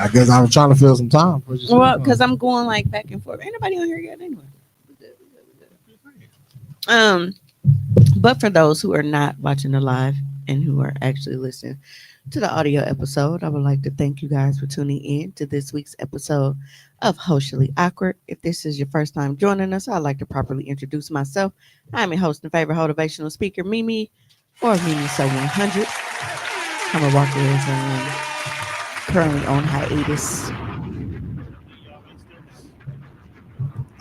I guess I was trying to fill some time. Well, because I'm going like back and forth. Ain't nobody on here yet anyway. But for those who are not watching the live and who are actually listening to the audio episode, I would like to thank you guys for tuning in to this week's episode of Hoecially Awkward. If this is your first time joining us, I'd like to properly introduce myself. I'm your host and favorite motivational speaker, Mimi, or Mimi So 100. Hammer Walker is currently on hiatus.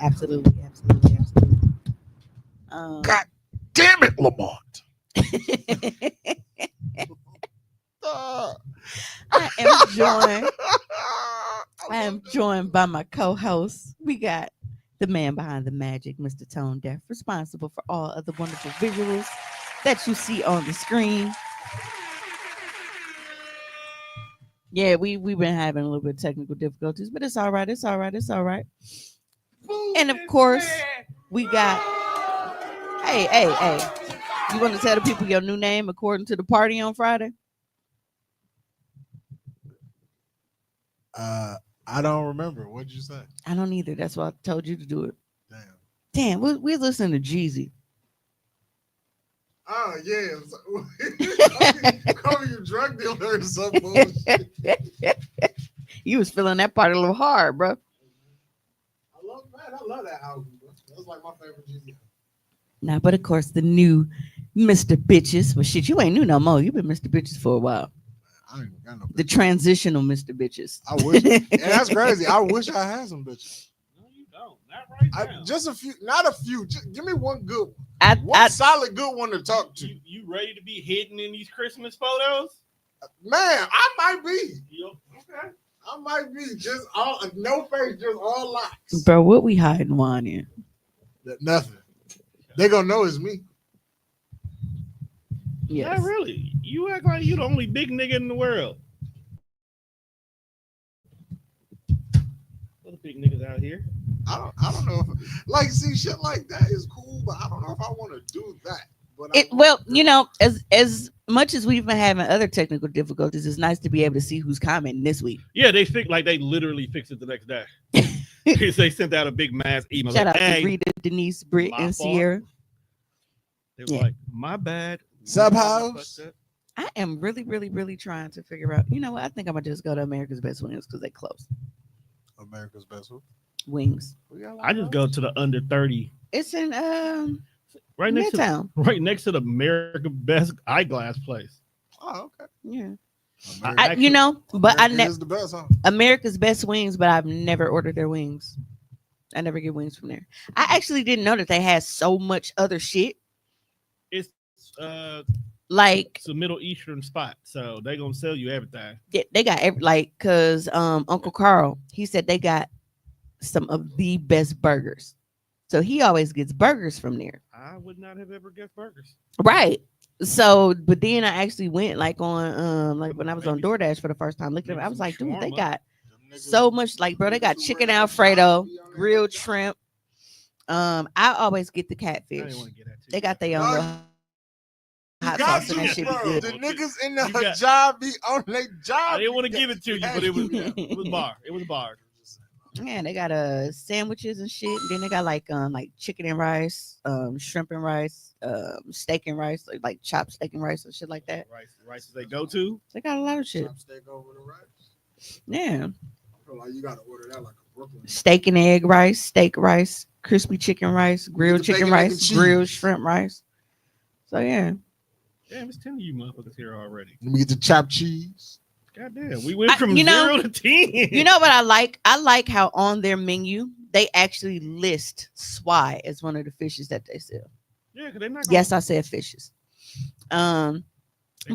Absolutely. God damn it, Lamont. I am joined by my co-host. We got the man behind the magic, Mr. Tone Deaf, responsible for all of the wonderful visuals that you see on the screen. Yeah, we've been having a little bit of technical difficulties, but it's all right. And of course, we got hey. You want to tell the people your new name according to the party on Friday? I don't remember. What'd you say? I don't either. That's why I told you to do it. Damn. We're listening to Jeezy. Oh, yeah. Call you drug dealer or some bullshit. You was feeling that part a little hard, bro. I love that album, bro. That's like my favorite Jeezy. Nah, but of course, the new Mr. Bitches. Well, shit, you ain't new no more. You've been Mr. Bitches for a while. I ain't got no bitches. The transitional Mr. Bitches. I wish. Yeah, that's crazy. I wish I had some bitches. No, you don't. Not right now. Just a few. Not a few. Just give me one good one. One solid good one to talk to. You ready to be hidden in these Christmas photos? Man, I might be. Okay. I might be just all no face, just all locks. Bro, what we hiding wine in? Nothing. They gonna know it's me. Yes. Not really. You act like you the only big nigga in the world. Other big niggas out here. I don't know if like see shit like that is cool, but I don't know if I want to do that. But you know, as much as we've been having other technical difficulties, it's nice to be able to see who's commenting this week. Yeah, they literally fixed it the next day. They sent out a big mass email. Shout like, out to Rita, Denise, Britt, and Sierra. They were like, my bad. Subhouse. I am really trying to figure out. You know what? I think I'm gonna just go to America's Best Wings because they close. America's Best Wings. I just go to the under 30. It's in right next Midtown. To the America's Best eyeglass place. Oh, okay. Yeah. Is the best, huh? America's Best Wings, but I've never ordered their wings. I never get wings from there. I actually didn't know that they had so much other shit. It's Like it's a Middle Eastern spot, so they gonna sell you everything. they got every like cause Uncle Carl, he said they got some of the best burgers. So he always gets burgers from there. I would not have ever guessed burgers. Right. So but then I actually went like on like when I was on Maybe- DoorDash for the first time looking at it, maybe I was some like, dude, they shawarma. got Them niggas- so much like bro, they got niggas who chicken wear that Alfredo, job be on there grilled that job. shrimp. I always get the I catfish. didn't want to get that. To They you. got their No, own you little hot got sauce and that to, shit be bro. good. The niggas in the You got- job be on their job. I didn't want to be give it to you, got but it was to. it was bar. It was bar. Yeah, they got sandwiches and shit. And then they got like chicken and rice, shrimp and rice, steak and rice, like chopped steak and rice and shit like that. Rice is they go to. They got a lot of shit. Chopstick over the rice. Yeah, I feel like you gotta order that like a Brooklyn. steak and egg rice, steak rice, crispy chicken rice, grilled the chicken bacon, egg, rice, and cheese. grilled shrimp rice. So yeah, Damn, it's 10 of you motherfuckers here already. Let me get the chopped cheese. Goddamn, we went I- from you know- 0 to 10. you know what I like? I like how on their menu they actually list swai as one of the fishes that they sell. Yeah, because they're not. Yes, I said fishes. But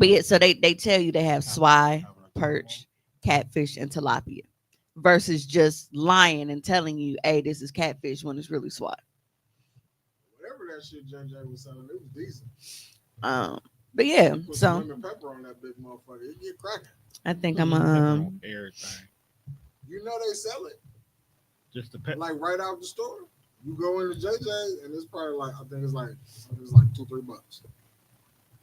yeah, so they tell you they have swai, perch, catfish, and tilapia, versus just lying and telling you, "Hey, this is catfish," when it's really swai. Whatever that shit Jen was selling, it was decent. But yeah, Put some so lemon pepper on that big motherfucker. It get cracking. I think I'm everything. You know they sell it Just the pet. like right out the store. You go into JJ and it's probably like I think it's like $2-3.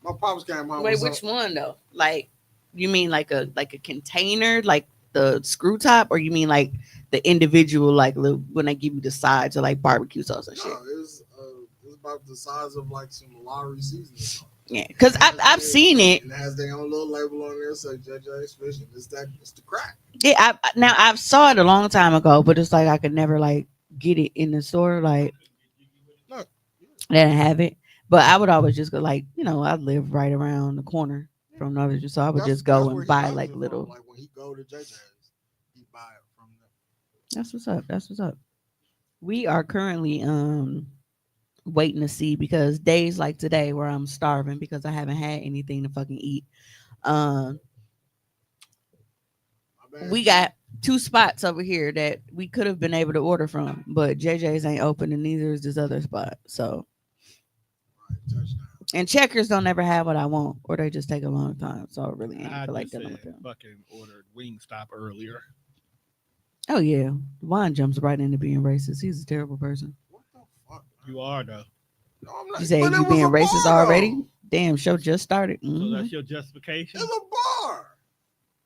My pops came home. wait, with which some- one though? Like, you mean like a container, like the screw top, or you mean like the individual, like when they give you the sides or like barbecue sauce and shit? No, it's about the size of like some Lowry seasoning sauce. Yeah, because I've seen it. And it has their own little label on there, say JJ's fishing. It's the crack. Yeah, now I've saw it a long time ago, but it's like I could never like get it in the store. Like Look, they didn't have it, but I would always just go like, I live right around the corner from Northern, so I would just go where and he buy buys like it from. little. Like when he go to JJ's, he buy it from them. That's what's up. That's what's up. We are currently waiting to see, because days like today where I'm starving because I haven't had anything to fucking eat. My bad. We got 2 spots over here that we could have been able to order from, but JJ's ain't open and neither is this other spot. So, Right, touchdown. and Checkers don't ever have what I want, or they just take a long time. So I really ain't I feel like just dealing with said them. fucking ordered Wingstop earlier. Oh yeah, Juan jumps right into being racist. He's a terrible person. What the fuck? Man? You are though. No, I'm not. You say But it you was being a racist bar, already? though. Damn, show just started. So Mhm. that's your justification. It's a bar.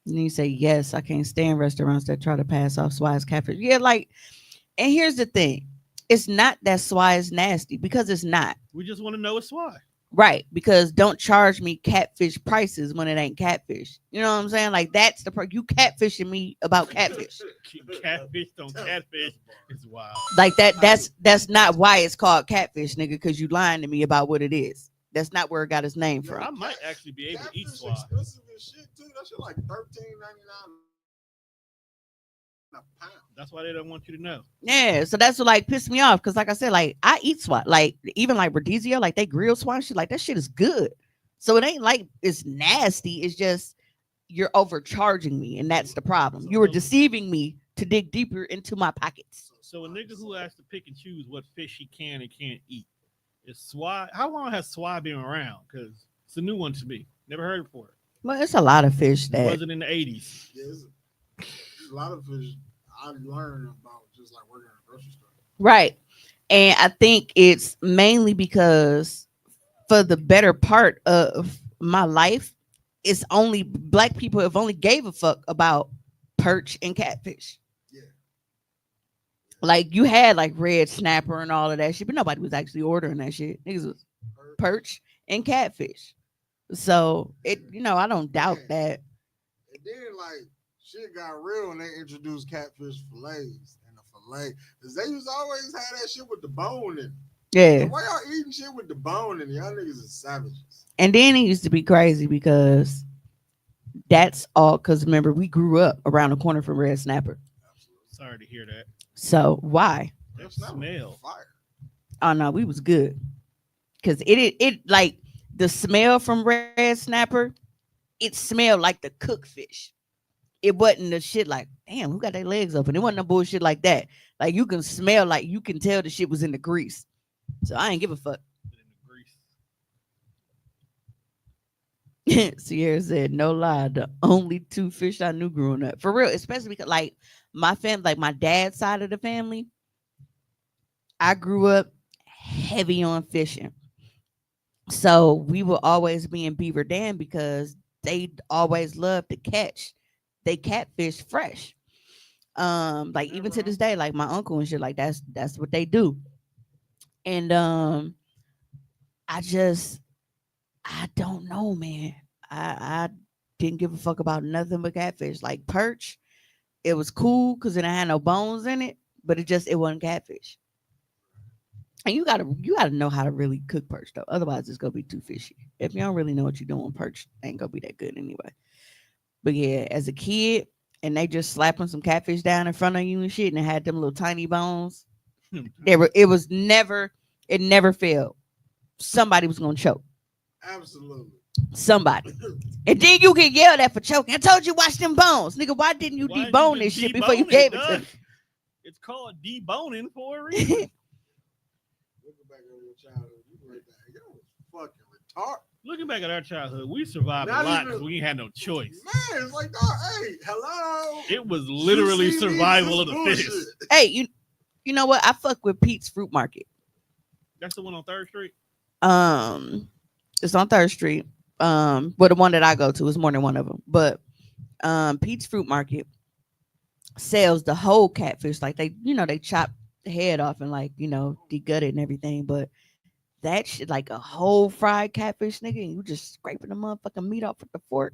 And you say, yes, I can't stand restaurants that try to pass off swai as catfish. Yeah, like, and here's the thing. It's not that swai is nasty, because it's not. We just want to know it's why. Right. Because don't charge me catfish prices when it ain't catfish. You know what I'm saying? Like, that's the part. You catfishing me about catfish. Catfish on catfish is wild. Like that's not why it's called catfish, nigga, because you lying to me about what it is. That's not where it got its name I from. might actually be able to eat Catfish swai. expensive as shit too. That shit like $13.99 a pound. That's why they don't want you to know. Yeah, so that's what like pissed me off, because like I said, like I eat swai, like even like Rodizio, like they grill swai shit, like that shit is good. So it ain't like it's nasty. It's just you're overcharging me, and that's the problem. You were deceiving me to dig deeper into my pockets. So a nigga who has to pick and choose what fish he can and can't eat is swai. How long has swai been around? Because it's a new one to me. Never heard it before. Well, it's a lot of fish It that wasn't in the 80s. Yeah, there's a lot of fish I learned about just like working in a grocery store. right. And I think it's mainly because for the better part of my life, it's only black people have only gave a fuck about perch and catfish. Yeah. Like you had like red snapper and all of that shit, but nobody was actually ordering that shit. Niggas was perch and catfish. So it, I don't doubt that. And then like shit got real when they introduced catfish fillets and the fillet. Cause they used to always have that shit with the bone in it. Yeah. Why y'all eating shit with the bone in it? Y'all niggas is savages. And then it used to be crazy because that's all, because remember, we grew up around the corner from Red Snapper. Sorry to hear that. So why? That That's not smell. fire. Oh no, we was good because it like the smell from red snapper. It smelled like the cooked fish. It wasn't the shit like, damn, who got their legs open? It wasn't no bullshit like that. Like you can smell, like you can tell the shit was in the grease. So I ain't give a fuck. In the grease. Sierra said, no lie, the only two fish I knew growing up. For real, especially because like my family, like my dad's side of the family, I grew up heavy on fishing. So we will always be in Beaver Dam because they always love to catch. They catfish fresh. Like even to this day, like my uncle and shit, like that's what they do. And I just I don't know, man. I didn't give a fuck about nothing but catfish. Like perch, it was cool because it had no bones in it, but it wasn't catfish. And you gotta know how to really cook perch though. Otherwise, it's gonna be too fishy. If you don't really know what you're doing, perch ain't gonna be that good anyway. But yeah, as a kid, and they just slapping some catfish down in front of you and shit, and it had them little tiny bones. It never failed. Somebody was gonna choke. Absolutely. Somebody. And then you get yelled at for choking. I told you watch them bones. Nigga, why didn't you Why didn't debone you this just shit before you debone gave it, it to dog? me? It's called deboning for a reason. Looking back on your childhood, you were like, yo, fucking retarded. Looking back at our childhood, we survived Not a lot even- because we ain't had no choice. Man, it's like, dog, hey, hello. It was literally You see me? survival This of the bullshit. fittest. Hey, you know what? I fuck with Pete's Fruit Market. That's the one on 3rd Street. It's on 3rd Street. But the one that I go to is more than one of them. But Pete's Fruit Market sells the whole catfish. Like they chop the head off and like, degut it and everything. But that shit, like a whole fried catfish, nigga, and you just scraping the motherfucking meat off with the fork.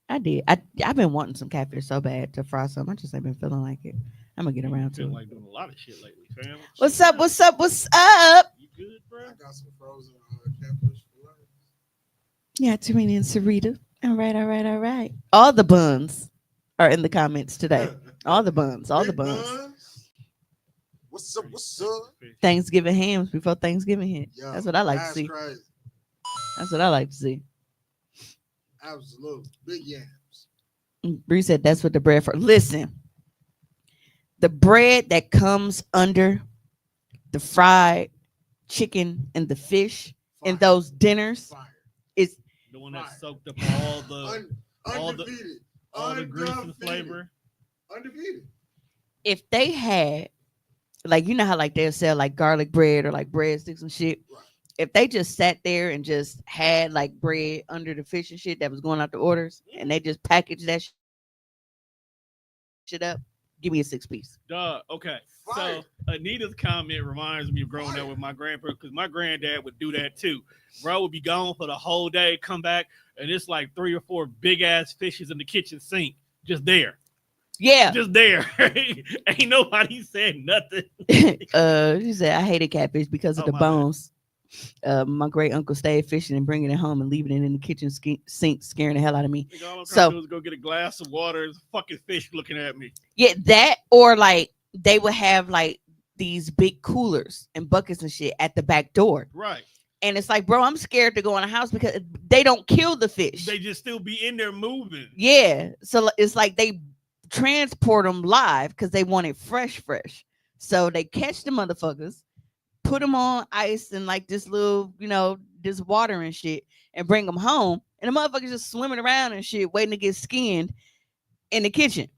I did. I've been wanting some catfish so bad to fry some. I just ain't been feeling like it. I'm gonna get around to Feel it. like doing a lot of shit lately, fam. What's up? What's up? What's up? You good, bro? I got some frozen catfish fillets. Yeah, Tarina and Sarita. All right, all right, all right. All the buns are in the comments today. All the buns. All the Big buns. What's up? What's up? Thanksgiving hams before Thanksgiving hit. Yo, That's what I like to that's see. Crazy. That's what I like to see. Absolutely. Big yams. Bree said that's what the bread for. Listen, the bread that comes under the fried chicken and the fish Fire. in those dinners Fire. is The one that Fire. soaked up all the Undefeated. all the grease and Undefeated. flavor. Undefeated. if they had like how like they'll sell like garlic bread or like breadsticks and shit. Right. If they just sat there and just had like bread under the fish and shit that was going out the orders, and they just packaged that shit up, give me a 6-piece. Duh. Okay. Fire. So Anita's comment reminds me of growing up with my grandpa because my granddad would do that too. Bro would be gone for the whole day, come back, and it's like 3 or 4 big ass fishes in the kitchen sink, just there. Yeah. Just there. Ain't nobody said nothing. She said I hated catfish because of Oh, the my bad. bones. My great uncle stayed fishing and bringing it home and leaving it in the kitchen sink, scaring the hell out of me. Nigga, all I'm trying So- to do is go get a glass of water. There's a fucking fish looking at me. Yeah, that or like they would have like these big coolers and buckets and shit at the back door. Right. And it's like, bro, I'm scared to go in the house because they don't kill the fish. They just still be in there moving. Yeah. So it's like they transport them live because they want it fresh. So they catch the motherfuckers, put them on ice and like this little, this water and shit, and bring them home. And the motherfuckers just swimming around and shit, waiting to get skinned in the kitchen.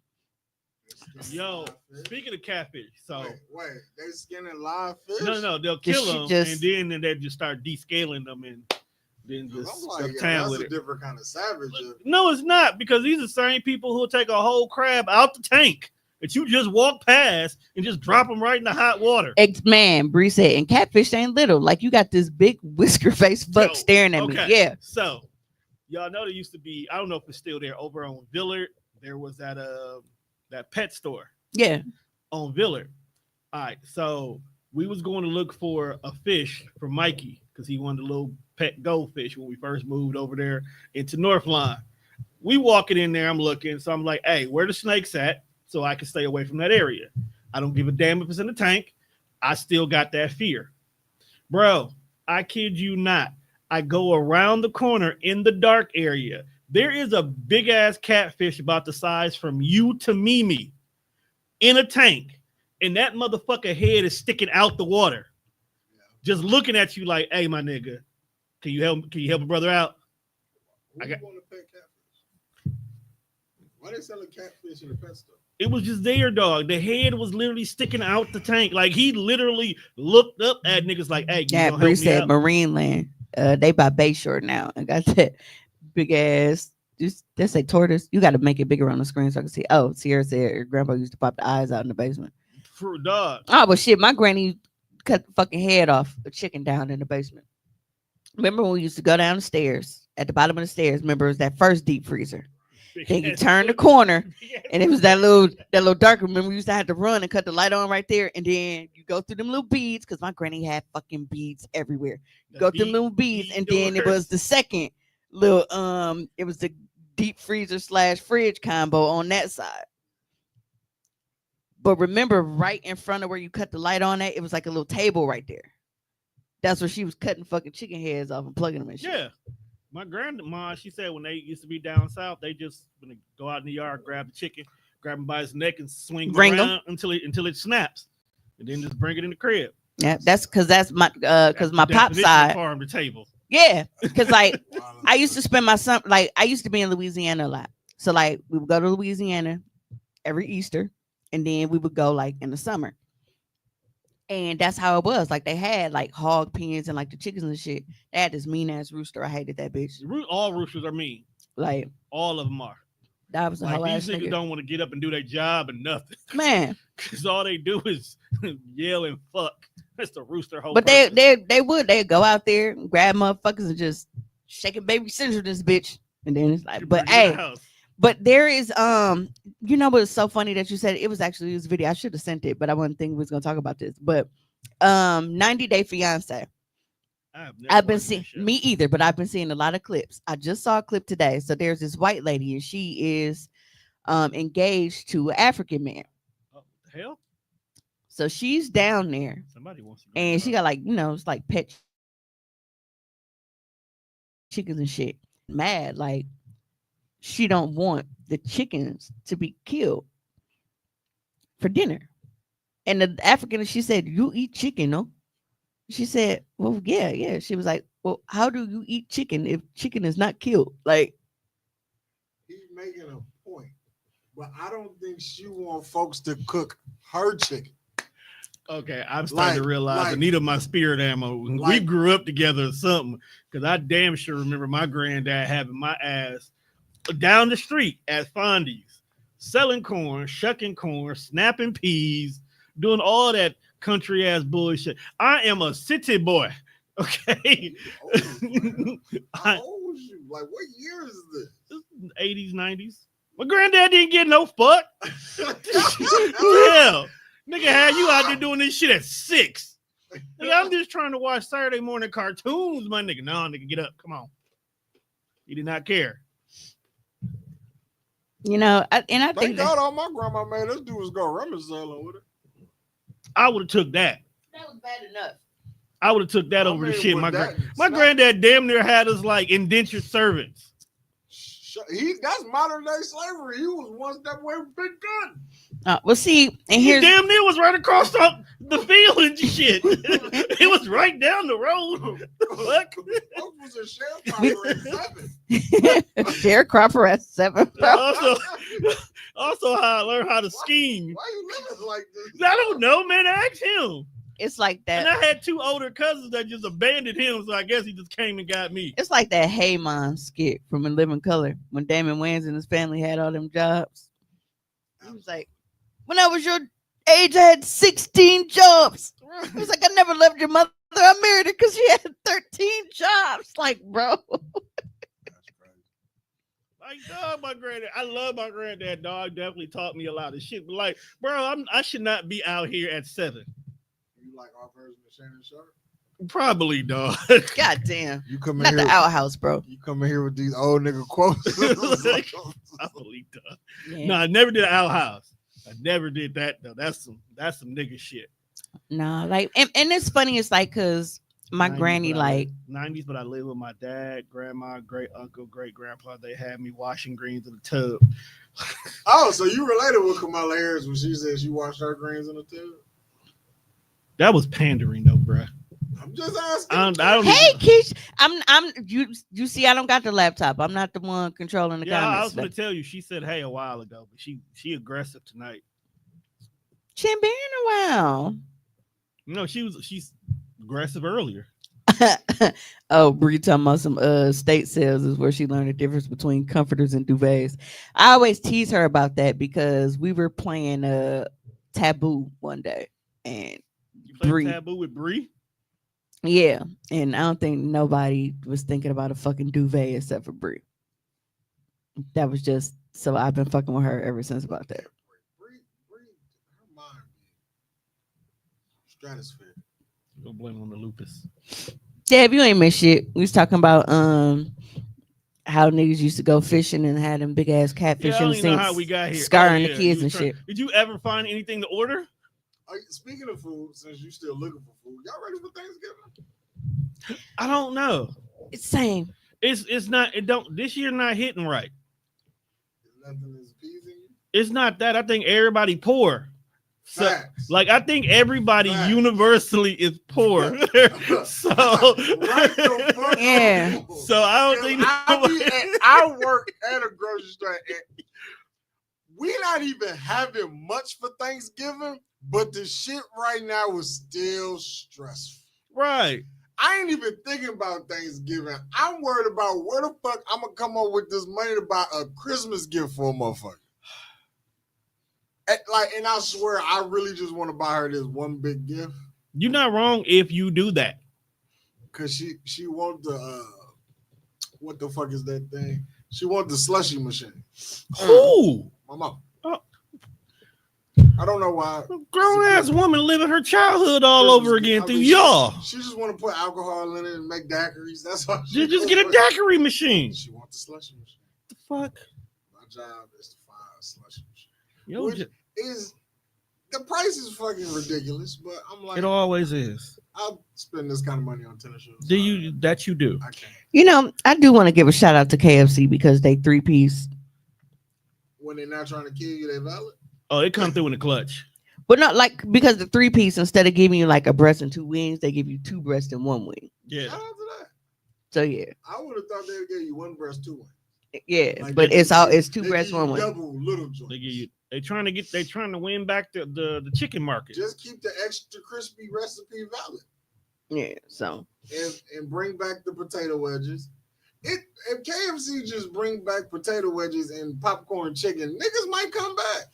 Yo, speaking of catfish, so Wait, they skinning live fish? no, they'll This kill shit them just- and then they just start descaling them and then I'm just like, up yeah, town that's with a it. different kind of savage. No, it's not because these are the same people who'll take a whole crab out the tank that you just walk past and just drop them right in the hot water. Man, Bree said, and catfish ain't little. Like you got this big whisker face fuck Yo, staring at okay. me. Yeah. So y'all know there used to be, I don't know if it's still there, over on Villard. There was that pet store Yeah. on Villard. All right, so we was going to look for a fish for Mikey because he wanted a little pet goldfish when we first moved over there into Northline. We walking in there, I'm looking, so I'm like, hey, where the snakes at? so I can stay away from that area. I don't give a damn if it's in the tank. I still got that fear. Bro, I kid you not. I go around the corner in the dark area. There is a big ass catfish about the size from you to Mimi in a tank. And that motherfucker head is sticking out the water. Just looking at you like, hey, my nigga, can you help a brother out? Who want to pet catfish? Why they selling catfish in the pet store? It was just there, dog. The head was literally sticking out the tank. Like he literally looked up at niggas like, hey, Yeah, Bree said Marine Land. They by Bayshore now and got that big ass. Just they say tortoise. You got to make it bigger on the screen so I can see. Oh, Sierra said her grandpa used to pop the eyes out in the basement. For dog. Oh, but shit, my granny cut the fucking head off a chicken down in the basement. Remember when we used to go down the stairs at the bottom of the stairs? Remember it was that first deep freezer. Then you turn the corner and it was that little dark. Remember we used to have to run and cut the light on right there, and then you go through them little beads because my granny had fucking beads everywhere. You go through little beads, and then it was the second little it was the deep freezer / fridge combo on that side. But remember, right in front of where you cut the light on it was like a little table right there. That's where she was cutting fucking chicken heads off and plugging them in shit. Yeah. My grandma, she said when they used to be down south, they just go out in the yard, grab the chicken, grab him by his neck, and swing around until it snaps, and then just bring it in the crib. Yeah, that's my pop side farm to table. Yeah, because like I used to spend my summer, like I used to be in Louisiana a lot, so like we would go to Louisiana every Easter, and then we would go like in the summer. And that's how it was. Like they had like hog pens and like the chickens and shit. They had this mean ass rooster. I hated that bitch. All roosters are mean. Like all of them are. That was a like whole these ass niggas nigga. Don't want to get up and do their job and nothing. Man, because all they do is yell and fuck. That's the rooster whole. But they'd go out there and grab motherfuckers and just shake it, baby, center this bitch, and then it's like, but hey. But there is, you know what's so funny that you said it was actually this video. I should have sent it, but I wasn't thinking we was gonna talk about this. But 90 Day Fiance. I've been seeing me either, but I've been seeing a lot of clips. I just saw a clip today. So there's this white lady and she is engaged to an African man. Oh, the hell? So she's down there. Somebody wants to and she got like, you know, it's like pet chickens and shit. Mad, like she don't want the chickens to be killed for dinner. And the African, she said, you eat chicken, no? She said, well, yeah. She was like, well, how do you eat chicken if chicken is not killed? Like, he's making a point, but I don't think she want folks to cook her chicken. Okay, I'm starting to realize I needed my spirit ammo. We grew up together or something, because I damn sure remember my granddad having my ass down the street at Fondy's, selling corn, shucking corn, snapping peas, doing all that country ass bullshit. I am a city boy. Okay. How old is you? Like, what year is this? 80s, 90s. My granddad didn't get no fuck. Hell, nigga had you out there doing this shit at 6. And I'm just trying to watch Saturday morning cartoons, my nigga. No, nigga, get up. Come on. He did not care. You know, I Thank think God all my grandma made us do was go rummage selling with it. I would have took that. That was bad enough. I would have took that over the shit. My granddad damn near had us like indentured servants. That's modern day slavery. He was one step away from Big Gun. Well, see, and he here's damn near was right across the field and shit. It was right down the road. What? Was a sharecropper at 7. Also, how I learned how to scheme. Why you living like this? I don't know, man. Ask him. It's like that. And I had 2 older cousins that just abandoned him, so I guess he just came and got me. It's like that Hey Mom skit from In Living Color when Damon Wayans and his family had all them jobs. He was like, when I was your age, I had 16 jobs. He was like, I never loved your mother. I married her because she had 13 jobs. Like, bro. Like, dog, my granddad. I love my granddad, dog. Definitely taught me a lot of shit. But like, bro, I should not be out here at 7. You like our version of Shannon Sharp? Probably, dog. God damn. You come in Not here the outhouse, bro. You come in here with these old nigga quotes. Probably, dog. Yeah. No, I never did an outhouse. I never did that though. That's some nigga shit. No, like, and it's funny. It's like, cause my 90s, granny, but I like, lived- 90s, but I lived with my dad, grandma, great uncle, great grandpa. They had me washing greens in the tub. Oh, so you related with Kamala Harris when she said she washed her greens in the tub? That was pandering though, bruh. I'm just asking. I don't hey, even. Keish, you see, I don't got the laptop. I'm not the one controlling the Yeah, I comments. was gonna tell you. She said hey a while ago, but she aggressive tonight. She ain't been in a while. No, she's aggressive earlier. Oh, Bree talking about some state sales is where she learned the difference between comforters and duvets. I always tease her about that because we were playing Taboo one day, and You played Bree, Taboo with Bree? yeah, and I don't think nobody was thinking about a fucking duvet except for Bree. That was just so I've been fucking with her ever since about that. Bree, her mind be stratosphere. Don't blame it on the lupus. Deb, you ain't miss shit. We was talking about how niggas used to go fishing and had them big ass catfish Yeah, I in don't the even know sinks, how we got here. scarring Oh, the yeah, kids you and was trying- shit. Did you ever find anything to order? Speaking of food, since you still looking for food, y'all ready for Thanksgiving? I don't know. It's same. It's not. It don't. This year not hitting right. Nothing is appeasing you. It's not that. I think everybody poor. So, Facts. like, I think everybody Facts. universally is poor. So, Right the fuck Yeah. on. So I don't think I work at a grocery store and we not even having much for Thanksgiving, but the shit right now is still stressful. right. I ain't even thinking about Thanksgiving. I'm worried about where the fuck I'm gonna come up with this money to buy a Christmas gift for a motherfucker. And I swear, I really just want to buy her this one big gift. You're not wrong if you do that. Cause she want the what the fuck is that thing? She want the slushy machine. Who? My mom. Oh. I don't know why. Grown ass woman living her childhood all Christmas over gift. again I through mean, y'all. She just want to put alcohol in it and make daiquiris. That's all. She Just get a daiquiri machine. She wants the slushy machine. The fuck? My job is to find a slushy machine. Yo, Which is the price is fucking ridiculous, but I'm like, it always is. I'll spend this kind of money on tennis shoes. Do you? That you do. I can't. You know, I do want to give a shout out to KFC because they 3-piece. When they're not trying to kill you, they valid. Oh, it come through in the clutch. But not like because the 3-piece, instead of giving you like a breast and 2 wings, they give you 2 breasts and 1 wing. Yeah. Shout out to that. So yeah. I would have thought they'd give you 1 breast, 2 wings. Yeah. Like but they it's give you- 2 they breasts, give you 1 wing. double little joints. They give you. They trying to win back the chicken market. Just keep the extra crispy recipe valid. Yeah. So And bring back the potato wedges. If KFC just bring back potato wedges and popcorn chicken, niggas might come back.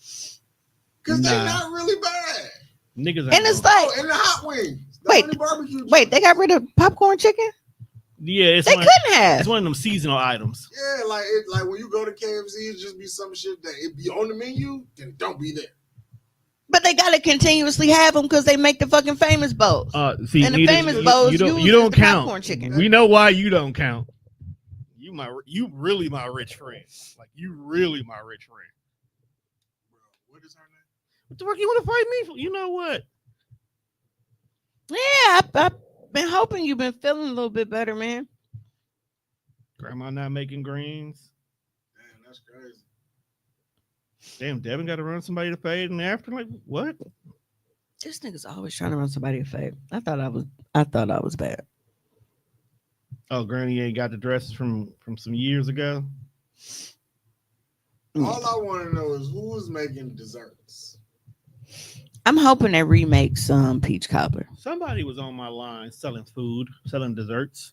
Cause they Nah. not really bad. Niggas. and it's like, like And the hot wings. The Wait, honey barbecue wait, they got rid of popcorn chicken? yeah, it's They one, couldn't have. it's one of them seasonal items. Yeah, like when you go to KFC, it just be some shit that it be on the menu, then don't be there. But they gotta continuously have them because they make the fucking famous bowls. See, And the Nita, famous bowls you uses don't the count. popcorn chicken. We know why you don't count. You really my rich friend. Like you really my rich friend. Bro, what is her name? What the fuck you want to fight me for? You know what? Yeah, I've been hoping you've been feeling a little bit better, man. Grandma not making greens. Damn, that's crazy. Damn, Devin got to run somebody to fade in the after. Like what? This nigga's always trying to run somebody a fave. I thought I was bad. Oh, Granny ain't got the dresses from some years ago. All I want to know is who's making desserts. I'm hoping they remake some peach cobbler. Somebody was on my line selling food, selling desserts.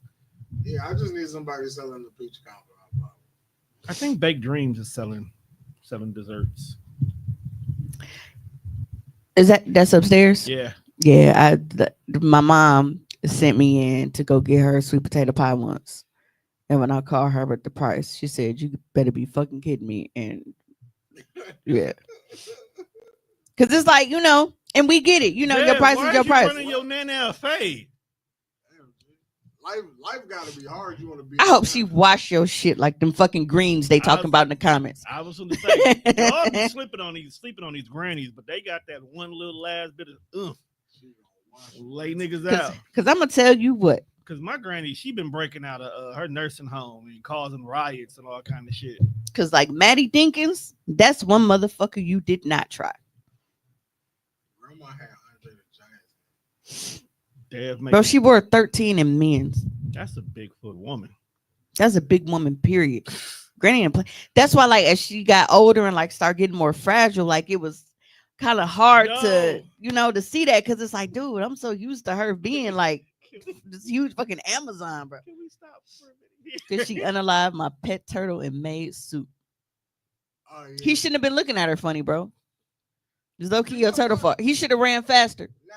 Yeah, I just need somebody selling the peach cobbler. I think Baked Dreams is selling desserts. Is that's upstairs? Yeah. Yeah, my mom sent me in to go get her sweet potato pie once. And when I called her with the price, she said, "You better be fucking kidding me." And yeah. Cause it's like, and we get it. Your price is your price. Running your nana a fade. Life gotta be hard. You want to be. I hope she wash your shit like them fucking greens they talking about in the comments. I was going to say, y'all be sleeping on these grannies, but they got that one little last bit of lay niggas out. Because I'm gonna tell you what. Because my granny, she been breaking out of her nursing home and causing riots and all kind of shit. Because like Maddie Dinkins, that's one motherfucker you did not try. Grandma had Andre the Giant. Bro, she wore 13 in men's. That's a Bigfoot woman. That's a big woman, period. Granny didn't play. That's why, like, as she got older and like started getting more fragile, like it was kind of hard to, to see that, because it's like, dude, I'm so used to her being like this huge fucking Amazon, bro. Can we stop for a minute? Because she unalived my pet turtle and made soup. Oh, yeah. He shouldn't have been looking at her funny, bro. There's low key your turtle fault. He should have ran faster. Now,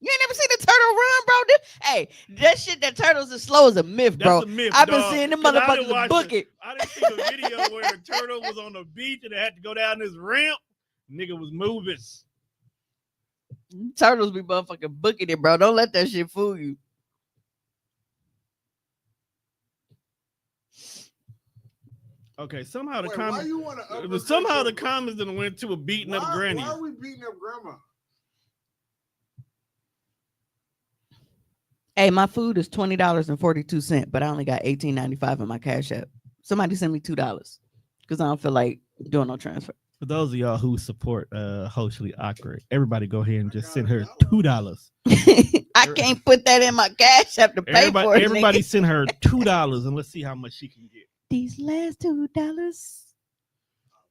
You ain't never seen the turtle run, bro? Hey, that shit, that turtle's as slow as a myth, bro. That's a myth, I've been dog. seeing them 'Cause motherfuckers book it. I didn't see the video where the turtle was on the beach and they had to go down this ramp. Nigga was moving. Turtles be motherfucking booking it, bro. Don't let that shit fool you. Okay, somehow the why comments. you wanna Somehow the comments done went to a beating up granny. Why are we beating up grandma? Hey, my food is $20.42, but I only got $18.95 in my Cash App. Somebody send me $2 because I don't feel like doing no transfer. For those of y'all who support Hoecially Awkward, everybody go ahead and just send her $2. I can't put that in my Cash App to pay for it. Everybody send her $2 and let's see how much she can get. These last $2,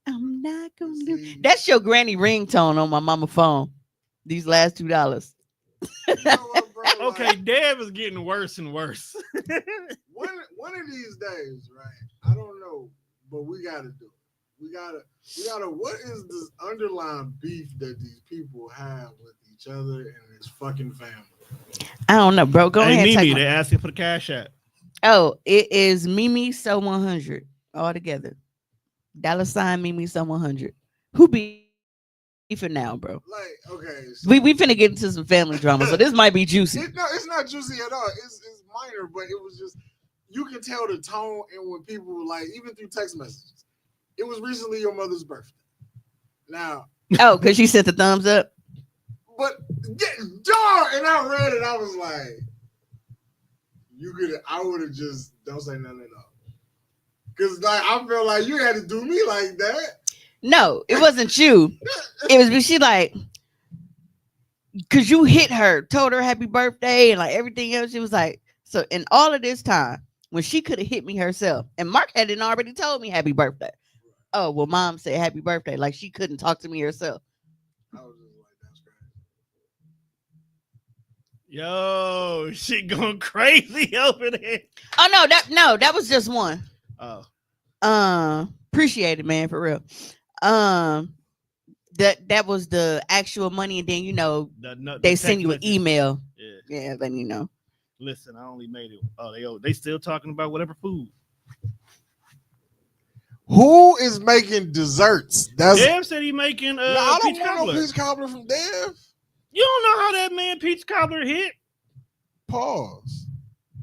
I'm not gonna do. That's your granny ringtone on my mama phone. These last $2. You know what, bro? Okay, Dev is getting worse and worse. one of these days, right? I don't know, but we gotta do it. We gotta. What is this underlying beef that these people have with each other and his fucking family? I don't know, bro. Go ahead. Mimi, they're asking for the Cash App. Oh, it is Mimi So 100 all together. $ Mimi So 100. Who beefing now, bro? Like, okay, so We finna get into some family drama, so this might be juicy. it's not juicy at all. It's minor, but it was just you can tell the tone, and when people like even through text messages. It was recently your mother's birthday. Now, because she sent the thumbs up. But dog, and I read it. I was like, I would have just don't say nothing at all. Cause like I felt like you had to do me like that. No, it wasn't you. It was she like, cause you hit her, told her happy birthday, and like everything else. She was like, so in all of this time, when she could have hit me herself, and Mark hadn't already told me happy birthday. Oh, well, mom said happy birthday. Like she couldn't talk to me herself. I was just like, that's crazy. Yo, shit going crazy over there. Oh that was just one. Oh. Appreciate it, man, for real. That was the actual money, and then they send you an email. Yeah, then Listen, I only made it. Oh, they still talking about whatever food. Who is making desserts? Dev said he making I don't peach want cobbler. no peach cobbler from Dev. You don't know how that man peach cobbler hit. Pause.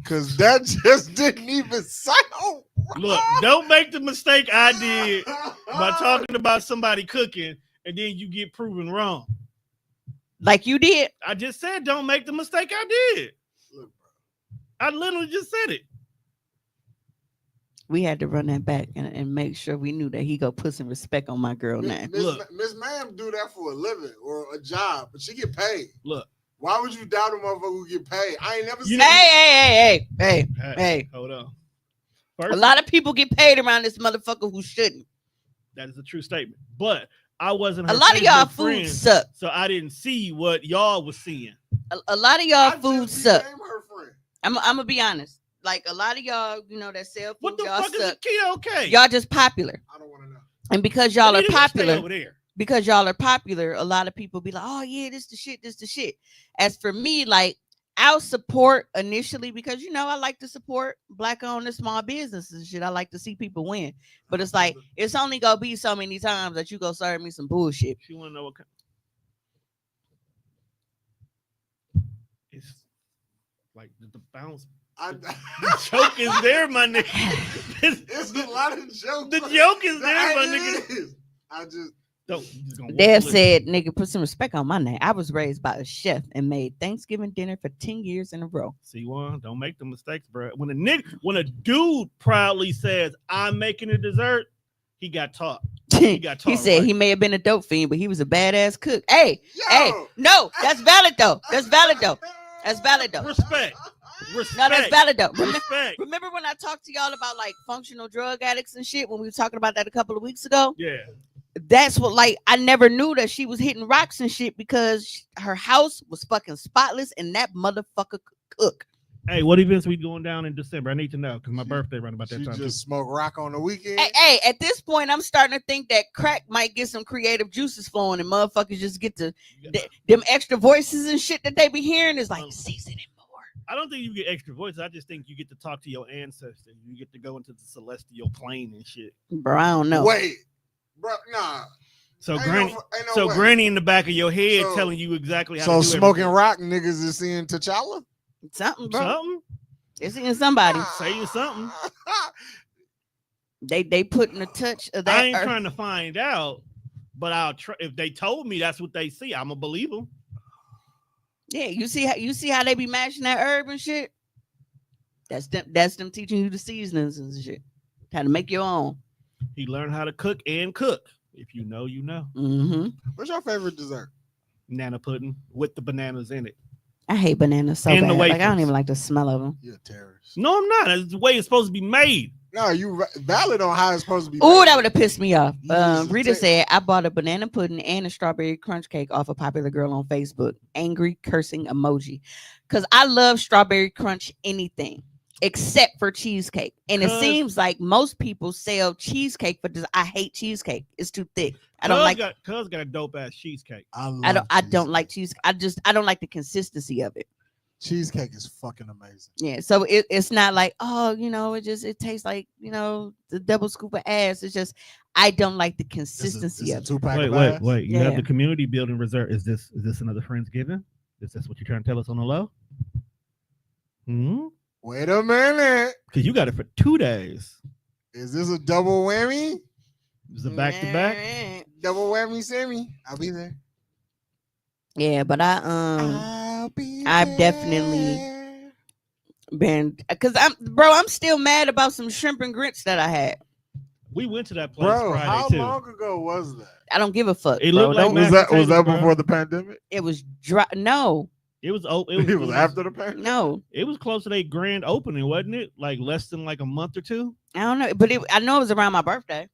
Cause that just didn't even sound. Look, don't make the mistake I did by talking about somebody cooking and then you get proven wrong. Like you did. I just said don't make the mistake I did. Look, bro. I literally just said it. We had to run that back and make sure we knew that he go put some respect on my girl name. Miss Ma'am do that for a living or a job, but she get paid. Look. Why would you doubt a motherfucker who get paid? I ain't never seen. Hey. Hold on. A lot of people get paid around this motherfucker who shouldn't. That is a true statement. But I wasn't. A lot of y'all food suck, so I didn't see what y'all was seeing. A lot of y'all food suck. Her friend. I'm gonna be honest. Like a lot of y'all, that sell food. What the y'all fuck suck. is a keto okay? Y'all just popular. I don't want to know. And because y'all are popular, over there. because y'all are popular, a lot of people be like, "Oh yeah, this the shit." As for me, like I'll support initially because I like to support Black-owned and small businesses and shit. I like to see people win, but it's like it's only gonna be so many times that you go serve me some bullshit. You want to know what? It's like the bounce. I, The joke is there, my nigga. it's a lot of jokes. The joke is there, my It nigga. is. I just Just gonna Dad waffle it. said, "Nigga, put some respect on my name. I was raised by a chef and made Thanksgiving dinner for 10 years in a row." See one, don't make the mistakes, bro. When a dude proudly says, "I'm making a dessert," he got taught. He got taught. He said right. he may have been a dope fiend, but he was a badass cook. Hey, yo. no, that's valid though. That's valid though. That's valid though. Respect. Respect. No, that's valid though. Respect. Remember when I talked to y'all about like functional drug addicts and shit when we were talking about that a couple of weeks ago? Yeah. That's what, like, I never knew that she was hitting rocks and shit because her house was fucking spotless and that motherfucker could cook. Hey, what events we going down in December? I need to know because my birthday right about that She time. just smoke rock on the weekend. Hey, at this point, I'm starting to think that crack might get some creative juices flowing and motherfuckers just get to them extra voices and shit that they be hearing is like season it more. I don't think you get extra voices. I just think you get to talk to your ancestors. You get to go into the celestial plane and shit. Bro, I don't know. Wait, bro, nah. So Ain't Granny, no ain't no so way. Granny in the back of your head So- telling you exactly how So to do smoking everything. rock niggas is seeing T'Challa? Something, bro. Something. They're seeing somebody. Saying something. They putting a touch of that. I ain't earth. trying to find out, but I'll try. If they told me that's what they see, I'm gonna believe them. Yeah, you see how they be mashing that herb and shit. That's them teaching you the seasonings and shit. How to make your own. He learned how to cook and cook. If you know, you know. Mm-hmm. What's your favorite dessert? Banana pudding with the bananas in it. I hate bananas so And the bad. Like I don't wafers. even like the smell of them. You're a terrorist. No, I'm not. That's the way it's supposed to be made. No, you valid on how it's supposed to be. Oh, made. that would have pissed me off. You just Rita take- said I bought a banana pudding and a strawberry crunch cake off a popular girl on Facebook. Angry cursing emoji. Because I love strawberry crunch anything except for cheesecake. And it 'Cause- seems like most people sell cheesecake for I hate cheesecake. It's too thick. I don't like Cuz got a dope ass cheesecake. I don't like cheese. I don't like the consistency of it. Cheesecake is fucking amazing. Yeah, so it's not like, oh, it tastes like, the double scoop of ass. It's just I don't like the consistency of it. Wait. You Yeah. have the community building reserve. Is this another Friendsgiving? Is this what you're trying to tell us on the low? Wait a minute. Because you got it for 2 days. Is this a double whammy? Is it back to back? Double whammy, Sammy. I'll be there. Yeah, but I'll be I've definitely been because I'm still mad about some shrimp and grits that I had. We went to that place Bro, Friday how too. long ago was that? I don't give a fuck. It bro. looked like Don't- mashed Was potatoes, that bro. before the pandemic? it was dry. No, It was It was after the pandemic. no, It was close to their grand opening, wasn't it? Like less than like a month or two. I don't know, but I know it was around my birthday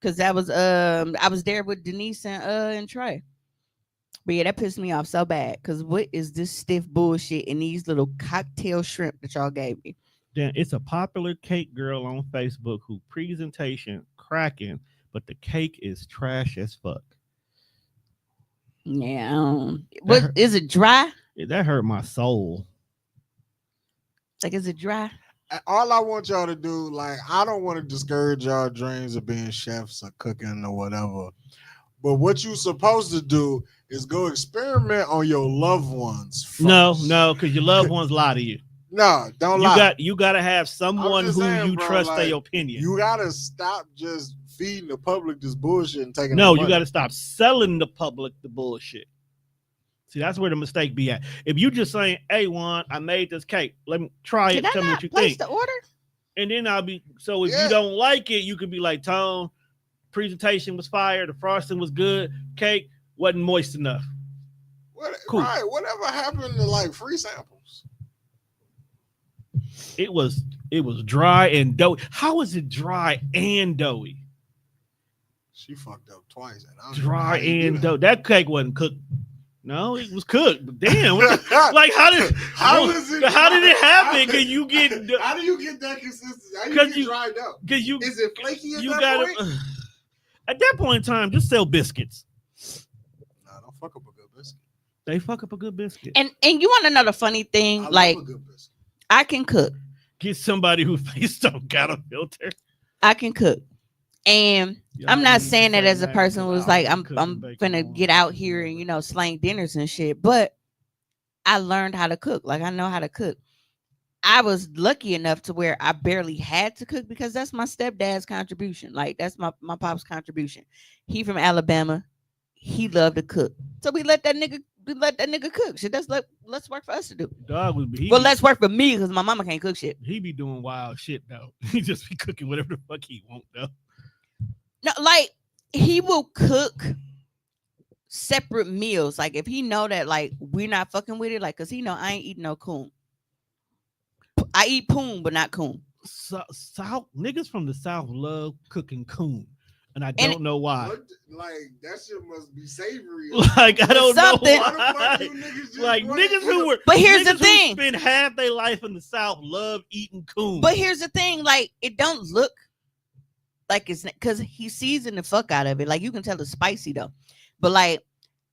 because that was I was there with Denise and Trey. But yeah, that pissed me off so bad because what is this stiff bullshit in these little cocktail shrimp that y'all gave me? Then it's a popular cake girl on Facebook who presentation cracking, but the cake is trash as fuck. Yeah, what hurt. is it dry? That hurt my soul. Like, is it dry? All I want y'all to do, like, I don't want to discourage y'all dreams of being chefs or cooking or whatever. But what you supposed to do is go experiment on your loved ones first. No, because your loved ones lie to you. No, don't lie. You got to have someone just who saying, you bro, trust like, their opinion. You gotta stop just feeding the public this bullshit and taking. No, their you money. got to stop selling the public the bullshit. See, that's where the mistake be at. If you just saying, "Hey, Juan, I made this cake. Let me try it. Did I Tell me not what you place think." the order? And then I'll be so if Yeah. you don't like it, you could be like, "Tone, presentation was fire. The frosting was good. Cake wasn't moist enough." Cool. Right, whatever happened to like free samples? It was dry and doughy. How is it dry and doughy? She fucked up twice. And I don't know Dry how you do and that. dough. That cake wasn't cooked. No, it was cooked. But damn, what the- like how did How is it? how did it happen? How- Cause you get How do you get that consistency? How do 'Cause you get you- dried out? cause you Is it flaky at you that got point? to at that point in time just sell biscuits. Nah, don't fuck up a good biscuit. They fuck up a good biscuit. And you want to know the funny thing? I Like, love a good biscuit. I can cook. Get somebody who face don't got a filter. I can cook. And I'm not saying that as a person who's like, I'm finna get out here and, slang dinners and shit. But I learned how to cook. Like I know how to cook. I was lucky enough to where I barely had to cook because that's my stepdad's contribution. Like that's my pop's contribution. He from Alabama. He loved to cook. So we let that nigga cook. Shit, that's let's work for us to do. Dog would be Well, let's work for me because my mama can't cook shit. he be doing wild shit though. He just be cooking whatever the fuck he want though. No, like he will cook separate meals. Like if he know that like we're not fucking with it, like cause he know I ain't eating no coon. I eat poon, but not coon. South niggas from the South love cooking coon, and I And don't know why. What, like that shit must be savory. Like I don't Something. know Why the fuck why. you niggas just Like wanna niggas eat who a- were, But here's the niggas who thing. spend half their life in the South love eating coon. But here's the thing, like it don't look like it's because he seasoned the fuck out of it. Like you can tell it's spicy though, but like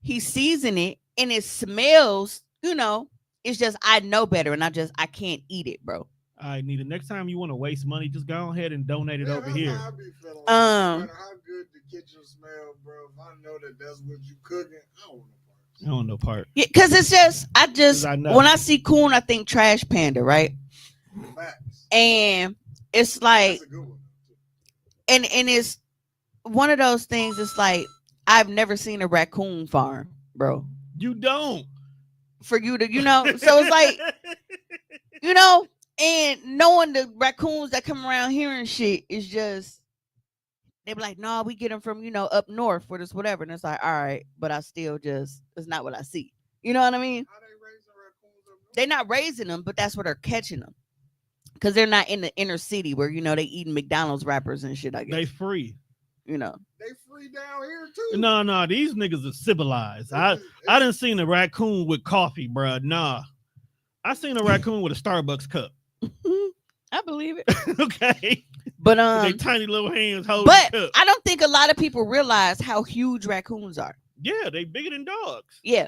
he seasoned it and it smells. It's just I know better, and I can't eat it, bro. I need it. Next time you want to waste money, just go ahead and donate it Yeah, over that's here. how I be feeling. Like, no Um, matter how good the kitchen smell, bro. If I know that that's what you cooking, I don't want I don't know part. Yeah, because it's just I know. when I see coon, I think trash panda, right? no parts. Facts. And it's like, That's a good one. and it's one of those things. It's like I've never seen a raccoon farm, bro. You don't. For you to, so it's like, and knowing the raccoons that come around here and shit is just they be like, no, we get them from up north for this whatever, and it's like, all right, but I still just it's not what I see. You know what I mean? How they raising raccoons up north? They're not raising them, but that's where they're catching them because they're not in the inner city where they eating McDonald's wrappers and shit. I guess They free. They free down here too. No, these niggas are civilized. I done seen a raccoon with coffee, bruh. Nah. I seen a raccoon with a Starbucks cup. I believe it. Okay. But With they tiny little hands holding but the cup. I don't think a lot of people realize how huge raccoons are. Yeah, they bigger than dogs. Yeah.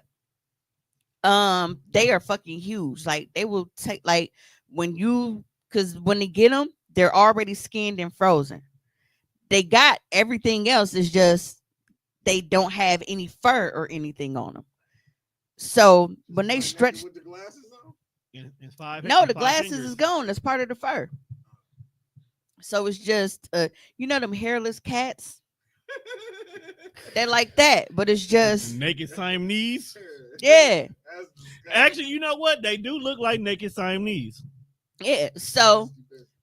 They are fucking huge. Like they will take like because when they get them, they're already skinned and frozen. They got everything else. It's just they don't have any fur or anything on them. So when they Like stretch, with the glasses on. In five, no, in the five glasses fingers. is gone. That's part of the fur. So it's just them hairless cats. They're like that, but it's just Naked Siamese. yeah. That's disgusting. Actually, you know what? They do look like naked Siamese. Yeah. So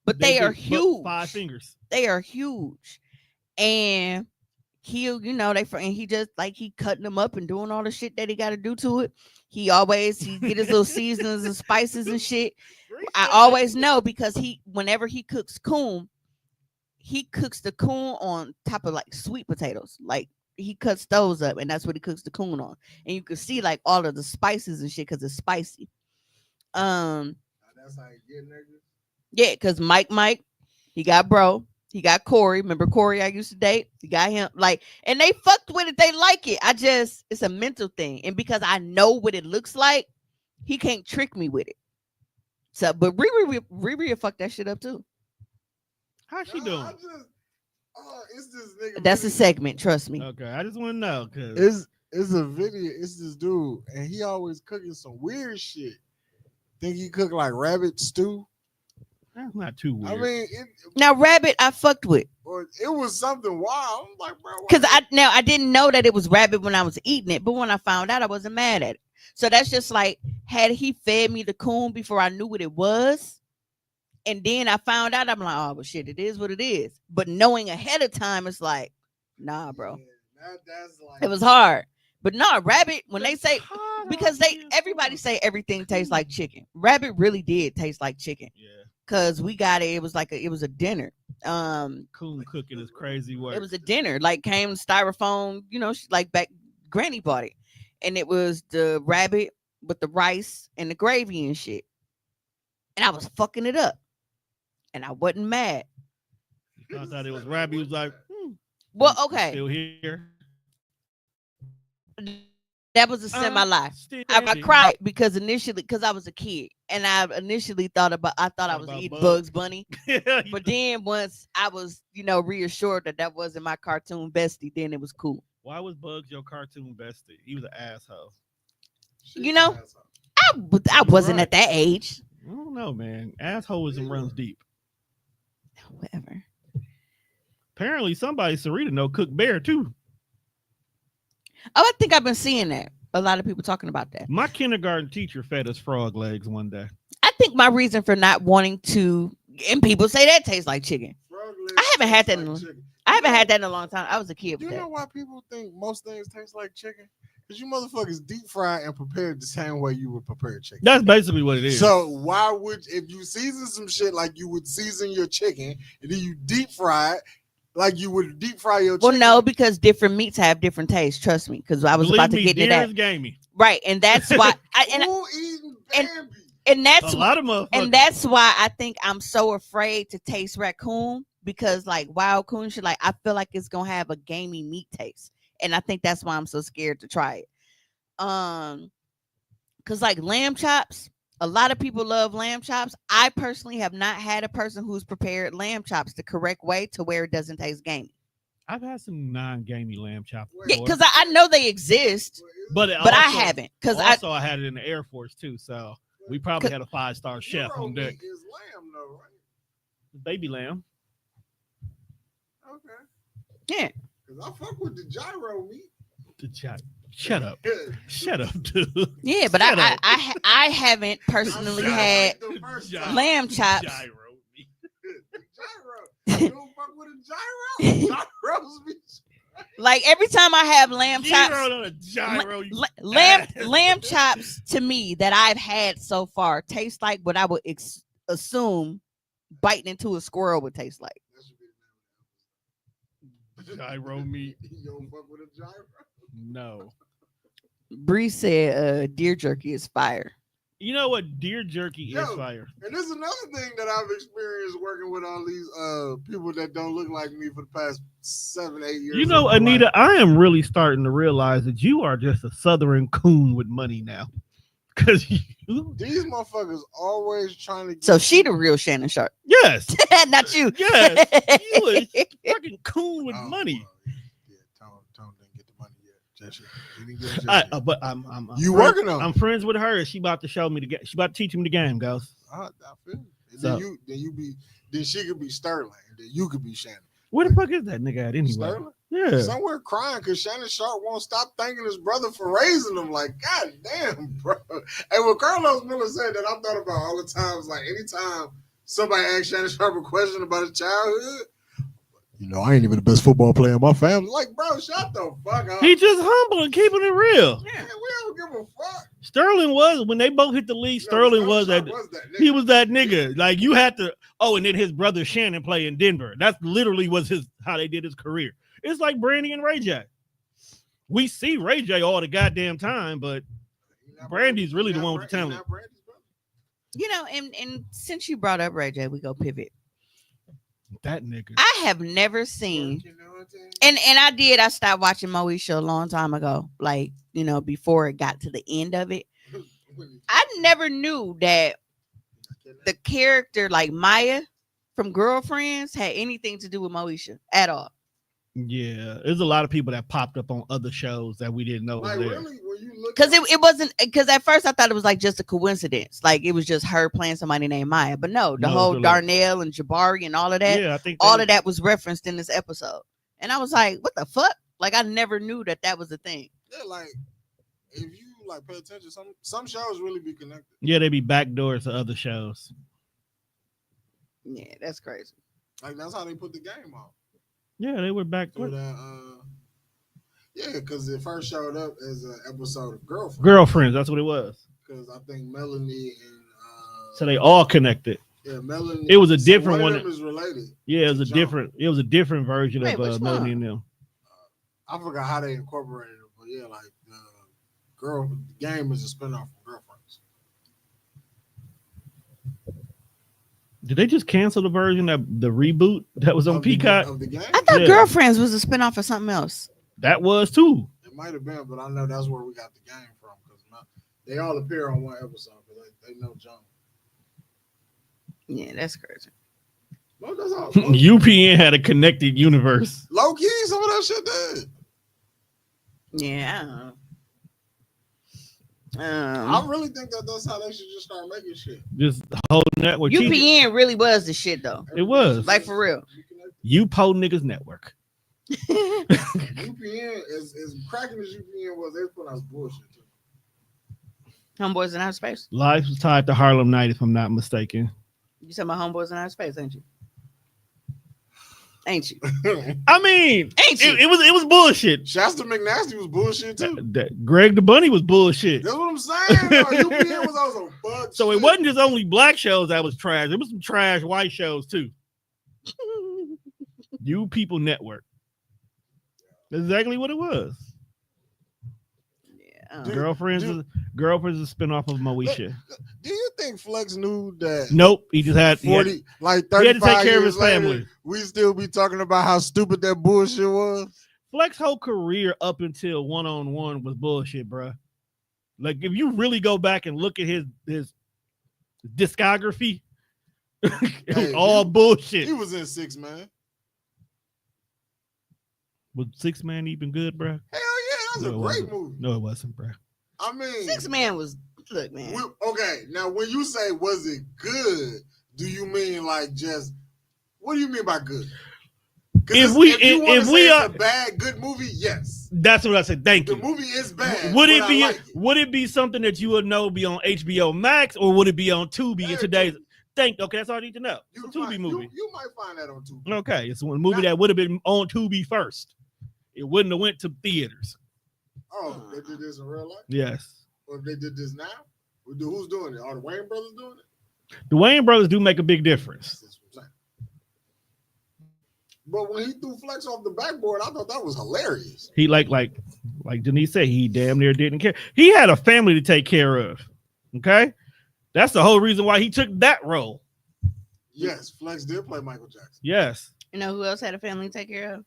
but they do, are but huge. 5 fingers. They are huge. And he just like he cutting them up and doing all the shit that he got to do to it. He get his little seasonings and spices and shit. I always know because whenever he cooks coon, he cooks the coon on top of like sweet potatoes. Like he cuts those up and that's what he cooks the coon on. And you can see like all of the spices and shit because it's spicy. That's how you get niggas. Yeah, because Mike, he got bro. He got Corey. Remember Corey I used to date? He got him. Like, and they fucked with it. They like it. It's a mental thing. And because I know what it looks like, he can't trick me with it. So, but Riri fucked that shit up too. How's she Nah, doing? It's this nigga. That's a really- segment. Trust me. Okay, I just want to know because It's a video. It's this dude, and he always cooking some weird shit. Think he cook like rabbit stew? that's not too weird. I mean, Now, rabbit, I fucked with it was something wild. I'm like, bro, because I didn't know that it was rabbit when I was eating it, but when I found out, I wasn't mad at it. So that's just like had he fed me the coon before I knew what it was, and then I found out, I'm like, oh well, shit, it is what it is. But knowing ahead of time, it's like, nah, bro, that's like it was hard. But nah, rabbit, when they say because everybody say everything tastes like chicken, rabbit really did taste like chicken. Yeah, Cause we got it. It was it was a dinner. coon cooking is crazy work. It was a dinner. Like came styrofoam. Like back Granny bought it, and it was the rabbit with the rice and the gravy and shit. And I was fucking it up, and I wasn't mad. I thought it was rabbit. He was like, Well, "You okay, still here? that was a semi lie. Still I here." cried because I was a kid, and I initially thought I thought I was about eating Bugs. Bugs Bunny. But then once I was, reassured that wasn't my cartoon bestie, then it was cool. Why was Bugs your cartoon bestie? He was an asshole. shit You know? asshole. I I wasn't Right. at that age. I don't know, man. Assholism runs deep. Whatever. Apparently, somebody Sarita know cook bear too. Oh, I think I've been seeing that. A lot of people talking about that. My kindergarten teacher fed us frog legs one day. I think my reason for not wanting to, and people say that tastes like chicken. Frog legs I haven't had taste that like in. chicken. I haven't had that in a long time. I was a kid You with know that. why people think most things taste like chicken? Because you motherfuckers deep fry and prepare it the same way you would prepare chicken. That's basically what it is. So why would, if you season some shit like you would season your chicken and then you deep fry it like you would deep fry your Well, chicken? no, because different meats have different tastes. Trust me, because I was Believe about to me, get into deer is that. gamey. Right, and that's why. Who eating Bambi? And that's A lot of motherfuckers. and that's why I think I'm so afraid to taste raccoon, because like wild coon shit, like I feel like it's gonna have a gamey meat taste, and I think that's why I'm so scared to try it. Because like lamb chops, a lot of people love lamb chops. I personally have not had a person who's prepared lamb chops the correct way to where it doesn't taste gamey. I've had some non-gamey lamb chops Yeah, before. because I know they exist, but but I haven't. Because I had it in the Air Force too, so we probably had a 5-star chef Gyro on deck. meat is lamb though, right? Baby lamb. Okay. yeah, Because I fuck with the gyro meat. The Shut up. Shut up, dude. yeah, but Shut up. I haven't personally had the first time. lamb chops. Gyro. Gyro. You don't fuck with a gyro? Gyros be Like every time I have lamb chops, Gyro on a gyro. you lamb chops to me that I've had so far taste like what I would assume biting into a squirrel would taste like. That should be the name of the episode. Gyro meat. You don't fuck with a gyro? No. Bree said deer jerky is fire. You know what? Deer jerky is Yo, fire. And this is another thing that I've experienced working with all these people that don't look like me for the past 7-8 years. You know, of my Anita, life. I am really starting to realize that you are just a southern coon with money now. Because you. These motherfuckers always trying to get So she the real Shannon Sharp, Yes. not you. Yes. You a fucking coon with Oh, money. well, yeah, Tone didn't get the money yet. Jesse. He didn't get it just yet. But I'm You friends- working on it. I'm friends with her. She about to show me the game. She about to teach me the game, guys. I feel it. And So- then she could be Sterling, and then you could be Shannon. Where the fuck is that nigga at anyway? Sterling? Yeah. Somewhere crying because Shannon Sharp won't stop thanking his brother for raising him. Like, God damn, bro. And what Carlos Miller said that I thought about all the times, like anytime somebody asks Shannon Sharp a question about his childhood, you know, I ain't even the best football player in my family. Like, bro, shut the fuck up. He just humble and keeping it real. Man, we don't give a fuck. Sterling was, when they both hit the league, Sterling was Sharp that. nigga. He was that nigga. Like you had to. Oh, and then his brother Shannon play in Denver. That's literally was how they did his career. It's like Brandy and Ray J. We see Ray J all the goddamn time, but Brandy's really the one with the talent. You know, and since you brought up Ray J, we go pivot. That nigga. I have never seen, and I stopped watching Moesha a long time ago, like, you know, before it got to the end of it. I never knew that the character like Maya from Girlfriends had anything to do with Moesha at all. Yeah, there's a lot of people that popped up on other shows that we didn't know was Like, there. really, when you look Because at- it wasn't, because at first I thought it was like just a coincidence, like it was just her playing somebody named Maya, but no, the No, whole it's really- Darnell and Jabari and all of that, Yeah, I think all of that was referenced in this episode, and I was like, what the fuck? Like I never knew that was a thing. yeah, like if you like pay attention, some shows really be connected. Yeah, they be backdoors to other shows. Yeah, that's crazy. Like that's how they put the game on. Yeah, they were back. So that, yeah, because it first showed up as an episode of Girlfriend. Girlfriends, that's what it was. Because I think Melanie and So they all connected. yeah, Melanie. It was a so different one. one. Of them is related. Yeah, it was a John. different version Wait, of which Melanie one? and them. I forgot how they incorporated it, but yeah, like the game is a spinoff from Girlfriends. Did they just cancel the version of the reboot that was on Of the- Peacock? of the game. I thought Yeah. Girlfriends was a spinoff of something else. That was too. It might have been, but I know that's where we got the game from because they all appear on one episode. But they know John. Yeah, that's crazy. No, that's all. UPN had a connected universe. Low key, some of that shit did. Yeah, I don't know. I really think that's how they should just start making shit. Just the whole network. UPN really was the shit though. It was. Like for real. UPO niggas network. UPN is cracking as UPN was. They put out bullshit too. Homeboys in Outer Space. Life was tied to Harlem Night, if I'm not mistaken. You talking about Homeboys in Outer Space, ain't you? Ain't you? I mean, Ain't you? it was bullshit. Shasta McNasty was bullshit too. Greg the Bunny was bullshit. That's what I'm saying. UPN was also bullshit. So it wasn't just only black shows that was trash. There was some trash white shows too. You People Network. That's exactly what it was. Yeah. Girlfriends is a spinoff of Moesha. Do you think Flex knew that? Nope. He just had 40, like 35 he had to take care of his years later, family. we still be talking about how stupid that bullshit was. Flex's whole career up until One on One was bullshit, bro. Like if you really go back and look at his discography, it was all bullshit. He was in 6 Man. Was 6 Man even good, bro? Hell yeah, that's a great movie. No, it wasn't, bro. I mean, 6 Man was look, man. Okay, now when you say was it good, do you mean like just what do you mean by good? If we are a bad good movie, yes. That's what I said. Thank you. The movie is bad. Would it be something that you would know be on HBO Max or would it be on Tubi in today's? Okay, that's all I need to know. It's a Tubi movie. You might find that on Tubi. Okay, it's a movie that would have been on Tubi first. It wouldn't have went to theaters. Oh, they did this in real life? Yes. Or if they did this now? Who's doing it? Are the Wayne brothers doing it? The Wayne brothers do make a big difference. That's what I'm saying. But when he threw Flex off the backboard, I thought that was hilarious. He like Denise said, he damn near didn't care. He had a family to take care of. Okay? That's the whole reason why he took that role. Yes, Flex did play Michael Jackson. Yes. You know who else had a family to take care of?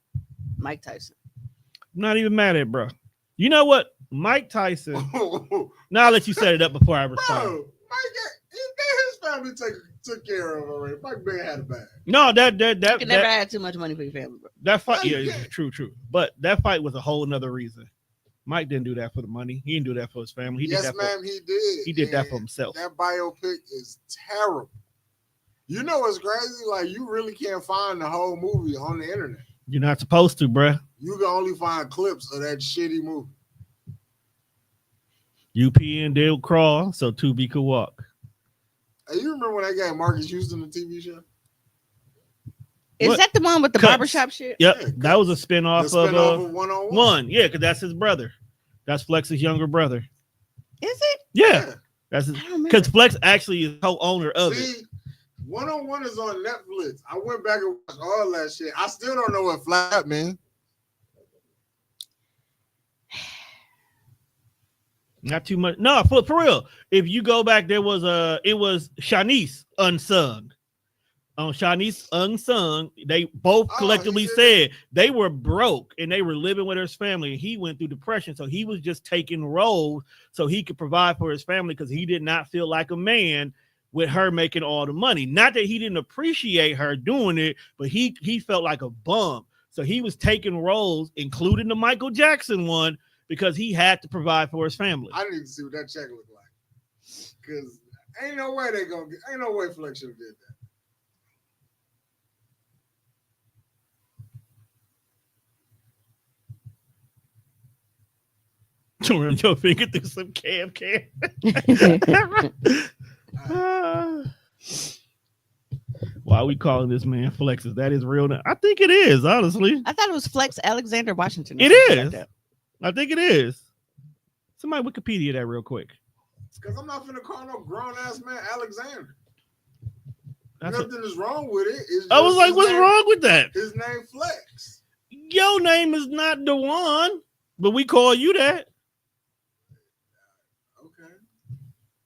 Mike Tyson. I'm not even mad at bro. You know what? Mike Tyson. Now I'll let you set it up before I respond. Bro, his family took care of already. Mike Ben had a bag. No, that you can never have too much money for your family, bro. That fight, yeah, true. But that fight was a whole nother reason. Mike didn't do that for the money. He didn't do that for his family. He did he did that for himself. That biopic is terrible. You know what's crazy? Like you really can't find the whole movie on the internet. You're not supposed to, bruh. You can only find clips of that shitty movie. UPN did crawl, so Tubi could walk. Hey, you remember when they gave Marcus Houston the TV show? Is that the one with the barbershop shit? Yep, yeah, that was a spinoff of One on One. Yeah, because that's his brother. That's Flex's younger brother. Is it? Yeah. That's because Flex actually is co-owner of it. One on One is on Netflix. I went back and watched all that shit. I still don't know what flat man. Not too much. No, for real. If you go back, it was Shanice Unsung. On Shanice Unsung, they both collectively said they were broke and they were living with his family. And he went through depression, so he was just taking roles so he could provide for his family because he did not feel like a man with her making all the money. Not that he didn't appreciate her doing it, but he felt like a bum. So he was taking roles, including the Michael Jackson one, because he had to provide for his family. I need to see what that check looked like. Because ain't no way ain't no way Flex should have did that. Run your finger through some cam. Why are we calling this man Flex? Is that his real name? I think it is, honestly. I thought it was Flex Alexander Washington. It is. Like I think it is. Somebody Wikipedia that real quick. It's because I'm not finna call no grown ass man Alexander. Nothing is wrong with it. I was like, what's wrong with that? His name Flex. Your name is not Dewan, but we call you that. Okay.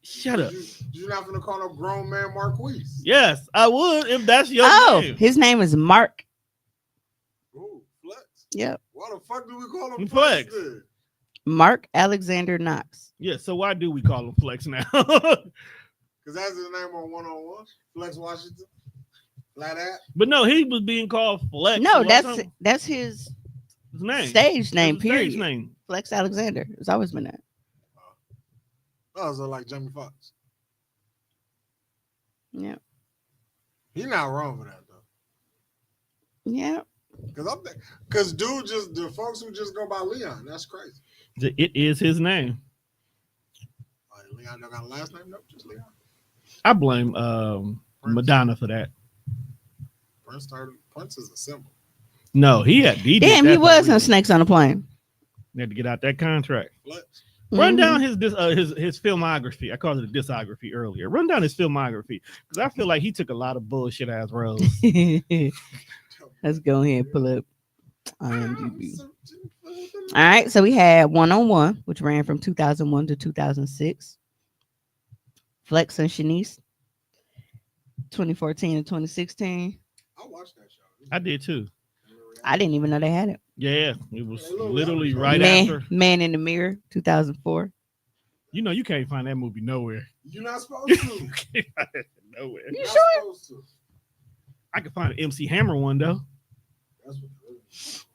Shut up. You're not gonna call no grown man Marquise. Yes, I would if that's your name. His name is Mark. Oh, Flex. Yep. Why the fuck do we call him Flex? Mark Alexander Knox. Yeah, so why do we call him Flex now? Because that's his name on One on One. Flex Washington. Like that. But no, he was being called Flex. No, that's his name. Stage name, period. Stage name. Flex Alexander. It's always been that. Oh, so like Jamie Foxx. Yeah. He not wrong for that though. Yeah. Cause dude just the folks who just go by Leon. That's crazy. It is his name. Like Leon don't got a last name? Nope, just Leon. I blame Madonna for that. Prince is a symbol. No, he did Damn, that he for was a in reason. Snakes on a Plane. He had to get out that contract. Flex. Run Mhm. down his filmography. I called it a discography earlier. Run down his filmography because I feel like he took a lot of bullshit ass roles. Let's go ahead and pull up IMDb. All right, so we had One on One, which ran from 2001 to 2006. Flex and Shanice, 2014 to 2016. I watched that show. I did too. I didn't even know they had it. Yeah, it was literally right Man, after. Man in the Mirror, 2004. You know, you can't find that movie nowhere. You're not supposed to. You can't find it nowhere. You're You not sure? supposed to. I could find an MC Hammer one though. That's what it is.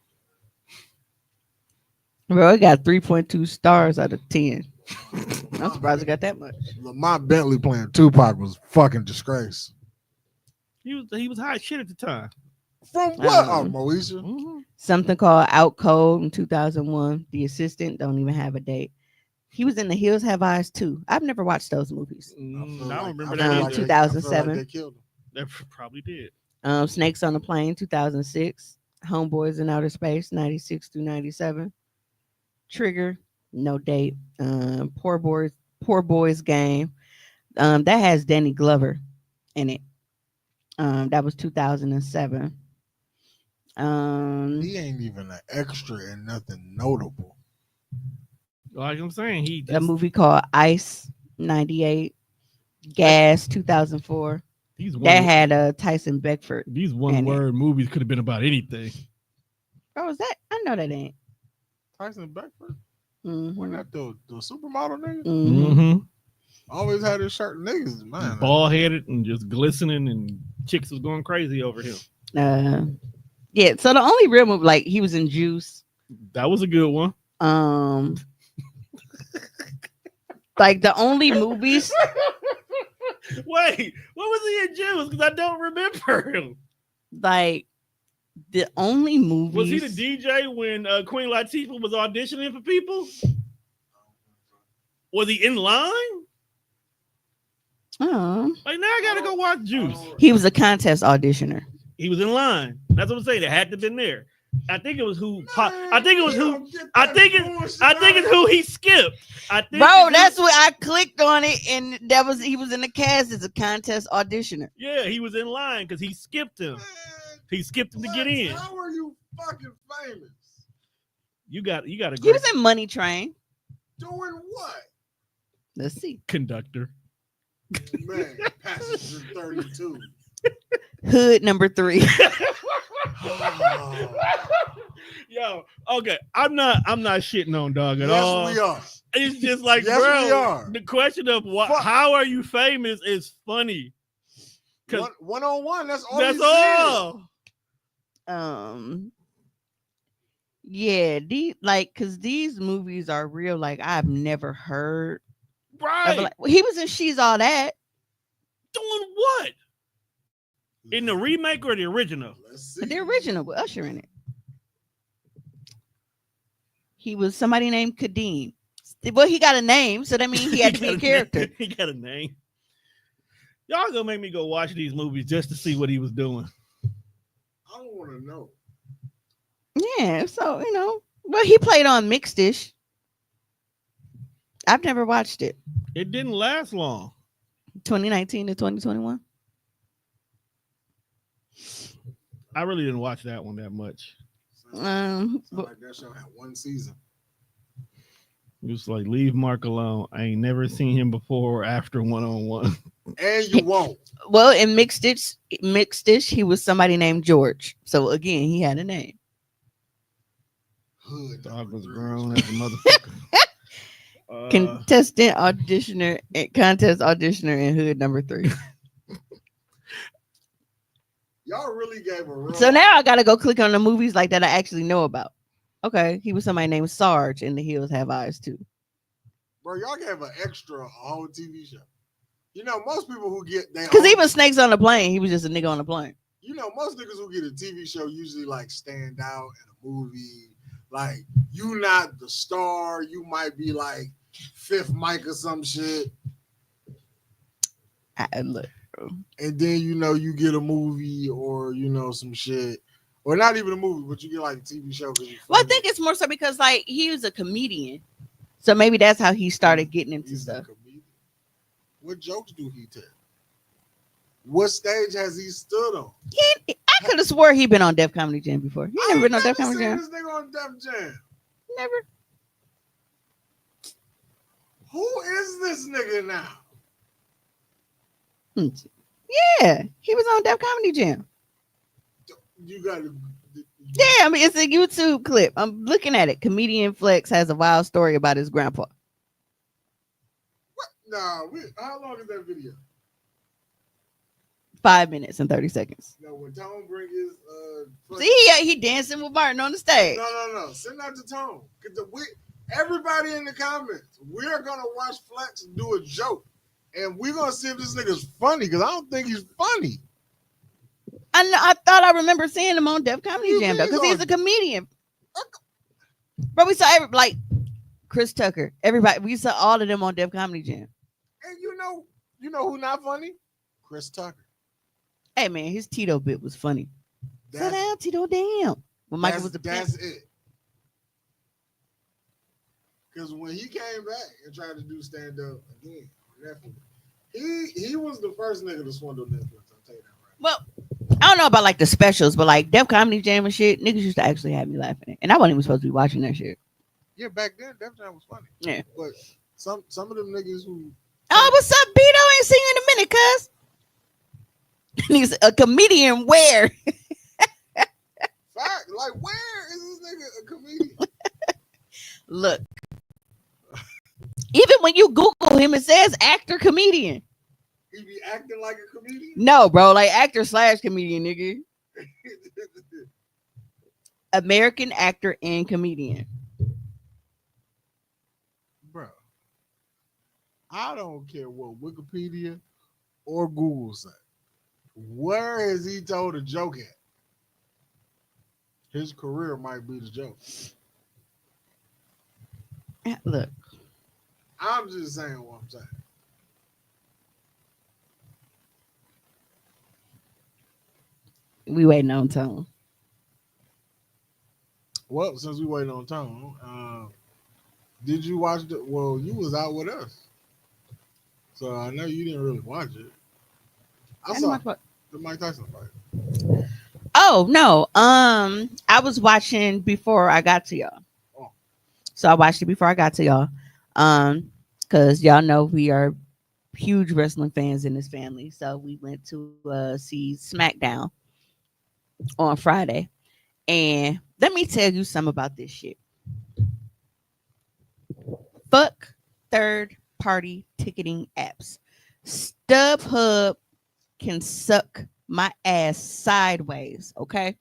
Bro, it got 3.2 stars out of 10. I'm surprised it got that much. Lamont Bentley playing Tupac was fucking disgrace. He was hot shit at the time. From what? Um, Moesha? Mhm. Something called Out Cold in 2001. The Assistant, don't even have a date. He was in The Hills Have Eyes too. I've never watched those movies. I I don't remember feel that like either. 2007. They killed him. That probably did. Snakes on the Plane, 2006. Homeboys in Outer Space, 96 through 97. Trigger, no date. Poor Boys Game. That has Danny Glover in it. That was 2007. He ain't even an extra and nothing notable. Like I'm saying, he A just, movie called Ice, 98. Gas, 2004. these That one, had Tyson Beckford. these in one it. word movies could have been about anything. Oh, is that? I know that ain't. Tyson Beckford? Mhm. Wasn't that the supermodel nigga? Mhm. Mm-hmm. Always had his shirt niggas, man. Bald headed and just glistening, and chicks was going crazy over him. Yeah. So the only real movie, like he was in Juice. That was a good one. Like the only movies. Wait, what was he in Juice? Because I don't remember him. Like the only movies. Was he the DJ when Queen Latifah was auditioning for people? Was he in line? Like now I gotta go watch Juice. He was a contest auditioner. He was in line. That's what I'm saying. It had to have been there. I think it was who. I think it was who. I think it's who he skipped. I think Bro, it's that's who- what I clicked on it, and he was in the cast as a contest auditioner. Yeah, he was in line because he skipped him. He skipped him to get in. How are you fucking famous? You got a He great was in Money Train. Doing what? Let's see. conductor. Man, passenger 32. Hood number 3. Oh, Yo, okay. I'm not shitting on dog at yes, all. we are. It's just like, Yes, bro, we are. the question of Fuck. how are you famous is funny. Cause One on one. That's all. that's he said. all. Yeah, cause these movies are real. Like I've never heard. Right. Like, he was in She's All That. Doing what? In the remake or the original? Let's see. The original with Usher in it. He was somebody named Kadeem. Well, he got a name, so that means he had to be a character. He got a name. Y'all gonna make me go watch these movies just to see what he was doing. I don't want to know. Yeah, so well, he played on Mixed Dish. I've never watched it. It didn't last long. 2019 to 2021. I really didn't watch that one that much. Sound like that show had one season. It was like, leave Mark alone. I ain't never seen him before or after one-on-one. And you won't. Well, in Mixed Dish, he was somebody named George. So again, he had a name. Hood Dog number was 3. grown as a motherfucker. Contest auditioner in Hood number 3. Y'all really gave a real. So now I gotta go click on the movies like that I actually know about. Okay, he was somebody named Sarge in The Hills Have Eyes too. Bro, y'all gave an extra a whole TV show. You know, most people who get their Because own, even Snakes on the Plane, he was just a nigga on the plane. you know, most niggas who get a TV show usually like stand out in a movie. Like, you not the star, you might be like fifth mic or some shit. Look, And then you know you get a movie or you know some shit. Or not even a movie, but you get like a TV show. well, I think it's more so because like he was a comedian, so maybe that's how he started getting into He's a stuff. comedian. What jokes do he tell? What stage has he stood on? I could have swore he been on Def Comedy Jam before. He I never ain't been on Def Comedy seen Jam. this nigga on Def Jam. Never. Who is this nigga now? Yeah, he was on Def Comedy Jam. You gotta. Yeah, I mean it's a YouTube clip. I'm looking at it. Comedian Flex has a wild story about his grandpa. What? Nah, how long is that video? 5 minutes and 30 seconds. No, when Tone bring his See, he dancing with Martin on the stage. No. Send that to Tone. Everybody in the comments, we're gonna watch Flex do a joke, and we're gonna see if this nigga's funny because I don't think he's funny. I thought I remember seeing him on Def Comedy You Jam though, think because he's on- a comedian. But we saw like Chris Tucker, everybody. We saw all of them on Def Comedy Jam. And you know who not funny? Chris Tucker. Hey man, his Tito bit was funny. Sit That's, down, Tito. Damn. When Michael was the that's it. Because when he came back and tried to do stand up again on Netflix, he was the first nigga to swindle Netflix. I'll tell you that right. Well, I don't know about like the specials, but like Def Comedy Jam and shit, niggas used to actually have me laughing. And I wasn't even supposed to be watching that shit. Yeah, back then Def Jam was funny. Yeah. But some of them niggas who Oh, what's up, Beto? Ain't seen you in a minute, cuz. He's a comedian where? fact, like where is this nigga a comedian? Look. Even when you Google him, it says actor comedian. He be acting like a comedian? No, bro, like actor / comedian, nigga. American actor and comedian. Bro, I don't care what Wikipedia or Google say. Where has he told a joke at? His career might be the joke. Look, I'm just saying what I'm saying. we waiting on Tone. Well, since we waiting on Tone, did you watch the? Well, you was out with us, so I know you didn't really watch it. I saw the Mike Tyson fight. Oh no, I was watching before I got to y'all. Oh. So I watched it before I got to y'all, because y'all know we are huge wrestling fans in this family. So we went to see SmackDown on Friday, and let me tell you something about this shit. Fuck third-party ticketing apps. StubHub can suck my ass sideways, okay?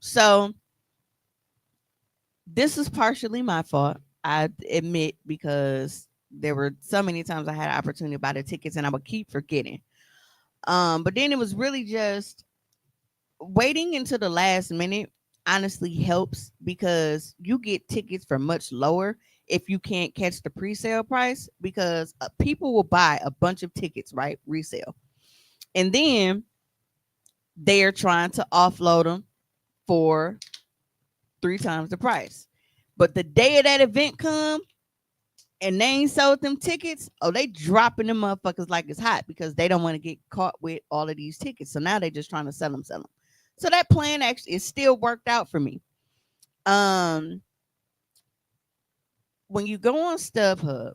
So this is partially my fault, I admit, because there were so many times I had an opportunity to buy the tickets and I would keep forgetting. But then it was really just waiting until the last minute honestly helps, because you get tickets for much lower if you can't catch the pre-sale price, because people will buy a bunch of tickets, right? Resale. And then they're trying to offload them for 3 times the price. But the day of that event come and they ain't sold them tickets, oh, they dropping them motherfuckers like it's hot, because they don't want to get caught with all of these tickets. So now they're just trying to sell them. So that plan actually is still worked out for me. When you go on StubHub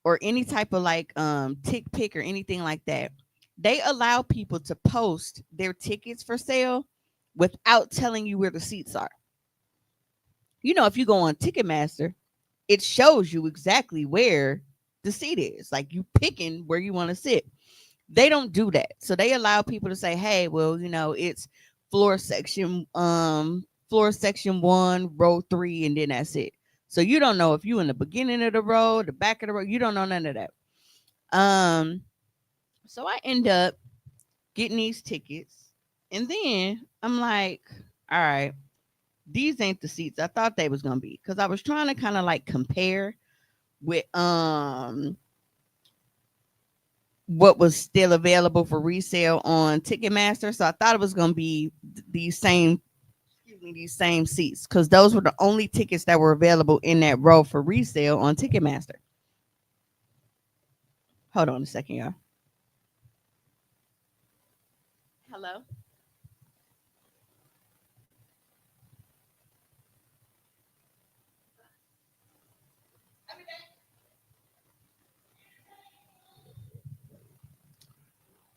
or any type of like TickPick or anything like that, they allow people to post their tickets for sale without telling you where the seats are. You know, if you go on Ticketmaster, it shows you exactly where the seat is. Like you picking where you want to sit. They don't do that. So they allow people to say, hey, well, you know, it's floor section 1, row 3, and then that's it. So you don't know if you in the beginning of the row, the back of the row. You don't know none of that. Um, so I end up getting these tickets, and then I'm like, all right, these ain't the seats I thought they was gonna be, because I was trying to kind of like compare with what was still available for resale on Ticketmaster. So I thought it was gonna be these same, excuse me, these same seats, because those were the only tickets that were available in that row for resale on Ticketmaster. Hold on a second, y'all. Hello.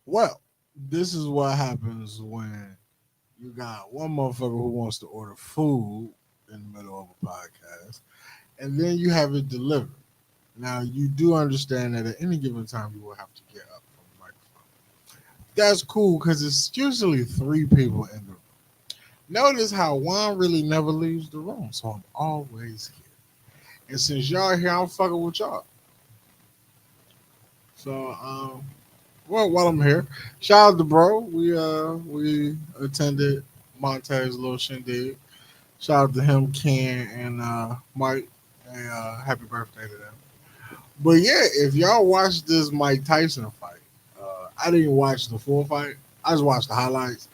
Well, this is what happens when you got one motherfucker who wants to order food in the middle of a podcast, and then you have it delivered. Now, you do understand that at any given time you will have to get up from the microphone. That's cool because it's usually three people in the room. Notice how Juan really never leaves the room, so I'm always here. And since y'all here, I'm fucking with y'all. So, well, while I'm here, shout out to bro. We attended Monte's little shindig. Shout out to him, Ken, and Mike. And happy birthday to them. But yeah, if y'all watch this Mike Tyson fight, I didn't watch the full fight. I just watched the highlights.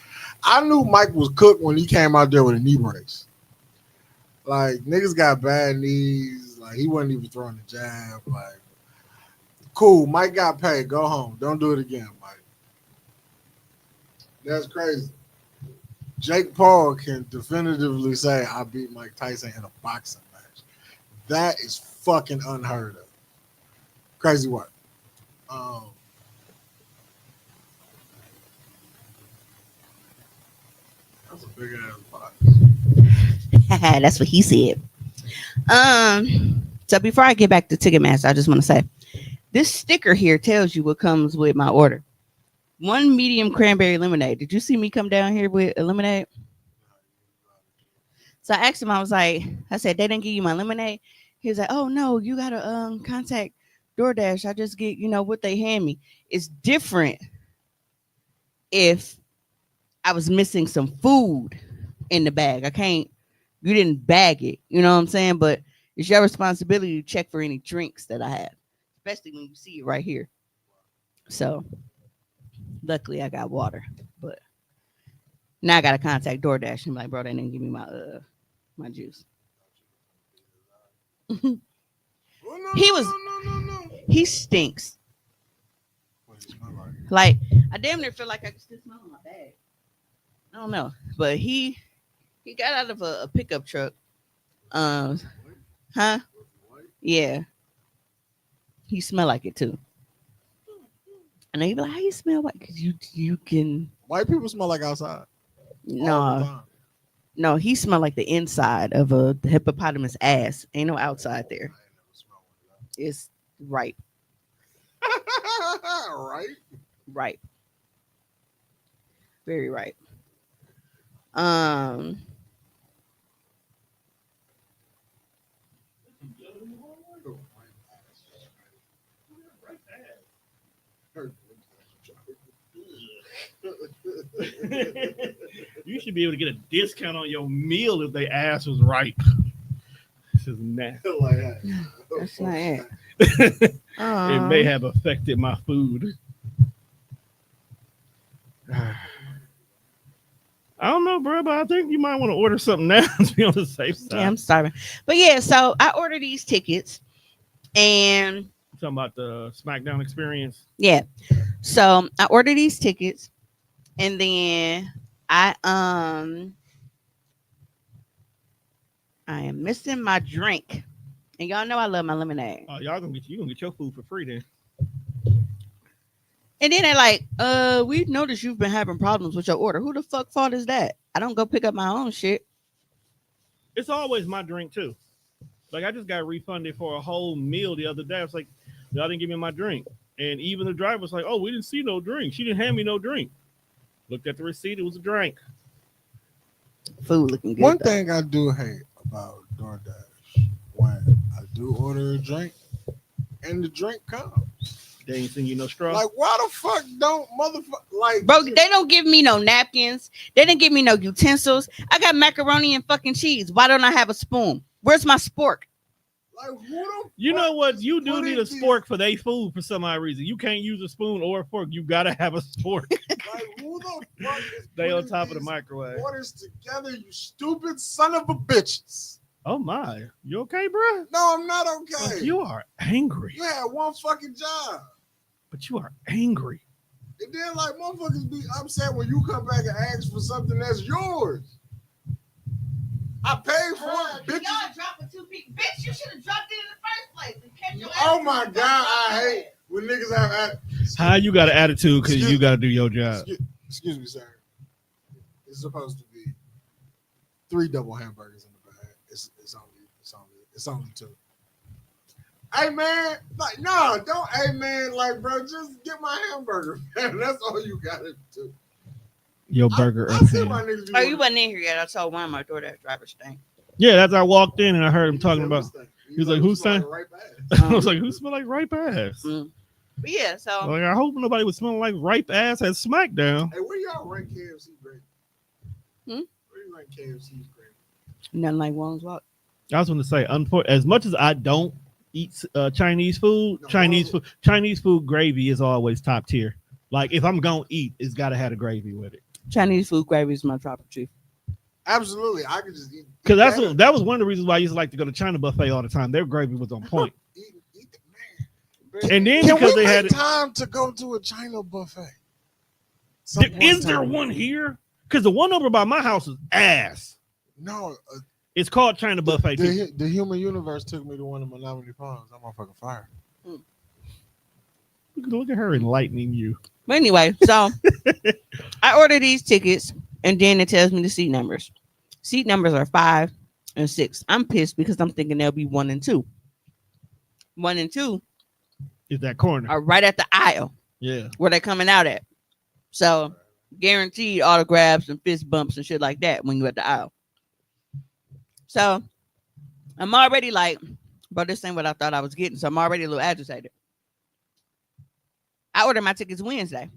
I knew Mike was cooked when he came out there with a knee brace. Like, niggas got bad knees. Like, he wasn't even throwing the jab. Like, cool. Mike got paid. Go home. Don't do it again, Mike. That's crazy. Jake Paul can definitively say, I beat Mike Tyson in a boxing match. That is fucking unheard of. Crazy work. That's a big ass box. That's what he said. So before I get back to Ticketmaster, I just want to say this sticker here tells you what comes with my order. One medium cranberry lemonade. Did you see me come down here with a lemonade? So I asked him, I said, they didn't give you my lemonade. He was like, oh no, you gotta contact DoorDash. I just get, what they hand me. It's different if I was missing some food in the bag. You didn't bag it, you know what I'm saying? But it's your responsibility to check for any drinks that I have, especially when you see it right here. So luckily I got water, but now I gotta contact DoorDash. I'm like, bro, they didn't give me my juice. Oh, no, He was no. he stinks. What does it smell like? Like, I damn near feel like I can still smell in my bag. I don't know, but he got out of a pickup truck. Huh? Yeah, he smelled like it too. And they be like, "How you smell like?" Because you can White people smell like outside all the no time. no. He smelled like the inside of a hippopotamus ass. Ain't no outside there. I ain't never smelled It's ripe, one of them. Right? ripe, very ripe. Um, You should be able to get a discount on your meal if they ass was ripe. This is nasty. Like that. that's not it. It may have affected my food. I don't know, bro, but I think you might want to order something now to be on the safe side. Yeah, I'm starving. But yeah, so I ordered these tickets, and Talking about the SmackDown experience. yeah, so I ordered these tickets, and then I am missing my drink, and y'all know I love my lemonade. Oh, y'all gonna get your food for free then. And then they're like, we noticed you've been having problems with your order. Who the fuck fault is that? I don't go pick up my own shit. It's always my drink too. Like I just got refunded for a whole meal the other day. I was like, y'all didn't give me my drink. And even the driver was like, oh, we didn't see no drink. She didn't hand me no drink. Looked at the receipt, it was a drink. Food looking good. One though. thing I do hate about DoorDash, when I do order a drink and the drink comes. They ain't send you no straw. Like, why the fuck don't motherfucker like? Bro, they don't give me no napkins. They didn't give me no utensils. I got macaroni and fucking cheese. Why don't I have a spoon? Where's my spork? Like, who the You fuck know what? is You do putting need a these- spork for their food for some odd reason. You can't use a spoon or a fork. You gotta have a spork. Like, who the fuck is They on putting top of the these microwave. orders together? You stupid son of a bitches. Oh my, you okay, bro? No, I'm not okay. You are angry, You had one fucking job. but you are angry. And then, like, motherfuckers be upset when you come back and ask for something that's yours. I paid for it, bitch. Y'all dropping 2 feet. Bitch, you should have dropped it in the first place. And kept your Oh ass my in the God, fucking I hate when niggas have attitude. How you got an attitude because Excuse- you got to do your job? Excuse me, sir. It's supposed to be 3 double hamburgers in the bag. It's only 2. Hey man, like no, don't hey man, like bro, just get my hamburger, man. That's all you gotta do. Your burger I up see here. my niggas be Oh, you wasn't in here yet. I told one of my DoorDash drivers thing. Yeah, that's I walked in and I heard him talking about. He was like, who's saying? saying? Right back. I was like, who smell like ripe ass? Mm. But yeah, so Like, I hope nobody was smelling like ripe ass at SmackDown. Hey, where y'all rank KFC great? Hmm? Where you rank KFC's great? nothing like Wong's Walk. I was going to say, as much as I don't eat Chinese food, No, Chinese food gravy is always top tier. Like if I'm gonna eat, it's got to have the gravy with it. Chinese food gravy is my top chief. Absolutely, I could just eat. Because that. that was one of the reasons why I used to like to go to China buffet all the time. Their gravy was on point. Eat the man. And then Can because we they had make it, time to go to a China buffet? Some point is in there time. one here? Because the one over by my house is ass. No, It's called China buffet. too. the human universe took me to one of Menominee Ponds. That motherfucking fire. Look at her enlightening you. But anyway, so I order these tickets and then it tells me the seat numbers. Seat numbers are 5 and 6. I'm pissed because I'm thinking they'll be 1 and 2. 1 and 2 Is that corner? are right at the aisle Yeah. where they're coming out at. So guaranteed autographs and fist bumps and shit like that when you're at the aisle. So I'm already like, bro, this ain't what I thought I was getting. So I'm already a little agitated. I ordered my tickets Wednesday.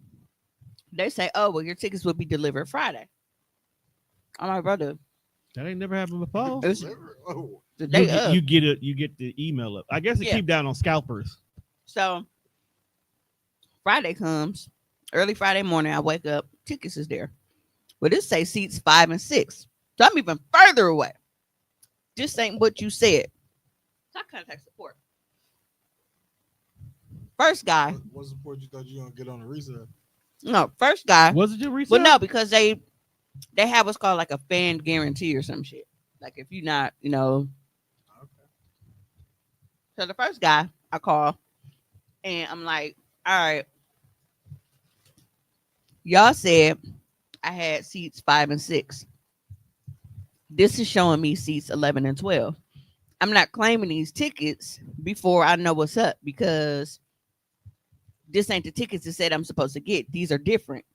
They say, oh, well, your tickets will be delivered Friday. I'm like, brother, That ain't never happened before. it's Oh, the day of. You get it. You get the email up. I guess it Yeah. keep down on scalpers. So Friday comes, early Friday morning. I wake up, tickets is there. Well, this say seats 5 and 6. So I'm even further away. This ain't what you said. So I contact support. First guy, what support you thought you gonna get on the resale? no, first guy. Was it your resale? Well, no, because they have what's called like a fan guarantee or some shit. Like if you're not, Okay. So the first guy I call and I'm like, all right, y'all said I had seats 5 and 6. This is showing me seats 11 and 12. I'm not claiming these tickets before I know what's up because this ain't the tickets that said I'm supposed to get. These are different.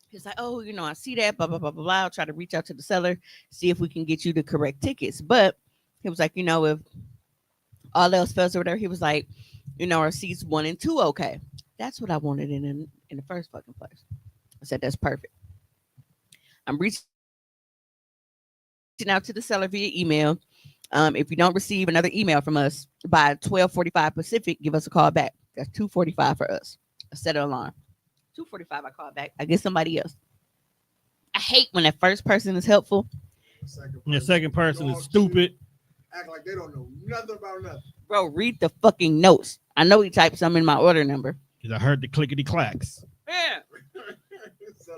He's like, oh, I see that, blah, blah, blah, blah, blah. I'll try to reach out to the seller, see if we can get you the correct tickets. But he was like, if all else fails or whatever, he was like, are seats 1 and 2 okay? That's what I wanted in the first fucking place. I said, that's perfect. I'm reaching out to the seller via email. If you don't receive another email from us by 12:45 Pacific, give us a call back. That's 2:45 for us. I set an alarm. 2:45, I call back. I get somebody else. I hate when that first person is helpful. The second person is dog stupid. shit, act like they don't know nothing about nothing. Bro, read the fucking notes. I know he typed something in my order number. Because I heard the clickety clacks. Yeah. So,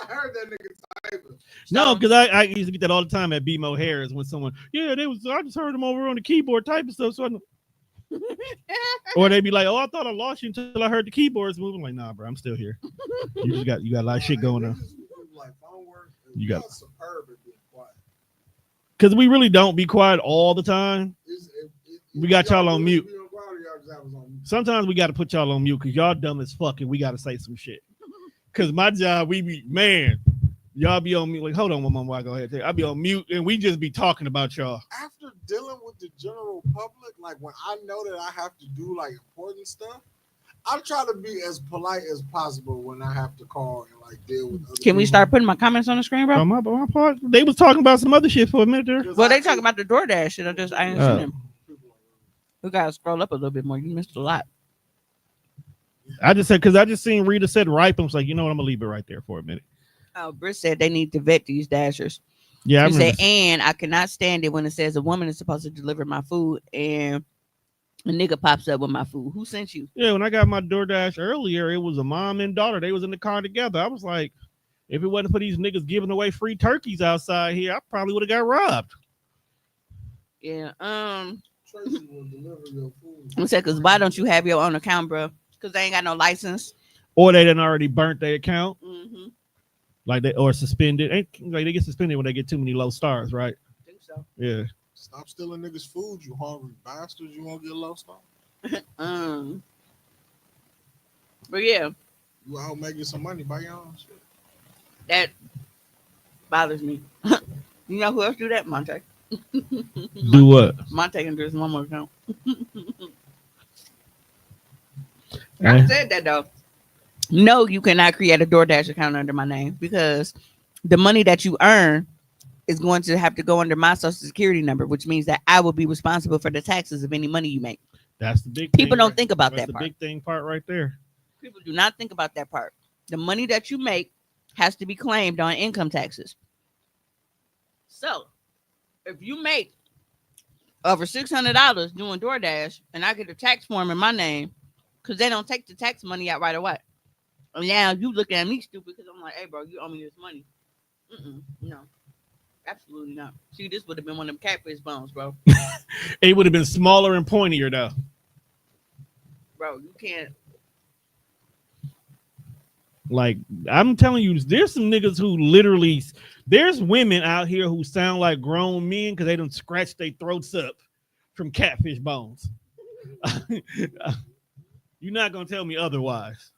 I heard that nigga typing. No, because I used to get that all the time at BMO Harris when someone, I just heard them over on the keyboard typing stuff. So I know. Or they'd be like, oh, I thought I lost you until I heard the keyboards moving. I'm like, nah, bro, I'm still here. You got a lot of shit going on. Like phone work, You got- superb at being quiet. Because we really don't be quiet all the time. We got y'all on mute. Sometimes we got to put y'all on mute because y'all dumb as fuck and we got to say some shit. Because my job, we be Y'all be on mute. Like, hold on, my mom. While I go ahead. I'll be on mute, and we just be talking about y'all. After dealing with the general public, like when I know that I have to do like important stuff, I try to be as polite as possible when I have to call and like deal with other Can we people. start putting my comments on the screen, bro? On my part, they was talking about some other shit for a minute there. 'Cause Well, I they talking see about the DoorDash shit. I ain't seen them. people like, We gotta scroll up a little bit more. You missed a lot. I just said because I just seen Rita said ripe. I was like, you know what? I'm gonna leave it right there for a minute. Oh, Britt said they need to vet these dashers. Yeah, I She remember. said, and I cannot stand it when it says a woman is supposed to deliver my food and a nigga pops up with my food. Who sent you? Yeah, when I got my DoorDash earlier, it was a mom and daughter. They was in the car together. I was like, if it wasn't for these niggas giving away free turkeys outside here, I probably would have got robbed. Yeah. Tracy will deliver your food. I said, because why don't you have your own account, bro? Because they ain't got no license. Or they done already burnt their account, Mm-hmm. like they or suspended. Ain't like they get suspended when they get too many low stars, right? I think so. Yeah. Stop stealing niggas' food, you hungry bastards. You won't get low star. But yeah, You out making some money by your own shit. that bothers me. You know who else do that? Monte. Do what? Monte can do his mama account. Eh. I said that though. No, you cannot create a DoorDash account under my name because the money that you earn is going to have to go under my social security number, which means that I will be responsible for the taxes of any money you make. That's the big People thing, don't right? think about That's that the part. big thing part right there. People do not think about that part. The money that you make has to be claimed on income taxes. So, if you make over $600 doing DoorDash and I get a tax form in my name, because they don't take the tax money out right away. And now you looking at me stupid because I'm like, hey, bro, you owe me this money. No, absolutely not. See, this would have been one of them catfish bones, bro. It would have been smaller and pointier though. Bro, you can't. Like I'm telling you, there's some niggas who literally, there's women out here who sound like grown men because they done scratched their throats up from catfish bones. You're not gonna tell me otherwise.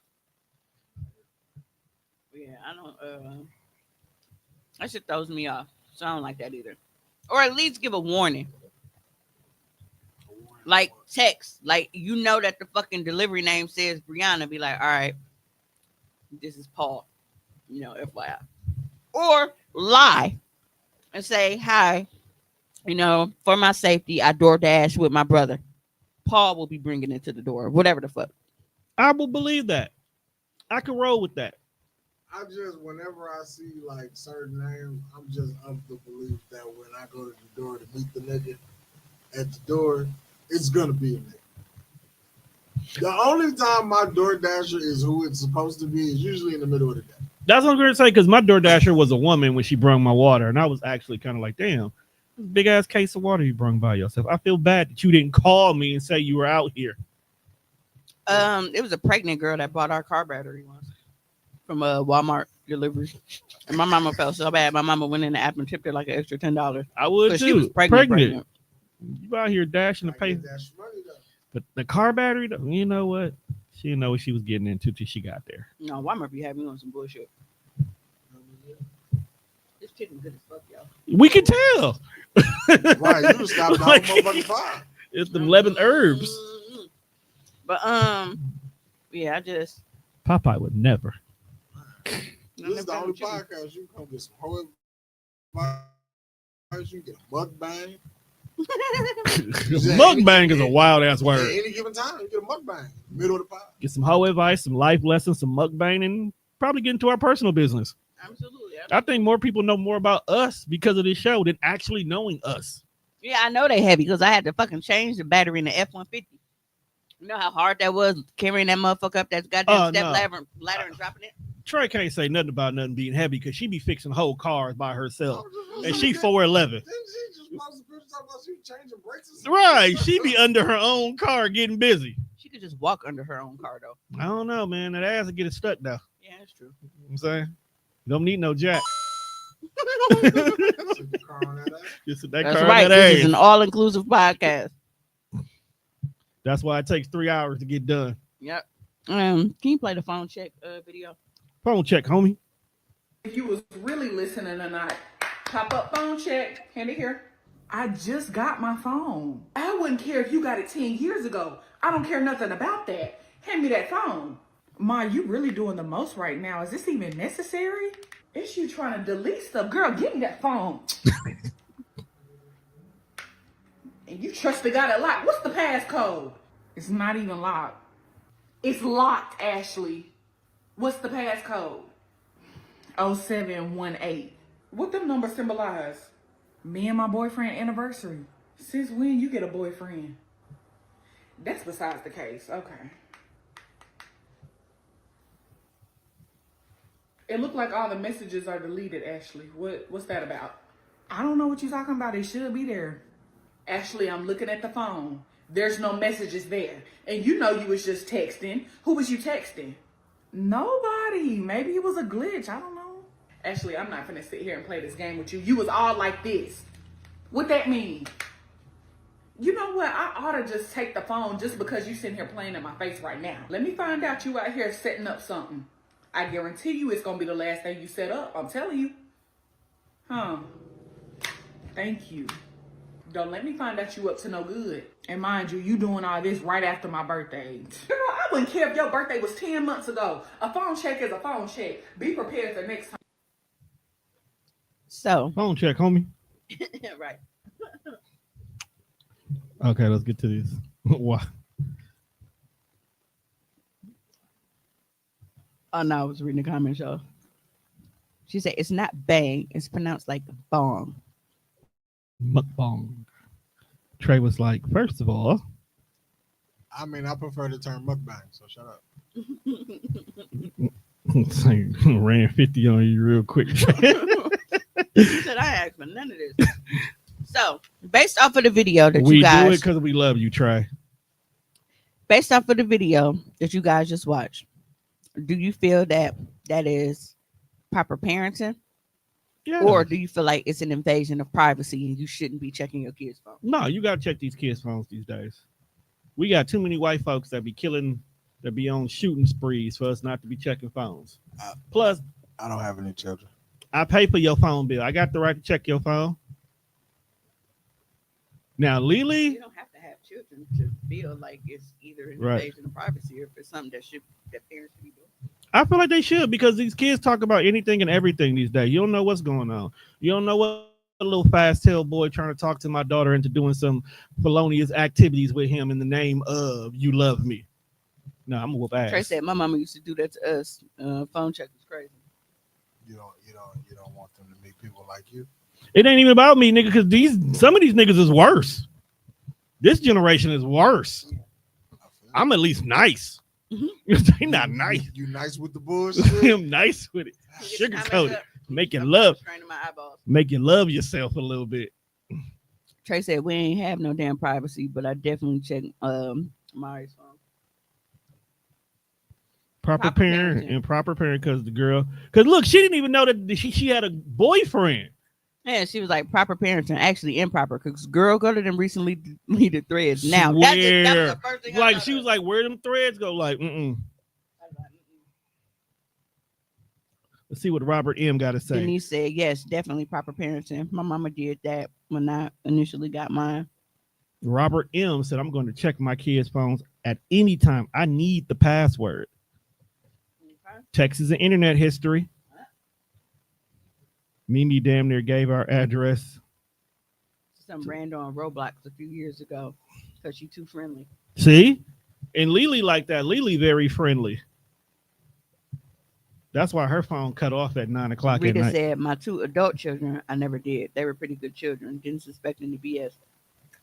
Yeah, I don't. That shit throws me off. So I don't like that either. Or at least give a warning. Like text. Like you know that the fucking delivery name says Brianna. Be like, all right, this is Paul. You know, FYI. Or lie and say, hi, you know, for my safety, I DoorDash with my brother. Paul will be bringing it to the door. Whatever the fuck. I will believe that. I can roll with that. I just, whenever I see like certain names, I'm just of the belief that when I go to the door to meet the nigga at the door, it's gonna be a nigga. The only time my door dasher is who it's supposed to be is usually in the middle of the day. That's what I'm gonna say because my DoorDasher was a woman when she brung my water, and I was actually kind of like, damn, big ass case of water you brung by yourself. I feel bad that you didn't call me and say you were out here. It was a pregnant girl that bought our car battery once from a Walmart delivery. And my mama felt so bad. My mama went in the app and tipped her like an extra $10. I would Because too. she was pregnant. You out here dashing to I pay, get that money though. but the car battery, though, you know what? She didn't know what she was getting into till she got there. No, Walmart be having me on some bullshit. This chicken good as fuck, y'all. We can tell. Right, you just stopped the whole Like, motherfucking fire. it's the 11 herbs. But yeah, I just Popeye would never. This is the only podcast you can come get some whole advice. You can get a mukbang. Mukbang is a wild ass At word. any given time, you get a mukbang. Middle of the pod. Get some hoe advice, some life lessons, some mukbang, and probably get into our personal business. Absolutely. I think more people know more about us because of this show than actually knowing us. Yeah, I know they heavy because I had to fucking change the battery in the F-150. You know how hard that was carrying that motherfucker up that goddamn step ladder and dropping it? Trey can't say nothing about nothing being heavy because she be fixing whole cars by herself. Oh, And she 4'11". Didn't she just post a picture talking about she changing brakes? Or something? Right. She be under her own car getting busy. She could just walk under her own car, though. I don't know, man. That ass will get it stuck, though. Yeah, that's true. You know what I'm saying? You don't need no jack. Took the car on that ass. Just that That's car right. that This ass. is an all-inclusive podcast. That's why it takes 3 hours to get done. Yep. Can you play the phone check video? Phone check, homie. if you was really listening or not. Pop up phone check. Hand it here. I just got my phone. I wouldn't care if you got it 10 years ago. I don't care nothing about that. Hand me that phone. Ma, you really doing the most right now. Is this even necessary? It's you trying to delete stuff. Girl, give me that phone. And you trust the guy that locked. What's the passcode? It's not even locked. It's locked, Ashley. What's the passcode? 0718. What them numbers symbolize? Me and my boyfriend anniversary. Since when you get a boyfriend? That's besides the case. Okay. It looked like all the messages are deleted, Ashley. What's that about? I don't know what you're talking about. It should be there. Ashley, I'm looking at the phone. There's no messages there. And you know you was just texting. Who was you texting? Nobody. Maybe it was a glitch. I don't know. Ashley, I'm not finna sit here and play this game with you. You was all like this. What that mean? You know what? I ought to just take the phone just because you sitting here playing in my face right now. Let me find out you out here setting up something. I guarantee you it's gonna be the last thing you set up. I'm telling you. Huh. Thank you. Don't let me find out you up to no good. And mind you, you doing all this right after my birthday. Girl, I wouldn't care if your birthday was 10 months ago. A phone check is a phone check. Be prepared for next time. So, Phone check, homie. right. Okay, let's get to this. Why? Oh no, I was reading the comment show. She said it's not bang, it's pronounced like bong. Mukbang. Trey was like, first of all, I mean, I prefer the term mukbang, so shut up. ran 50 on you real quick. She said I asked for none of this. So, based off of the video that We you guys do it because we love you, Trey. based off of the video that you guys just watched, do you feel that that is proper parenting? Yeah. Or do you feel like it's an invasion of privacy and you shouldn't be checking your kids' phone? No, you gotta check these kids' phones these days. We got too many white folks that be killing, that be on shooting sprees for us not to be checking phones. Plus, I don't have any children. I pay for your phone bill. I got the right to check your phone. Now, Lily, You don't have to have children to feel like it's either an Right. invasion of privacy or if it's something that parents should be doing. I feel like they should, because these kids talk about anything and everything these days. You don't know what's going on. You don't know what little fast tail boy trying to talk to my daughter into doing some felonious activities with him in the name of you love me. No, I'm gonna whoop ass. Trey said my mama used to do that to us. Phone check was crazy. You don't want them to meet people like you. It ain't even about me, nigga, because some of these niggas is worse. This generation is worse. I feel I'm at least nice. Mm-hmm. They not nice. You nice with the bullshit. I'm nice with it. Sugarcoat it. Making love. Straining my eyeballs. Make you love yourself a little bit. Trey said we ain't have no damn privacy, but I definitely check Mari's phone. Proper Proper parent parenting. and proper parent, because the girl, because look, she didn't even know that she had a boyfriend. Yeah, she was like proper parenting, actually improper. Because girl, go to them recently deleted threads. Now that was Swear. the first thing. I Like thought she was of. like, where them threads go? Like, I was like, Let's see what Robert M got to say. Denise said yes, definitely proper parenting. My mama did that when I initially got mine. Robert M said, I'm going to check my kids' phones at any time. I need the password. Texas and internet history. Mimi damn near gave our address. Some random on Roblox a few years ago because she too friendly. See? And Lily like that. Lily very friendly. That's why her phone cut off at 9 o'clock at Rita night. said my 2 adult children, I never did. They were pretty good children. Didn't suspect any BS.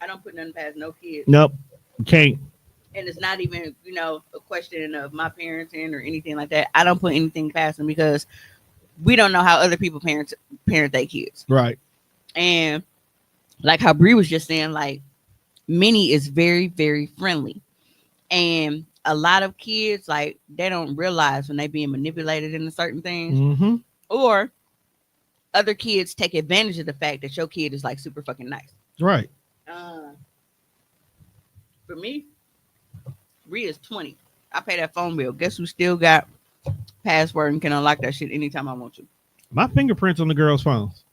I don't put nothing past no kids. Nope. Can't. And it's not even, a question of my parenting or anything like that. I don't put anything past them because we don't know how other people parent their kids. Right. And like how Bree was just saying, like Minnie is very, very friendly. And a lot of kids, like, they don't realize when they're being manipulated into certain things. Mm-hmm. Or other kids take advantage of the fact that your kid is like super fucking nice. Right. For me, Rita's 20. I pay that phone bill. Guess who still got password and can unlock that shit anytime I want to? My fingerprints on the girls' phones.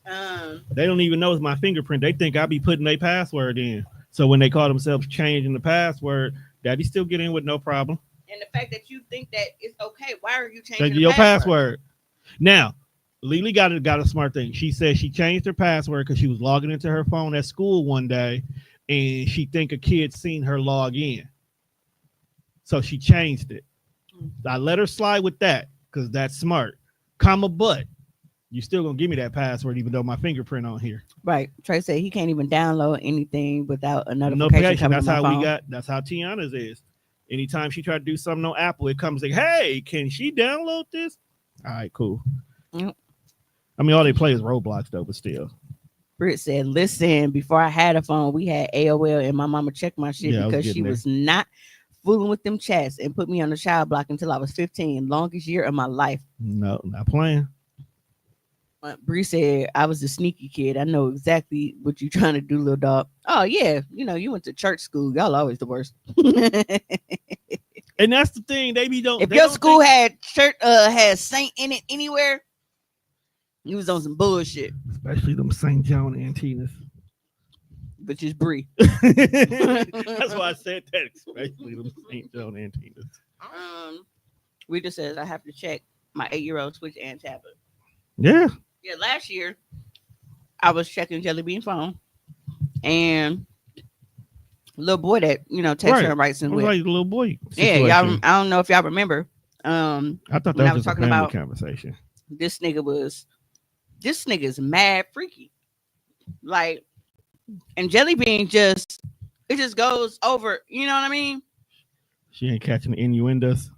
Um, They don't even know it's my fingerprint. They think I be putting their password in. So when they call themselves changing the password, daddy still get in with no problem. and the fact that you think that it's okay, why are you Change changing your the password? password. Now, Lily got a smart thing. She said she changed her password because she was logging into her phone at school one day, and she think a kid seen her log in. So she changed it. I let her slide with that because that's smart. Comma, but you still gonna give me that password even though my fingerprint on here. Right. Trey said he can't even download anything without a notification Notification. coming That's to my how phone. we got. That's how Tiana's is. Anytime she try to do something on Apple, it comes like, "Hey, can she download this?" All right, cool. Yep. I mean, all they play is Roblox though, but still. Britt said, "Listen, before I had a phone, we had AOL, and my mama checked my shit Yeah, I was because she getting there. was not fooling with them chats and put me on the child block until I was 15, longest year of my life." No, not playing. Bree said, "I was a sneaky kid. I know exactly what you trying to do, little dog." Oh yeah, you went to church school. Y'all always the worst. And that's the thing. They don't. If They your don't school think- had church, had saint in it anywhere, you was on some bullshit. especially them St. John Antinas. Which is Bree. That's why I said that. Especially them St. John Antinas. Rita says I have to check my 8-year-old Switch and tablet. Yeah. Yeah, last year I was checking Jelly Bean phone, and little boy that texts Right. her and writes It in was with. like a little boy. Yeah, Situation. y'all. I don't know if y'all remember. I thought when I that was was just a talking family about conversation. this nigga's mad freaky, like, and Jelly Bean it just goes over. You know what I mean? She ain't catching the innuendos.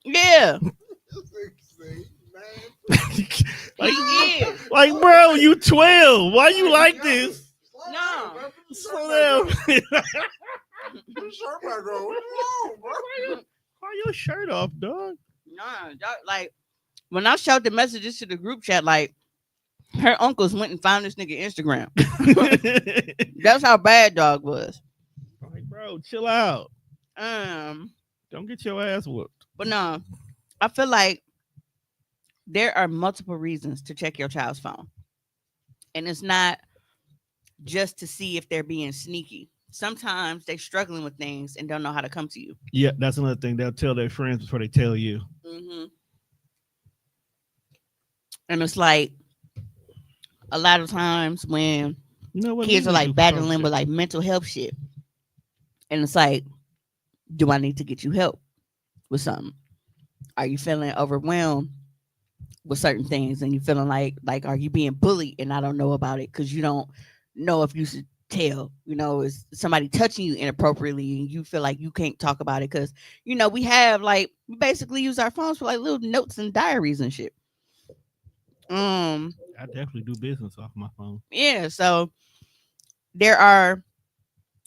Yeah, like, he is. like, bro, you 12. Why you like this? No. Slow down. Shirt back on. What's wrong, bro? Why your shirt off, dog? Nah, dog, like when I showed the messages to the group chat, like her uncles went and found this nigga Instagram. That's how bad dog was. Like, bro, chill out. Um, Don't get your ass whooped. but no, I feel like there are multiple reasons to check your child's phone, and it's not just to see if they're being sneaky. Sometimes they're struggling with things and don't know how to come to you. Yeah, that's another thing. They'll tell their friends before they tell you. Mm-hmm. And it's like a lot of times when You know what? kids are Leave like me do battling some with shit. like mental health shit, and it's like, do I need to get you help with something? Are you feeling overwhelmed with certain things, and you feeling like are you being bullied and I don't know about it because you don't know if you should tell? Is somebody touching you inappropriately and you feel like you can't talk about it because we basically use our phones for like little notes and diaries and shit. I definitely do business off my phone. Yeah, so there are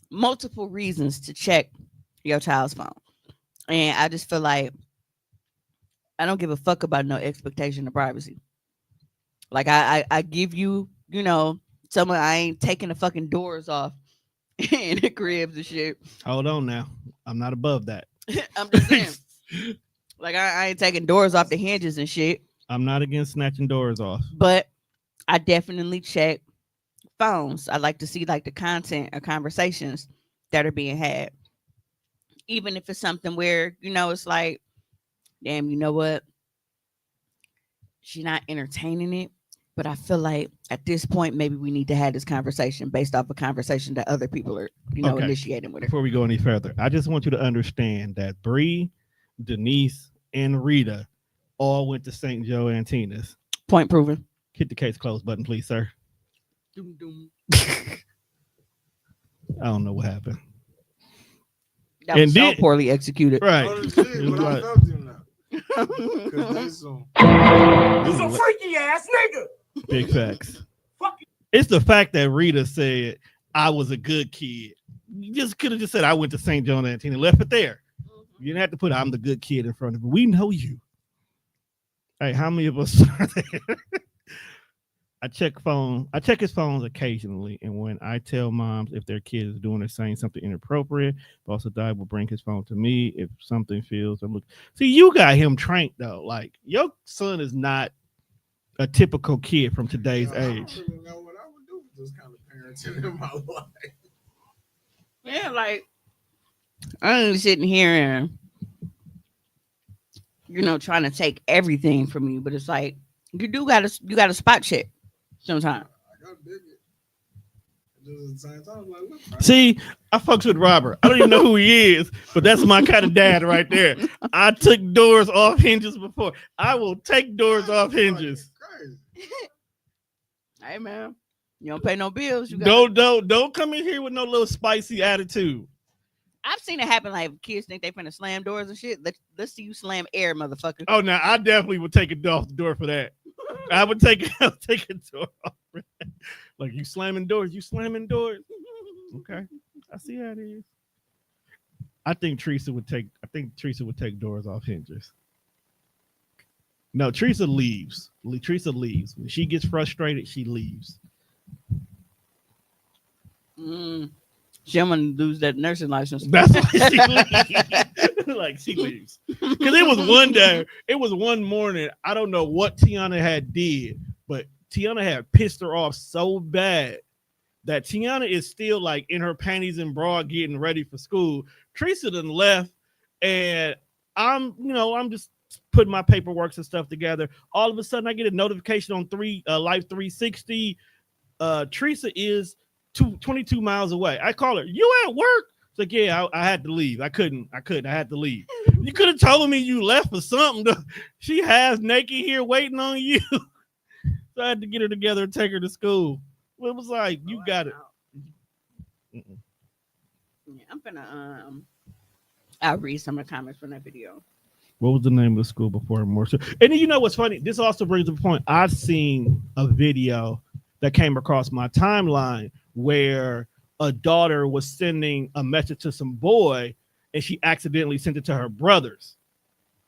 multiple reasons to check your child's phone, and I just feel like I don't give a fuck about no expectation of privacy. Like I give you, someone, I ain't taking the fucking doors off in the cribs and shit. Hold on now. I'm not above that. I'm just saying, like I ain't taking doors off the hinges and shit. I'm not against snatching doors off. But I definitely check phones. I like to see like the content or conversations that are being had, even if it's something where it's like, damn, you know what? She's not entertaining it, but I feel like at this point maybe we need to have this conversation based off a conversation that other people are, Okay. initiating with her. Before we go any further, I just want you to understand that Bree, Denise, and Rita all went to St. Joe Antinas. Point proven. Hit the case closed button, please, sir. Doom, doom. I don't know what happened. That was And so then- poorly executed. Right. Oh, shit, It was but I like- felt you now. Cause they some You's a freaky ass nigga. Big facts. Fuck you. It's the fact that Rita said I was a good kid. You just could have just said I went to St. John Antina, left it there. You didn't have to put I'm the good kid in front of it. We know you. Hey, how many of us are there? I check his phones occasionally, and when I tell moms if their kid is doing or saying something inappropriate, boss of die will bring his phone to me if something feels. I'm look. See, you got him trained though. Like your son is not a typical kid from today's I age. don't really know what I would do with this kind of parenting in my life. Yeah, like I'm sitting here and trying to take everything from you, but it's like you gotta spot check sometimes. I gotta dig it. Just at the same time, I'm like, look, bro. See, I fucks with Robert. I don't even know who he is, but that's my kind of dad right there. I took doors off hinges before. I will take doors off hinges. Crazy. Hey man, you don't pay no bills. You got. Don't come in here with no little spicy attitude. I've seen it happen. Like kids think they finna slam doors and shit. Let's see you slam air, motherfucker. Oh, now I definitely would take it off the door for that. I would take a door off for that. Like you slamming doors. Okay, I see how it is. I think Teresa would take doors off hinges. No, Teresa leaves. Teresa leaves. When she gets frustrated, she leaves. She don't want to lose that nursing license. That's why she leaves. Like she leaves. Because it was one morning. I don't know what Tiana had did, but Tiana had pissed her off so bad that Tiana is still like in her panties and bra getting ready for school. Teresa done left, and I'm just putting my paperwork and stuff together. All of a sudden, I get a notification on Life 360. Teresa is 22 miles away. I call her. You at work? It's like, yeah, I had to leave. I couldn't. I had to leave. You could have told me you left for something. She has naked here waiting on you. So I had to get her together and take her to school. It was like, you got it. Yeah, I'm gonna I'll read some of the comments from that video. What was the name of the school before more? And then you know what's funny? This also brings up a point. I've seen a video that came across my timeline where a daughter was sending a message to some boy and she accidentally sent it to her brothers.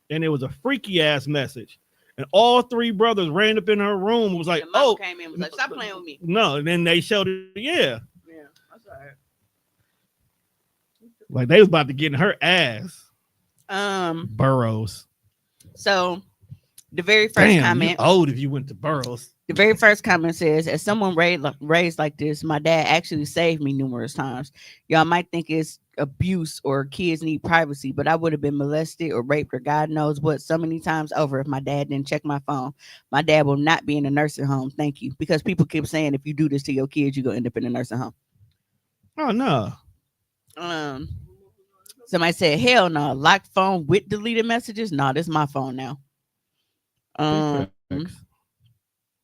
And it was a freaky ass message. And all three brothers ran up in her room and was like, oh, came in and was like, stop playing with me. No, and then they showed it, Yeah, that's all right. like they was about to get in her ass. Burroughs. So the very first comment. You old if you went to Burroughs. The very first comment says, as someone raised like this, my dad actually saved me numerous times. Y'all might think it's abuse or kids need privacy, but I would have been molested or raped or God knows what so many times over if my dad didn't check my phone. My dad will not be in a nursing home. Thank you. Because people keep saying if you do this to your kids, you're going to end up in a nursing home. Oh, no. Somebody said, hell no. Locked phone with deleted messages? No, this is my phone now.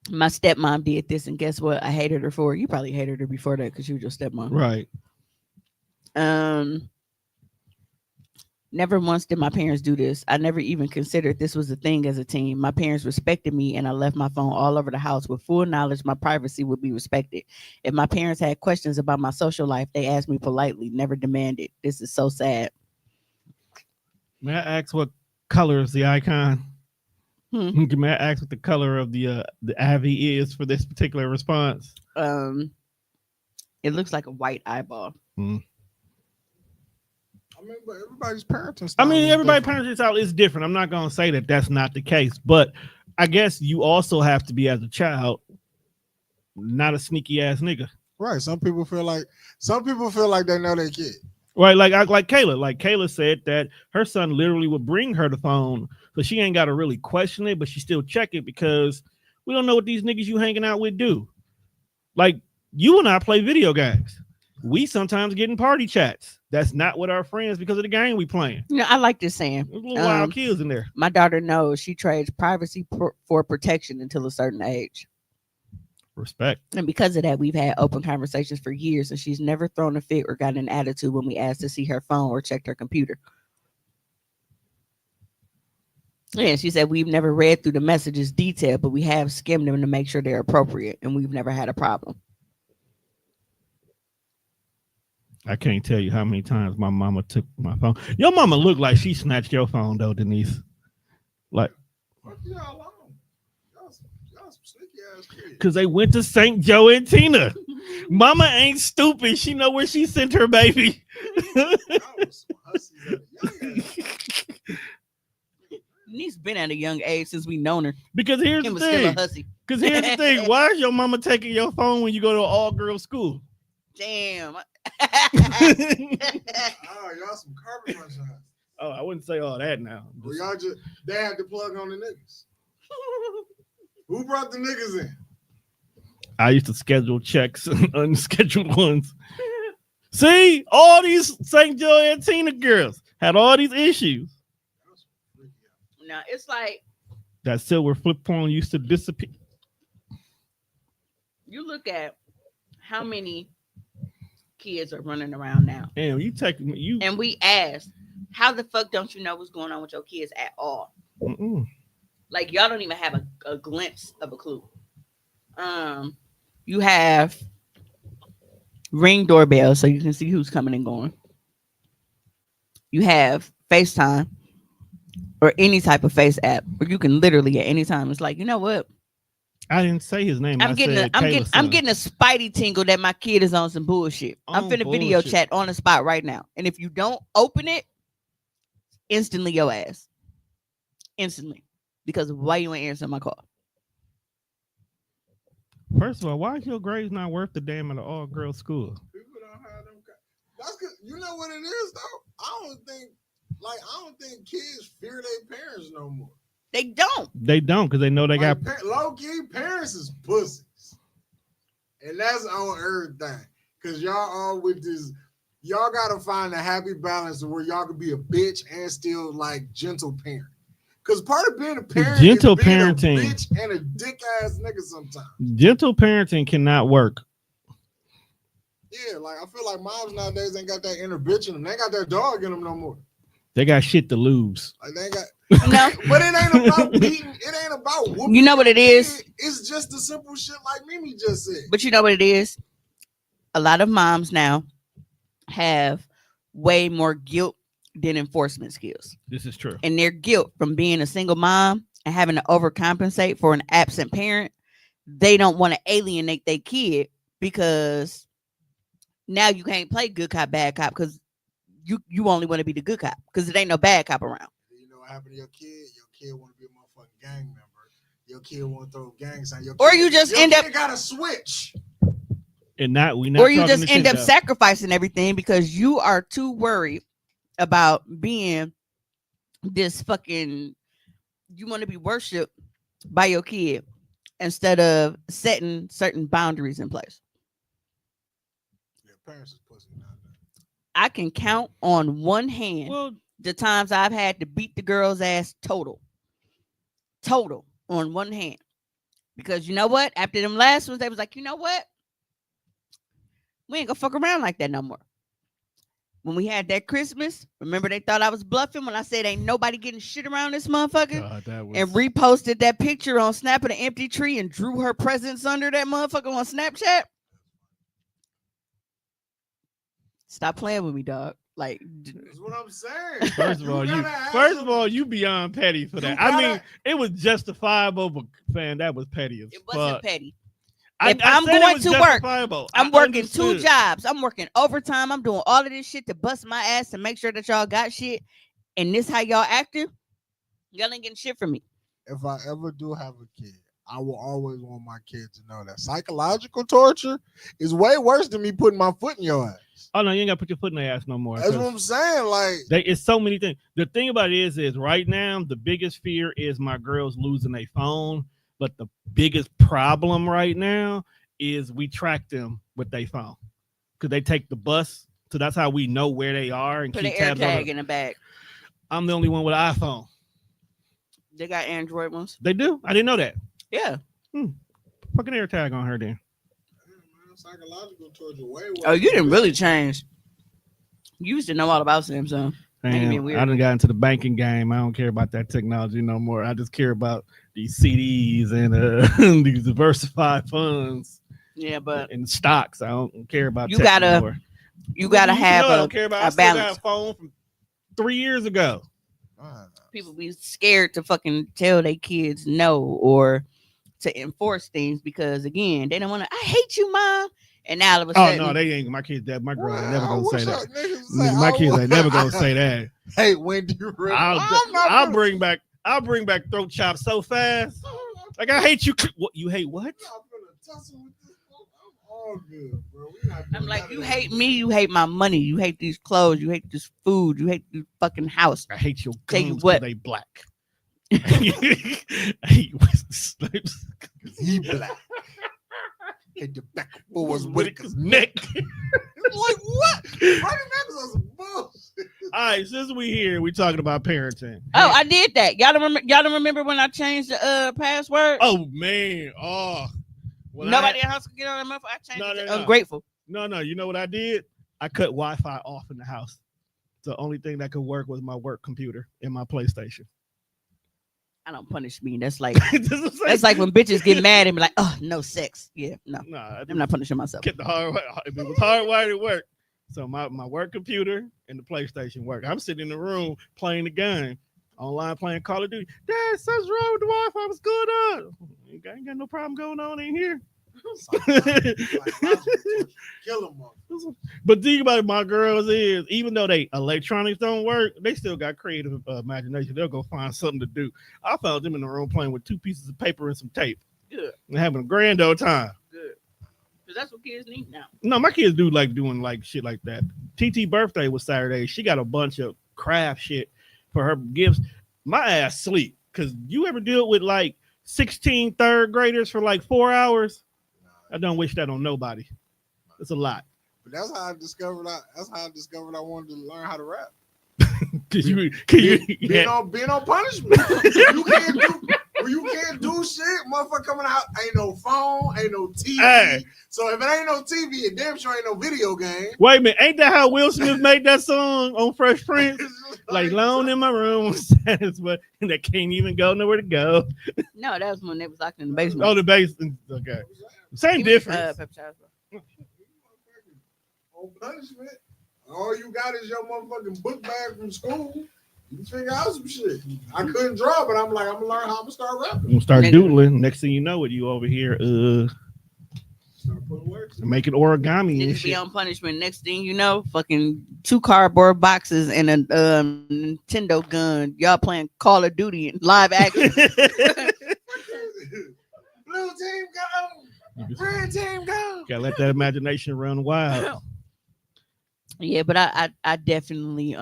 My stepmom did this, and guess what? I hated her for it. You probably hated her before that because she was your stepmom. Right. Never once did my parents do this. I never even considered this was a thing as a teen. My parents respected me, and I left my phone all over the house with full knowledge my privacy would be respected. If my parents had questions about my social life, they asked me politely, never demanded. This is so sad. May I ask what color is the icon? May I ask what the color of the Avi is for this particular response? It looks like a white eyeball. I mean, but everybody's parenting style. I mean, everybody's parenting style is different. I'm not gonna say that that's not the case, but I guess you also have to be, as a child, not a sneaky ass nigga. Right. Some people feel like they know their kid. Right, like Kayla. Like Kayla said that her son literally would bring her the phone, so she ain't got to really question it, but she still check it because we don't know what these niggas you hanging out with do. Like you and I play video games. We sometimes get in party chats. That's not with our friends because of the game we playing. You know, I like this saying. There's little wild kids in there. My daughter knows she trades privacy for protection until a certain age. Respect. And because of that, we've had open conversations for years, and she's never thrown a fit or got an attitude when we asked to see her phone or checked her computer. Yeah, she said we've never read through the messages detailed, but we have skimmed them to make sure they're appropriate, and we've never had a problem. I can't tell you how many times my mama took my phone. Your mama looked like she snatched your phone, though, Denise. Like, Fuck y'all on. Y'all Y'all some sneaky ass kids. Because they went to St. Joe and Tina. Mama ain't stupid. She know where she sent her baby. Y'all was some hussies at a young age. Niece been at a young age since we known her. Because here's Kim the was still a thing. hussy. Because here's the thing. Why is your mama taking your phone when you go to an all-girl school? Damn. Oh, y'all some carpet bunch of hussies. Oh, I wouldn't say all that now. Well, y'all just, they had to plug on the niggas. Who brought the niggas in? I used to schedule checks and unscheduled ones. See, all these St. Joe and Tina girls had all these issues. Now it's like That silver flip phone used to disappear. you look at how many kids are running around now. Damn, you take you. And we asked, how the fuck don't you know what's going on with your kids at all? Mm-mm. Like y'all don't even have a glimpse of a clue. You have Ring doorbell so you can see who's coming and going. You have FaceTime or any type of face app where you can literally at any time. It's like, you know what? I didn't say his name. I'm getting a spidey tingle that my kid is on some bullshit. I'm On finna video bullshit. chat on the spot right now. And if you don't open it, instantly your ass. Instantly. Because why you ain't answering my call? First of all, why is your grades not worth the damn at an all-girl school? People don't have them. That's cause you know what it is though. I don't think kids fear their parents no more. They don't. They don't, because they know they got. Low key parents is pussies, and that's on everything. Cause y'all all with this. Y'all gotta find a happy balance of where y'all can be a bitch and still like gentle parent. Cause part of being a parent Gentle is being parenting. a bitch and a dick ass nigga sometimes. Gentle parenting cannot work. Yeah, like I feel like moms nowadays ain't got that inner bitch in them. They ain't got that dog in them no more. They got shit to lose. Like they ain't got. No. But it ain't about beating. It ain't about whooping. You know what it is? It's just the simple shit like Mimi just said. But you know what it is? A lot of moms now have way more guilt than enforcement skills. This is true. And their guilt from being a single mom and having to overcompensate for an absent parent, they don't want to alienate their kid because now you can't play good cop, bad cop because you only want to be the good cop because there ain't no bad cop around. You know what happened to your kid? Your kid want to be a motherfucking gang member. Your kid want to throw gangs on your kid. Or you just your end kid up got to switch. And not we not. Or you talking just the end shit up though. sacrificing everything because you are too worried about being this fucking, you want to be worshipped by your kid instead of setting certain boundaries in place. Yeah, parents is pussy nowadays. I can count on one hand Well, the times I've had to beat the girl's ass total on one hand. Because you know what? After them last ones, they was like, you know what? We ain't gonna fuck around like that no more. When we had that Christmas, remember they thought I was bluffing when I said ain't nobody getting shit around this motherfucker? God, that was. And reposted that picture on Snap of the empty tree and drew her presents under that motherfucker on Snapchat. Stop playing with me, dog. Like, That's what I'm saying. First of all, you beyond petty for that. I mean, it was justifiable, but fan, that was petty as it wasn't fuck. petty. I If I'm said it going was to work, justifiable. I'm I working 2 understood. jobs. I'm working overtime. I'm doing all of this shit to bust my ass to make sure that y'all got shit. And this how y'all acting? Y'all ain't getting shit from me. If I ever do have a kid, I will always want my kid to know that psychological torture is way worse than me putting my foot in your ass. Oh no, you ain't gotta put your foot in their ass no more. That's what I'm saying. Like, It's so many things. The thing about it is right now the biggest fear is my girls losing a phone. But the biggest problem right now is we track them with their phone because they take the bus, so that's how we know where they are and Put keep an air tabs on tag them. in the bag. I'm the only one with an iPhone. They got Android ones. They do. I didn't know that. Yeah. Fucking air tag on her then. psychological torture way worse. Oh, you didn't really change. You used to know all about Samsung. Making me Damn, weird. I done got into the banking game. I don't care about that technology no more. I just care about these CDs and these diversified funds Yeah, but and stocks. I don't care about You tech gotta no more. you gotta I have don't care about. I a still got balance. a phone from 3 years ago. People be scared to fucking tell their kids no or to enforce things because again, they don't want to. I hate you, mom. And now all of a Oh sudden, no, they ain't. My kids, that my girl ain't never I gonna wish say that. niggas say, My I kids wish- ain't never gonna say that. Hey, Wendy, you ready? I'll bring back throat chops so fast. Like I hate you. What you hate? What? I'm gonna tussle with this. I'm all good, bro. We not I'm doing like, none you of hate that. me, you hate my money, you hate these clothes, you hate this food, you hate this fucking house. I hate your Tell you guns what. because they black. I hate Wesley Snipes. He black. Hit the back of Forrest Whitaker's Whitaker's neck. Like what? Bernie Mac was on some bullshit. All right, since we here, we talking about parenting. Oh, I did that. Y'all don't remember when I changed the password? Oh man, oh. When Nobody in the house could get on that motherfucker. I changed No, it no, to no. ungrateful. No, you know what I did? I cut Wi-Fi off in the house. The only thing that could work was my work computer and my PlayStation. I don't punish me. That's like That's like when bitches get mad and be like, oh, no sex. Yeah, no. Nah, I'm not punishing myself. kept the hard. If it was hardwired, it worked. So my work computer and the PlayStation work. I'm sitting in the room playing the game, online playing Call of Duty. Dad, something's wrong with the Wi-Fi. What's going on? Ain't got no problem going on in here. Kill him. But think about it, my girls is even though they electronics don't work, they still got creative imagination. They'll go find something to do. I found them in the room playing with 2 pieces of paper and some tape. Good. And having a grand old time. Good. Because that's what kids need now. No, my kids do like doing like shit like that. TT birthday was Saturday. She got a bunch of craft shit for her gifts. My ass sleep. Because you ever deal with like 16 third graders for like 4 hours? I don't wish that on nobody. It's a lot. But that's how I discovered. I wanted to learn how to rap. Being Being on punishment. you can't do shit. Motherfucker coming out. Ain't no phone. Ain't no TV. Hey. So if it ain't no TV, it damn sure ain't no video game. Wait a minute, ain't that how Will Smith made that song on Fresh Prince? Like alone in my room, but and they can't even go nowhere to go. No, that was when they was locked in the basement. Oh, the basement. Okay, same difference. Pepper Chow. On punishment. All you got is your motherfucking book bag from school. You can figure out some shit. I couldn't draw, but I'm like, I'm gonna learn how to start rapping. I'm gonna start doodling. Next thing you know it, you over here Start putting words in. making origami and Niggas be shit. on punishment. Next thing you know, fucking 2 cardboard boxes and a Nintendo gun. Y'all playing Call of Duty in live action. Blue team go. Red team go. Gotta let that imagination run wild. Yeah, but I definitely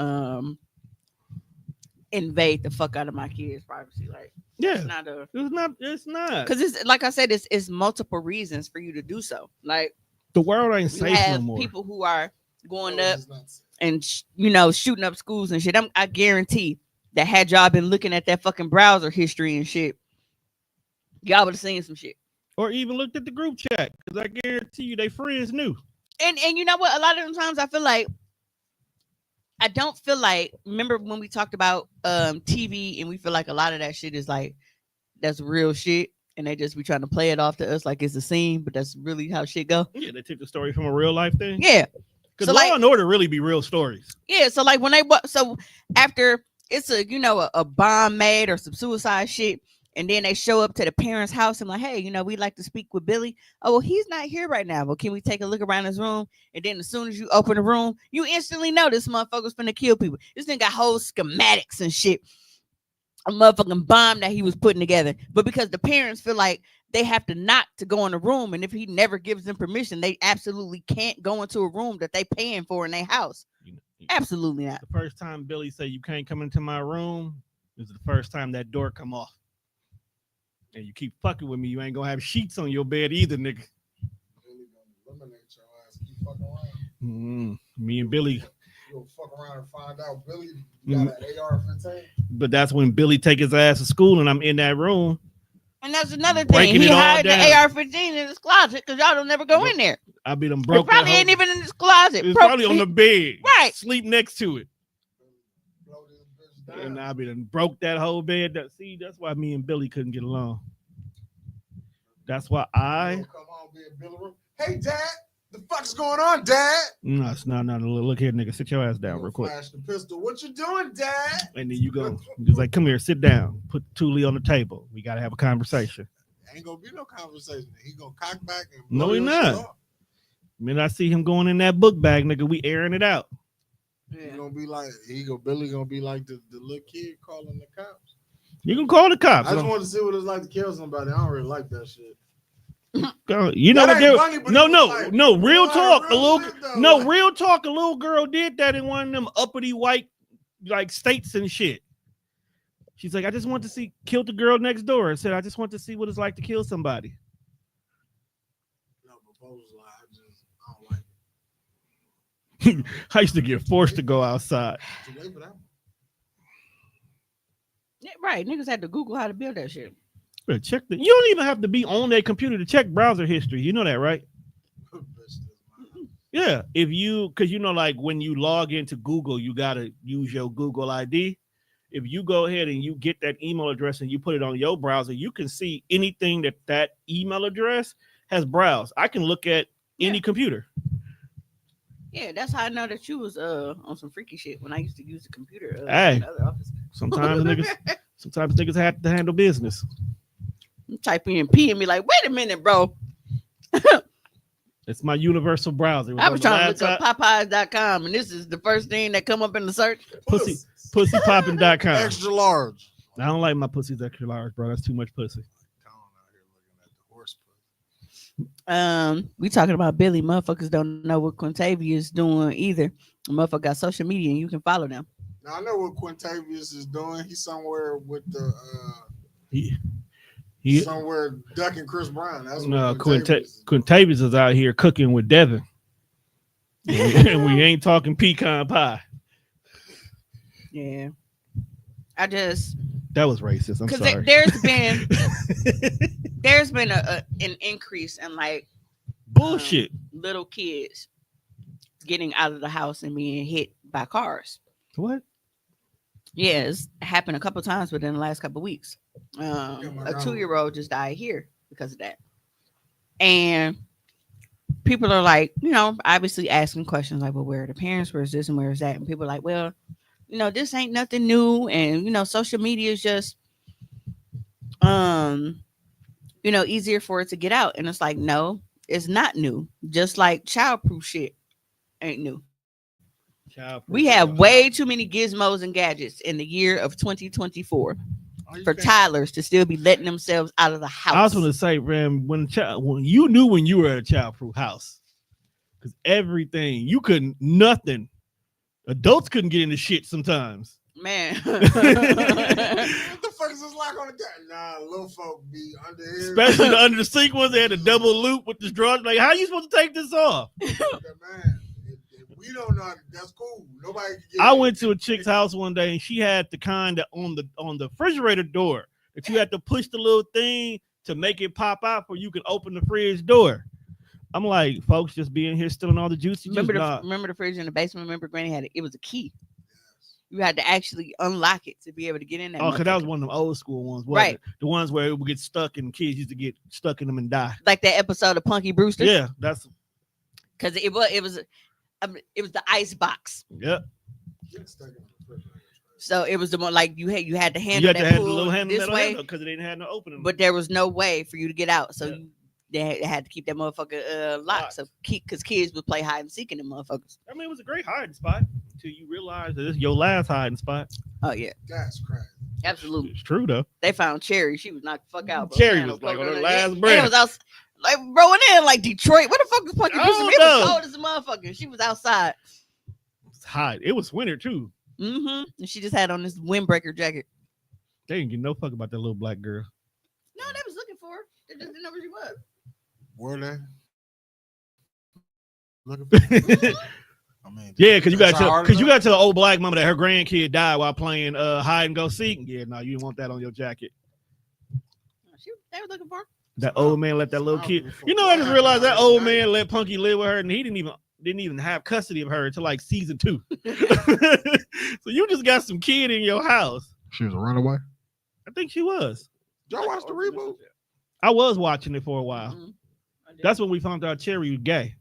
invade the fuck out of my kids' privacy. Like, Yeah, it's not a it's not. because it's like I said, it's multiple reasons for you to do so. Like, The world ain't you safe no have more. people who are going No, up it's not. and shooting up schools and shit. I guarantee that had y'all been looking at that fucking browser history and shit, y'all would have seen some shit. Or even looked at the group chat, because I guarantee you they friends knew. And you know what? A lot of the times I feel like I don't feel like, remember when we talked about TV and we feel like a lot of that shit is like that's real shit and they just be trying to play it off to us like it's a scene, but that's really how shit go. Yeah, they took the story from a real life thing. Yeah. Because So, Law like- and Order really be real stories. Yeah, so like when so after it's a bomb made or some suicide shit, and then they show up to the parents' house and like, hey, we'd like to speak with Billy. Oh, well, he's not here right now. Well, can we take a look around his room? And then as soon as you open the room, you instantly know this motherfucker's finna kill people. This thing got whole schematics and shit. A motherfucking bomb that he was putting together. But because the parents feel like they have to knock to go in the room, and if he never gives them permission, they absolutely can't go into a room that they paying for in their house. Absolutely not. The first time Billy said you can't come into my room is the first time that door come off. And you keep fucking with me, you ain't gonna have sheets on your bed either, nigga. Billy gonna eliminate your ass. Keep fucking around. Me and Billy. You gonna fuck around and find out Billy got an AR-15. But that's when Billy take his ass to school and I'm in that room. And that's another thing. Breaking He it all hired the down. AR-15 in his closet because y'all don't never go in there. I be them It broke. probably that ain't whole- even in his closet. It's probably on the bed. Right. Sleep next to it. Blow this bitch down. And I be done broke that whole bed. See, that's why me and Billy couldn't get along. That's why You gonna come home, be in Billy room. Hey, Dad, the fuck's going on, Dad? No, it's not. Look here, nigga. Sit your ass down You real gonna quick. Flash the pistol. What you doing, Dad? And then you go, just like, come here, sit down. Put Thule on the table. We got to have a conversation. Ain't gonna be no conversation. He gonna cock back and No, blow he your not. shit off. Man, I see him going in that book bag, nigga. We airing it out. He gonna be like Billy gonna be like the little kid calling the cops. You can call the cops. I just want to see what it's like to kill somebody. I don't really like that shit. You know That what? ain't funny, but No, it was no, like- no. it Real was like talk. real A little, shit, though, no, like- real talk. A little girl did that in one of them uppity white like states and shit. She's like, I just want to see. Killed the girl next door. I said, I just want to see what it's like to kill somebody. No proposal. I don't like it. I used to get forced to go outside. Too late for that one. Yeah, right. Niggas had to Google how to build that shit. Better check the. You don't even have to be on their computer to check browser history. You know that, right? Yeah. If you, because you know, like when you log into Google, you gotta use your Google ID. If you go ahead and you get that email address and you put it on your browser, you can see anything that email address has browsed. I can look at any computer. Yeah, that's how I know that you was on some freaky shit when I used to use the computer Hey. in the other office. Sometimes niggas have to handle business. You type in P and be like, wait a minute, bro. It's my universal browser. It I was on the trying to look laptop. up Popeyes.com and this is the first thing that come up in the search. Pussypopping.com. Extra large. I don't like my pussy's extra large, bro. That's too much pussy. We talking about Billy. Motherfuckers don't know what Quintavia is doing either. Motherfucker got social media and you can follow them. Now I know what Quintavious is doing. He's somewhere with the He somewhere ducking Chris Brown. That's no what Quintavious is doing. Quintavious is out here cooking with Devin. And we ain't talking pecan pie. Yeah. I just That was racist. I'm because sorry. there's been an increase in like Bullshit. little kids getting out of the house and being hit by cars. What? Yeah, it's happened a couple times within the last couple weeks. my A grandma. 2-year-old just died here because of that. And people are like, obviously asking questions like, well, where are the parents? Where is this and where is that? And people are like, well, this ain't nothing new. And, social media is just, easier for it to get out. And it's like, no, it's not new. Just like childproof shit ain't new. We have way too many gizmos and gadgets in the year of 2024 for toddlers to still be letting themselves out of the house. I was going to say, man, when you knew when you were at a childproof house, because everything nothing. Adults couldn't get into shit sometimes. Man. What the fuck is this lock on the cat? Nah, little folk be under here. Especially the under the sink ones, they had a double loop with the straw. Like, how you supposed to take this off? Man, if we don't know, that's cool. Nobody can get I in. went to a chick's house one day and she had the kind that on the refrigerator door that you had to push the little thing to make it pop out for you can open the fridge door. I'm like, folks just being here stealing all the juicy juice. Remember the fridge in the basement? Remember Granny had it? It was a key. You had to actually unlock it to be able to get in there. Oh, because that was one of them old school ones, wasn't right? It? The ones where it would get stuck and kids used to get stuck in them and die. Like that episode of Punky Brewster. Yeah, that's because it was the ice box. Yep. So it was the one like you had to handle You had to that have the pull little handle this way because it didn't have no opening. but there was no way for you to get out. So Yeah. they had to keep that motherfucker locked. So because kids would play hide and seek in them motherfuckers. I mean, it was a great hiding spot until you realize that this is your last hiding spot. Oh yeah, That's crazy. absolutely. It's true though. They found Cherry. She was knocked the fuck out. Bro. Cherry was like on her last breath. And it was out, like rolling in like Detroit. What the fuck was Punky Brewster? It was cold as a motherfucker. She was outside. It's hot. It was winter too. And she just had on this windbreaker jacket. They didn't give no fuck about that little black girl. No, they was looking for her. They just didn't know where she was. Were they? Looking for I mean, Yeah, because you got hard to enough? tell the old black mama that her grandkid died while playing hide and go seek. Yeah, no, you didn't want that on your jacket. They were looking for her. That old man let that little kid. You know, I just realized that old man let Punky live with her, and he didn't even have custody of her until like season 2. So you just got some kid in your house. She was a runaway. I think she was. Did y'all watch the reboot? I was watching it for a while. I did. That's when we found out Cherry was gay.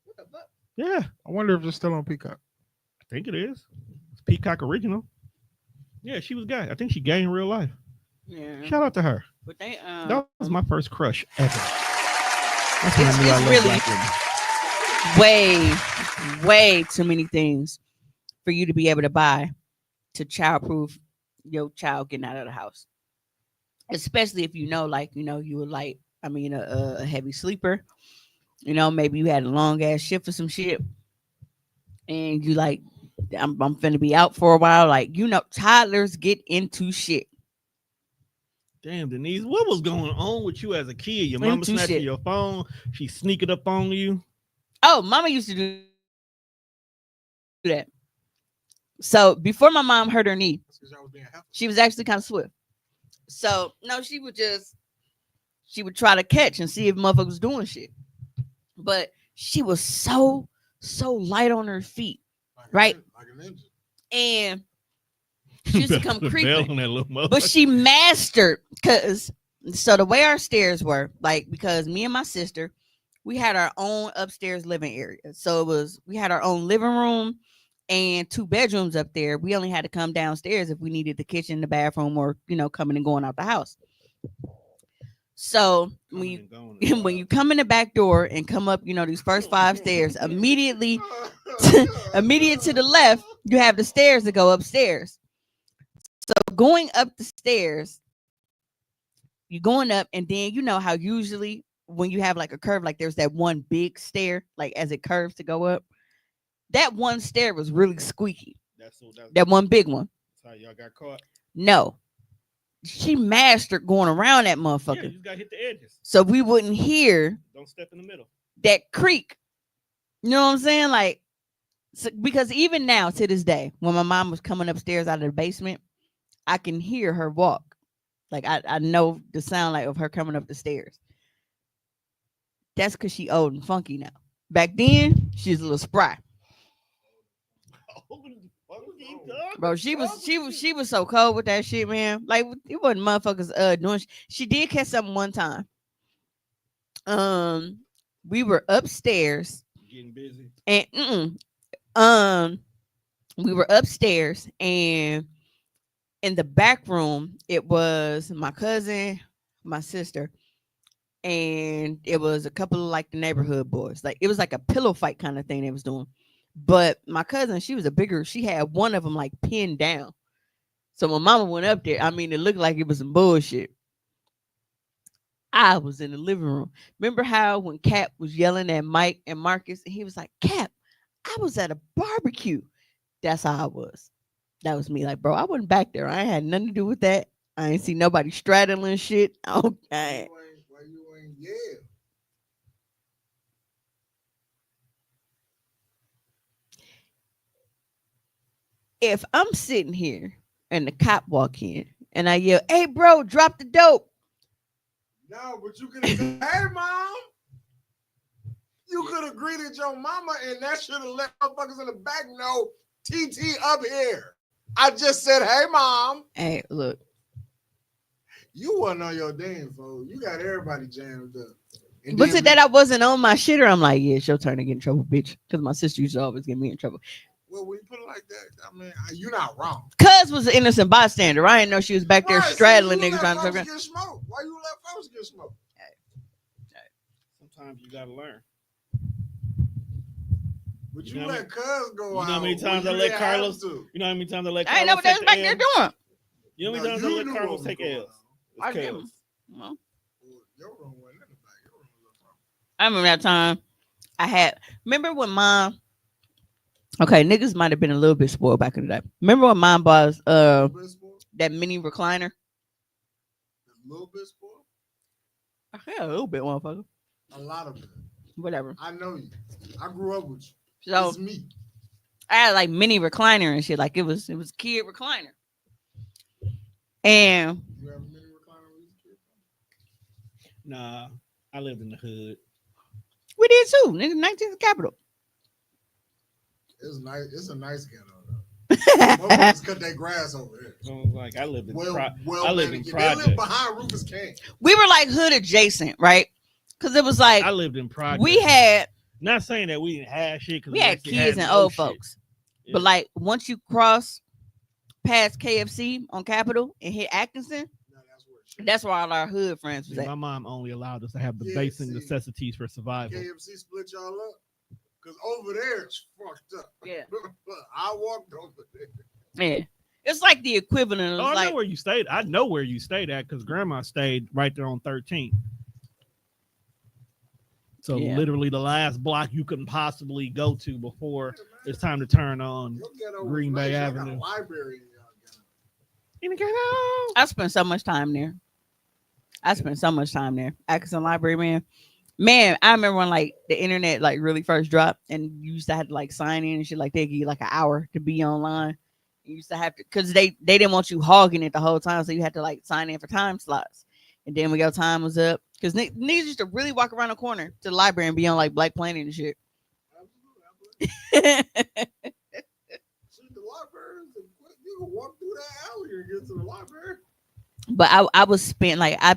What the fuck? Yeah, I wonder if it's still on Peacock. I think it is. It's Peacock original. Yeah, she was gay. I think she gay in real life. Yeah. Shout out to her. But they That was my first crush ever. That's when I It's- knew I it's loved really- black women. way too many things for you to be able to buy to childproof your child getting out of the house. Especially if you know, like, you were like, a heavy sleeper. Maybe you had a long ass shift or some shit, and you like, I'm finna be out for a while. Like, toddlers get into shit. Damn, Denise, what was going on with you as a kid? Your Into mama snatching shit. your phone, she sneaking up on you. Oh, mama used to do that. So before my mom hurt her knee, That's 'cause y'all was being helpful. she was actually kind of swift. So no, she would try to catch and see if motherfuckers was doing shit. But she was so light on her feet, Like right? Like a ninja. And she used to come The bell creeping. on that little motherfucker. But she mastered, so the way our stairs were, like, because me and my sister, we had our own upstairs living area. So we had our own living room and 2 bedrooms up there. We only had to come downstairs if we needed the kitchen, the bathroom, or coming and going out the house. So Coming and going. when you come in the back door and come up, these first 5 stairs, immediately immediate to the left, you have the stairs that go upstairs. So going up the stairs, you're going up, and then you know how usually when you have like a curve, like there's that one big stair, like as it curves to go up. That one stair was really squeaky. That's That one big one. how y'all got caught. No, she mastered going around that Yeah, motherfucker, you just got to hit the edges. so we wouldn't hear Don't step in the middle. that creak. You know what I'm saying? Like, because even now to this day, when my mom was coming upstairs out of the basement, I can hear her walk. Like I know the sound like of her coming up the stairs. That's because she old and funky now. Back then, she's a little spry. Bro, she was so cold with that shit, man. Like, it wasn't motherfuckers doing. She did catch something one time. We were upstairs Getting busy. and we were upstairs, and in the back room, it was my cousin, my sister, and it was a couple of like the neighborhood boys. Like, it was like a pillow fight kind of thing they was doing. But my cousin, she had one of them like pinned down. So when mama went up there, it looked like it was some bullshit. I was in the living room. Remember how when Cap was yelling at Mike and Marcus, and he was like, Cap, I was at a barbecue. That's how I was. That was me. Like, bro, I wasn't back there. I ain't had nothing to do with that. I ain't see nobody straddling shit. Okay. Why you ain't yeah? If I'm sitting here and the cop walk in and I yell, hey, bro, drop the dope. No, but you could have said, hey, mom. You could have greeted your mama, and that should have let motherfuckers in the back know TT up here. I just said, hey, mom. Hey, look. You wasn't on your damn phone. You got everybody jammed up. And But then to that, I wasn't on my shit, or I'm like, yeah, it's your turn to get in trouble, bitch. Because my sister used to always get me in trouble. well, when you put it like that, you're not wrong. Cuz was an innocent bystander. I didn't know she was back there Right, straddling so you niggas let trying to folks get smoked. Why you let folks get smoked? Sometimes you gotta learn. But You you know let cuz go You know out. how many times I when let you didn't have Carlos? to. You know how many times I let I ain't know Carlos what they was take back the there L? doing. You know how No, many times I you let knew Carlos what was take going L's? I It's didn't. chaos. Well, Well, your room wasn't in the back. Your room was up front. I remember that time remember when mom, okay, niggas might have been a little bit spoiled back in the day. Remember when mom bought us, A little bit spoiled. that mini recliner? A little bit spoiled. Yeah, a little bit, motherfucker. A lot of it. Whatever. I know you. I grew up with you. So It's me. I had like mini recliner and shit. Like it was kid recliner. And You have a mini recliner when you was a kid? Nah, I lived in the hood. we did too. Nigga, 19th Capital. It's nice. It's a nice ghetto though. Motherfuckers cut their grass over there. So I was like, I lived in Well I lived in manicured. They projects. live behind Rufus King. We were like hood adjacent, right? Because it was like I lived in projects. we had Not saying that we didn't have shit. Cause we had actually kids and no old shit. folks. Yeah. But like once you cross past KFC on Capitol and hit Atkinson, No, that's where That's where all our hood friends was See, at. my mom only allowed us to have the Yeah, basic see. necessities for survival. KFC split y'all up? Because over there it's fucked up. Yeah. I walked over there. Yeah. It's like the equivalent. Oh, It's I like know where you stayed. I know where you stayed at because Grandma stayed right there on 13th. So Yeah. literally the last block you couldn't possibly go to before it's time to turn on Your ghetto was Green Bay nice. Y'all got Avenue. a library in y'all ghetto. In the ghetto. I spent so much time there. Atkinson Library, man. Man, I remember when like the internet like really first dropped and you used to have to like sign in and shit like they give you like an hour to be online. You used to have to because they didn't want you hogging it the whole time, so you had to like sign in for time slots. And then when your time was up, because niggas used to really walk around the corner to the library and be on like Black Planet and shit. Absolutely. See, the library, you can walk through that alley and get to the library. But I was spent like I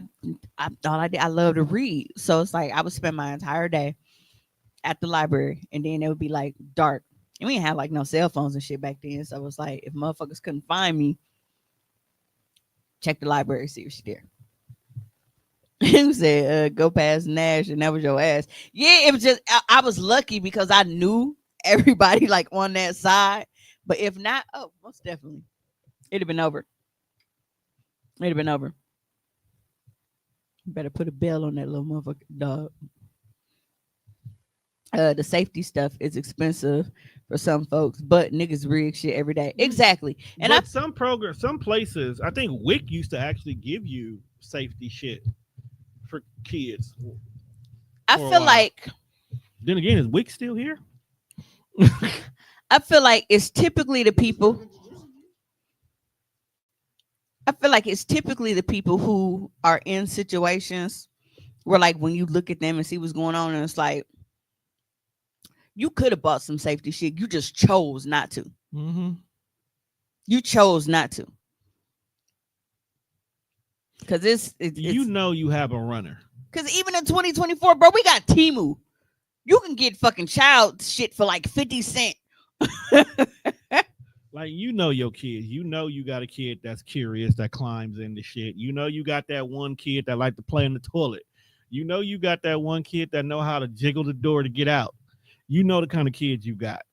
all I did I love to read, so it's like I would spend my entire day at the library, and then it would be like dark, and we didn't have like no cell phones and shit back then, so it was like if motherfuckers couldn't find me, check the library, see if she there. Who said go past Nash and that was your ass? Yeah, it was just I was lucky because I knew everybody like on that side, but if not, oh, most definitely it'd have been over. It'd have been over. Better put a bell on that little motherfucker dog. The safety stuff is expensive for some folks, but niggas rig shit every day. Exactly. And But some programs, some places, I think WIC used to actually give you safety shit for kids. I for a feel while. like Then again, is WIC still here? I feel like it's typically the people. I feel like it's typically the people who are in situations where, like, when you look at them and see what's going on, and it's like you could have bought some safety shit, you just chose not to. Mm-hmm. You chose not to, because it's You know you have a runner. because even in 2024, bro, we got Temu. You can get fucking child shit for like 50 cents. Like, you know your kids. You know you got a kid that's curious, that climbs into shit. You know you got that one kid that like to play in the toilet. You know you got that one kid that know how to jiggle the door to get out. You know the kind of kids you got.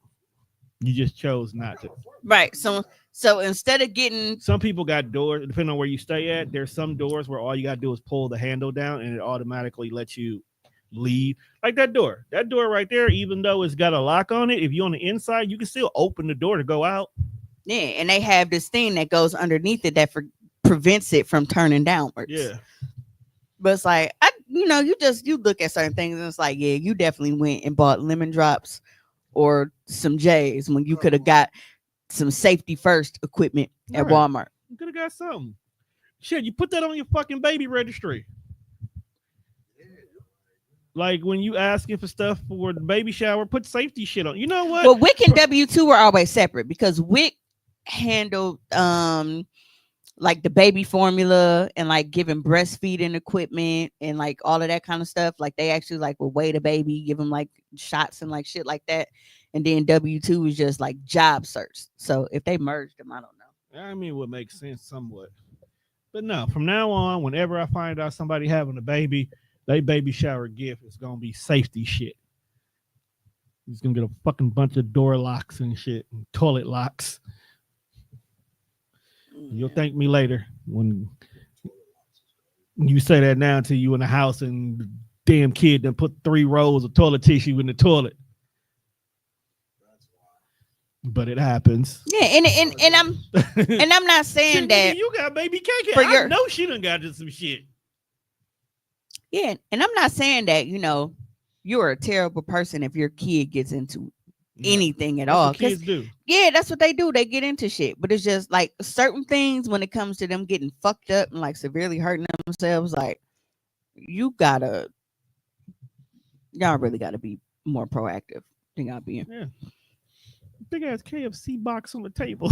You just chose not to. Right. So instead of getting Some people got doors, depending on where you stay at, there's some doors where all you got to do is pull the handle down and it automatically lets you leave. Like that door right there, even though it's got a lock on it, if you're on the inside, you can still open the door to go out. yeah, and they have this thing that goes underneath it that prevents it from turning downwards. Yeah. But it's like you look at certain things and it's like, yeah, you definitely went and bought lemon drops or some J's when you could have got some safety first equipment at Right. Walmart. You could have got something. Shit, you put that on your fucking baby registry. Like when you asking for stuff for the baby shower, put safety shit on. You know what? Well, WIC and W2 were always separate because WIC handled like the baby formula and like giving breastfeeding equipment and like all of that kind of stuff. Like they actually like will weigh the baby, give them like shots and like shit like that. And then W2 is just like job search. So if they merged them, I don't know. I mean, it would make sense somewhat. But no, from now on, whenever I find out somebody having a baby, they baby shower gift is gonna be safety shit. He's gonna get a fucking bunch of door locks and shit and toilet locks. You'll thank me later when you say that now to you in the house and the damn kid done put 3 rolls of toilet tissue in the toilet. But it happens. Yeah, and I'm not saying Shit, that nigga, you got baby cake. for I your- know she done got some shit. yeah, and I'm not saying that, you're a terrible person if your kid gets into anything at That's all. what 'Cause kids do. yeah, that's what they do. They get into shit. But it's just like certain things when it comes to them getting fucked up and like severely hurting themselves, like y'all really gotta be more proactive than y'all being. Yeah. Big ass KFC box on the table.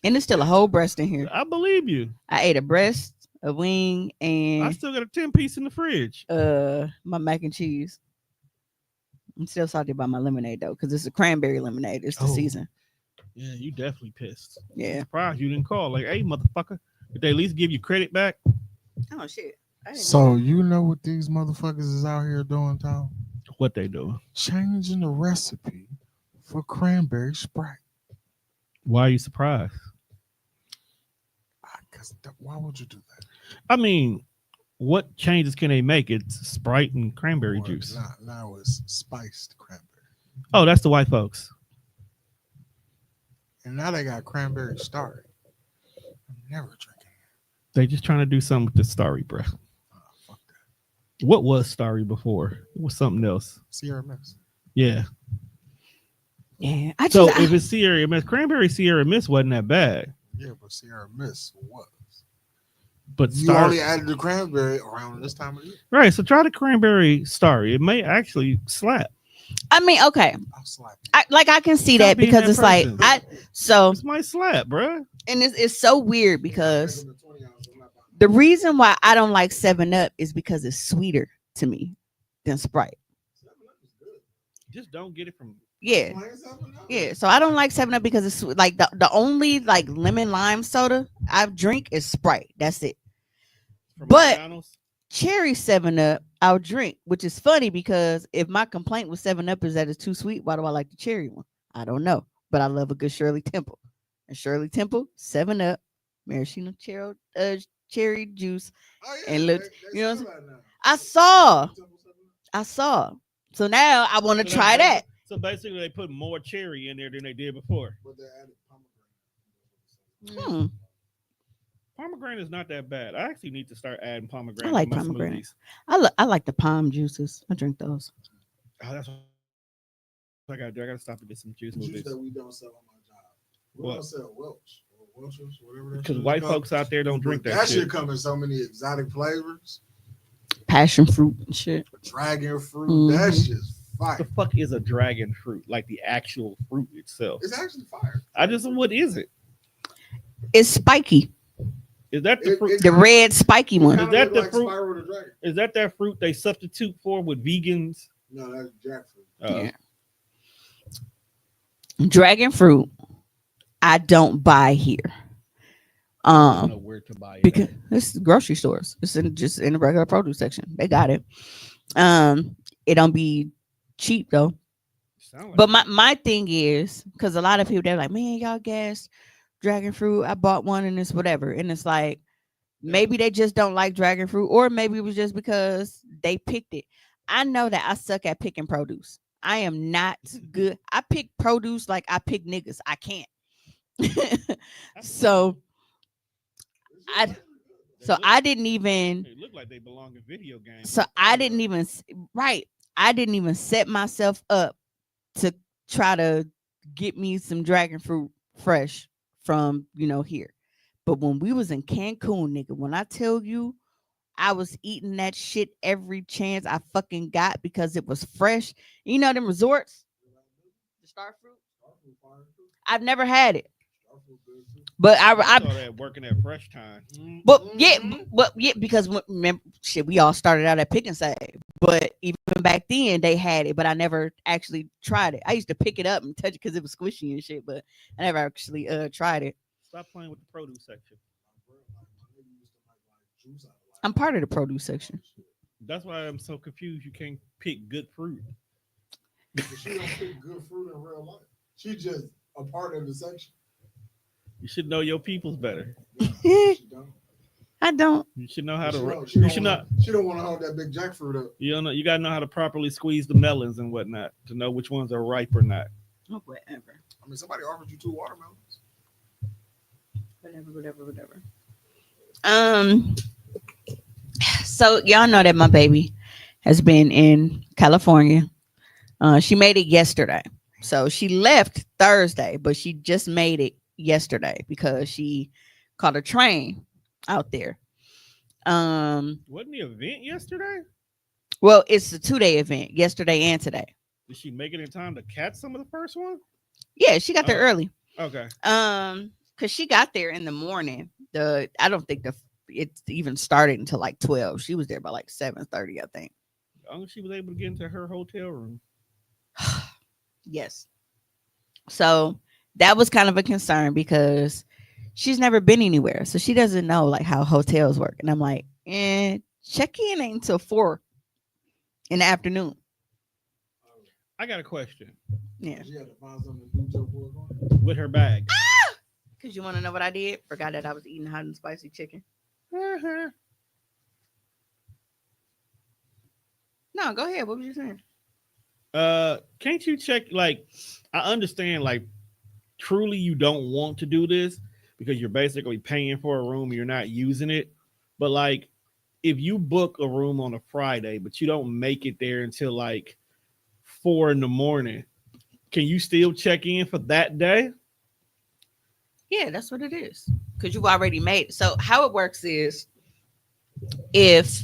And there's still a whole breast in here. I believe you. I ate a breast, a wing, I and still got a 10-piece in the fridge. my mac and cheese. I'm still salty about my lemonade though, because it's a cranberry lemonade. It's the Oh. season. Yeah, you definitely pissed. I'm Yeah. surprised you didn't call. Like, hey, motherfucker, did they at least give you credit back? Oh shit! I didn't know So that. you know what these motherfuckers is out here doing, Tom? What they doing? Changing the recipe for cranberry Sprite. Why are you surprised? Why would you do that? I mean, what changes can they make? It's Sprite and cranberry Or juice. now it's spiced cranberry, Oh, that's the white folks. and now they got cranberry Starry. I'm never drinking They just trying to do something with the Starry, bro. that. Fuck that. What was Starry before? It was something else. Sierra Mist. Yeah. Yeah, I So just if it's Sierra Mist, cranberry Sierra Mist wasn't that bad. Yeah, but Sierra Mist was. But You Starry, only added the cranberry around this time of year. right? So try the cranberry Starry. It may actually slap. I mean, okay, I'll slap you. I can see Stop that being because that it's like person. so This might slap, bro. and it's so weird because the reason why I don't like 7 Up is because it's sweeter to me than Sprite. Just don't get it from. Yeah. Yeah, so I don't like 7 Up because it's like the only like lemon lime soda I drink is Sprite. That's it. From But McDonald's. cherry 7 Up I'll drink, which is funny because if my complaint with 7 Up is that it's too sweet, why do I like the cherry one? I don't know, but I love a good Shirley Temple. And Shirley Temple 7 Up maraschino cherry juice. Oh, yeah, And look, they you know, sell that now. I saw. So now I want to try that. So basically, they put more cherry in there than they did before. But they added pomegranate. Hmm. Pomegranate is not that bad. I actually need to start adding pomegranate. I like to my pomegranate. smoothies. I like the palm juices. I drink those. Oh, that's what I gotta do. I gotta stop and get some juice Juice smoothies. that we don't sell on my job. We What? don't sell Welch or Welch's, whatever that Because shit white is called. folks out there don't drink That that shit shit. come in so many exotic flavors. Passion fruit and shit. Dragon fruit. That Mhm. shit's What the fire. fuck is a dragon fruit? Like the actual fruit itself. It's actually fire. What is it? It's spiky. Is that the It- fruit? The red spiky one. Kinda that look the like fruit? Spyro the Dragon. Is that fruit they substitute for with vegans? No, that's jackfruit. Yeah. Dragon fruit, I don't buy here. I don't know where to buy it. Because it's grocery stores. It's just in the regular produce section. They got it. It don't be cheap though. Sound like But my thing is because a lot of people they're like, man, y'all gas dragon fruit. I bought one and it's whatever. And it's like maybe they just don't like dragon fruit, or maybe it was just because they picked it. I know that I suck at picking produce. I am not good. I pick produce like I pick niggas. I can't. so I I didn't even. They look like they belong in video games. So I didn't even right. I didn't even set myself up to try to get me some dragon fruit fresh from here. But when we was in Cancun, nigga, when I tell you I was eating that shit every chance I fucking got because it was fresh. You know them resorts? The star fruit? I've never had it. But I saw that working at Fresh Time. But yeah, because remember, shit, we all started out at Pick and Save. But even back then, they had it, but I never actually tried it. I used to pick it up and touch it because it was squishy and shit, but I never actually tried it. Stop playing with the produce section. I'm part of the produce section. That's why I'm so confused. You can't pick good fruit. She don't pick good fruit in real life. She's just a part of the section. You should know your peoples better. She don't. I don't. You should know how to. She don't want to hold that big jackfruit up. You don't know. You gotta know how to properly squeeze the melons and whatnot to know which ones are ripe or not. Oh, whatever. I mean, somebody offered you 2 watermelons. Whatever. So y'all know that my baby has been in California. She made it yesterday. So she left Thursday, but she just made it yesterday because she caught a train out there. Wasn't the event yesterday? Well, it's a 2-day event, yesterday and today. Did she make it in time to catch some of the first one? Yeah, she got there early. Okay. Because she got there in the morning. I don't think it even started until like 12. She was there by like 7:30, I think. She was able to get into her hotel room. Yes. So that was kind of a concern because she's never been anywhere. So she doesn't know like how hotels work. And I'm like, and check in ain't until 4 in the afternoon. I got a question. Yeah. She had to find something to do till 4 o'clock. With her bag. Because you want to know what I did? Forgot that I was eating hot and spicy chicken. No, go ahead. What was you saying? Can't you check? Like, I understand. Like, truly, you don't want to do this because you're basically paying for a room and you're not using it. But like, if you book a room on a Friday, but you don't make it there until like 4 in the morning, can you still check in for that day? Yeah, that's what it is. Because you've already made it. So how it works is if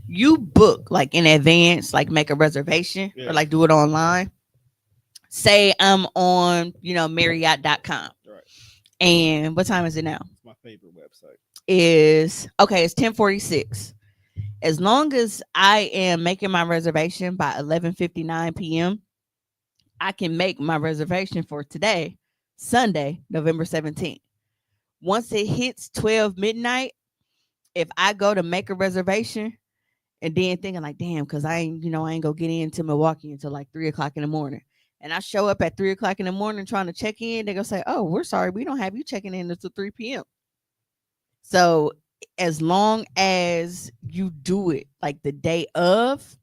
you book like in advance, like make a reservation Yeah. or like do it online. Say I'm on, Marriott.com. Right. And what time is it now? It's my favorite website. It's 10:46. As long as I am making my reservation by 11:59 p.m., I can make my reservation for today, Sunday, November 17th. Once it hits 12 midnight, if I go to make a reservation and then thinking like, damn, because I ain't gonna get into Milwaukee until like 3 o'clock in the morning. And I show up at 3 o'clock in the morning trying to check in, they're gonna say, oh, we're sorry, we don't have you checking in until 3 p.m. So as long as you do it like the day of,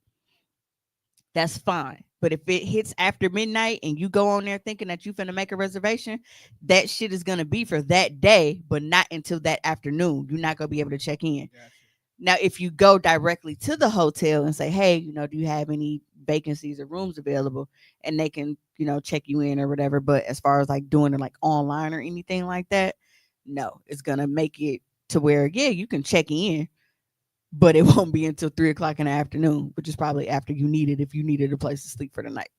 that's fine. But if it hits after midnight and you go on there thinking that you finna make a reservation, that shit is gonna be for that day, but not until that afternoon. You're not gonna be able to check in. Gotcha. Now, if you go directly to the hotel and say, hey, do you have any vacancies or rooms available? And they can, check you in or whatever. But as far as like doing it like online or anything like that, no, it's gonna make it to where, yeah, you can check in, but it won't be until 3 o'clock in the afternoon, which is probably after you need it if you needed a place to sleep for the night.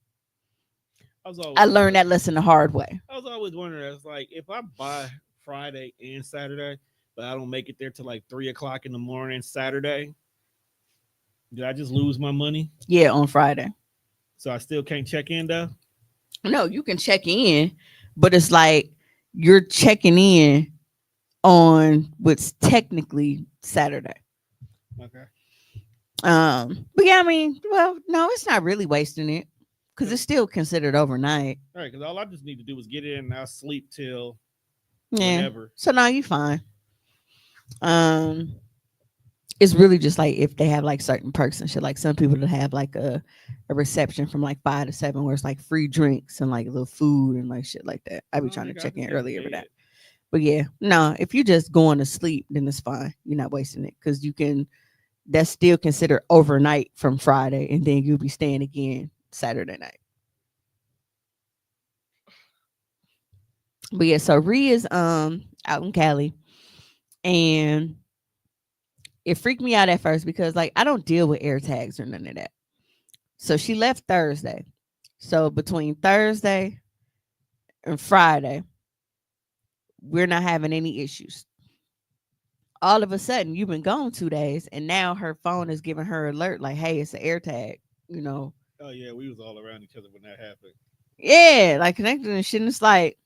I learned that lesson the hard way. I was always wondering, it's like if I buy Friday and Saturday, but I don't make it there till like 3 o'clock in the morning Saturday, did I just lose my money? Yeah, on Friday. So I still can't check in though? No, you can check in, but it's like you're checking in on what's technically Saturday. Okay. But yeah, I mean, well, no, it's not really wasting it because it's still considered overnight. All right, because all I just need to do is get in and I'll sleep till Yeah. whenever. So now you fine. It's really just like if they have like certain perks and shit. Like some people that have like a reception from like 5 to 7 where it's like free drinks and like a little food and like shit like that. I be trying to check in earlier for that. But yeah, no, if you're just going to sleep, then it's fine. You're not wasting it because that's still considered overnight from Friday, and then you'll be staying again Saturday night. But yeah, so Ree is out in Cali, and it freaked me out at first because like I don't deal with air tags or none of that. So she left Thursday. So between Thursday and Friday, we're not having any issues. All of a sudden, you've been gone 2 days, and now her phone is giving her alert like, "Hey, it's an air tag." Oh yeah, we was all around each other when that happened. Yeah, like connected and shit. And it's like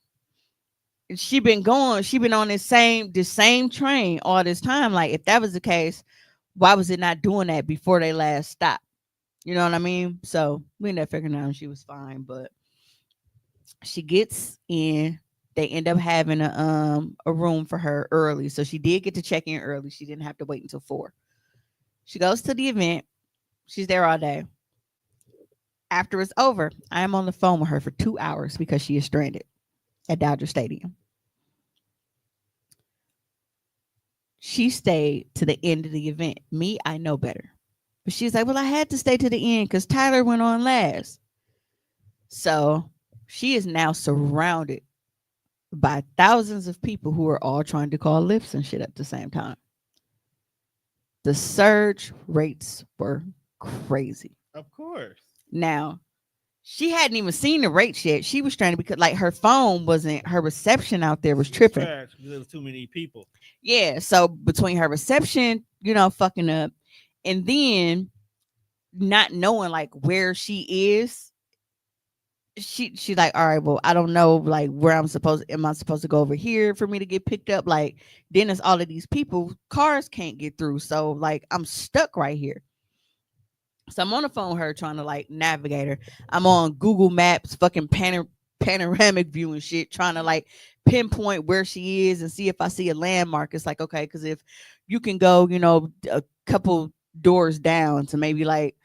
she been going. She been on this same train all this time. Like, if that was the case, why was it not doing that before they last stopped? You know what I mean? So we ended up figuring out she was fine, but she gets in. They end up having a room for her early. So she did get to check in early. She didn't have to wait until 4. She goes to the event. She's there all day. After it's over, I am on the phone with her for 2 hours because she is stranded at Dodger Stadium. She stayed to the end of the event. Me, I know better. But she's like, well, I had to stay to the end because Tyler went on last. So she is now surrounded by thousands of people who are all trying to call lifts and shit at the same time. The surge rates were crazy. Of course. Now, she hadn't even seen the rates yet. She was trying to, because like her phone wasn't, her reception out there was tripping. There was too many people. Yeah. So between her reception, fucking up, and then not knowing like where she is, she's like, all right, well, I don't know, like, where am I supposed to go over here for me to get picked up? Like, then it's all of these people, cars can't get through, so like I'm stuck right here. So I'm on the phone with her trying to like navigate her. I'm on Google Maps, fucking panoramic view and shit, trying to like pinpoint where she is and see if I see a landmark. It's like, okay, because if you can go, a couple doors down to maybe like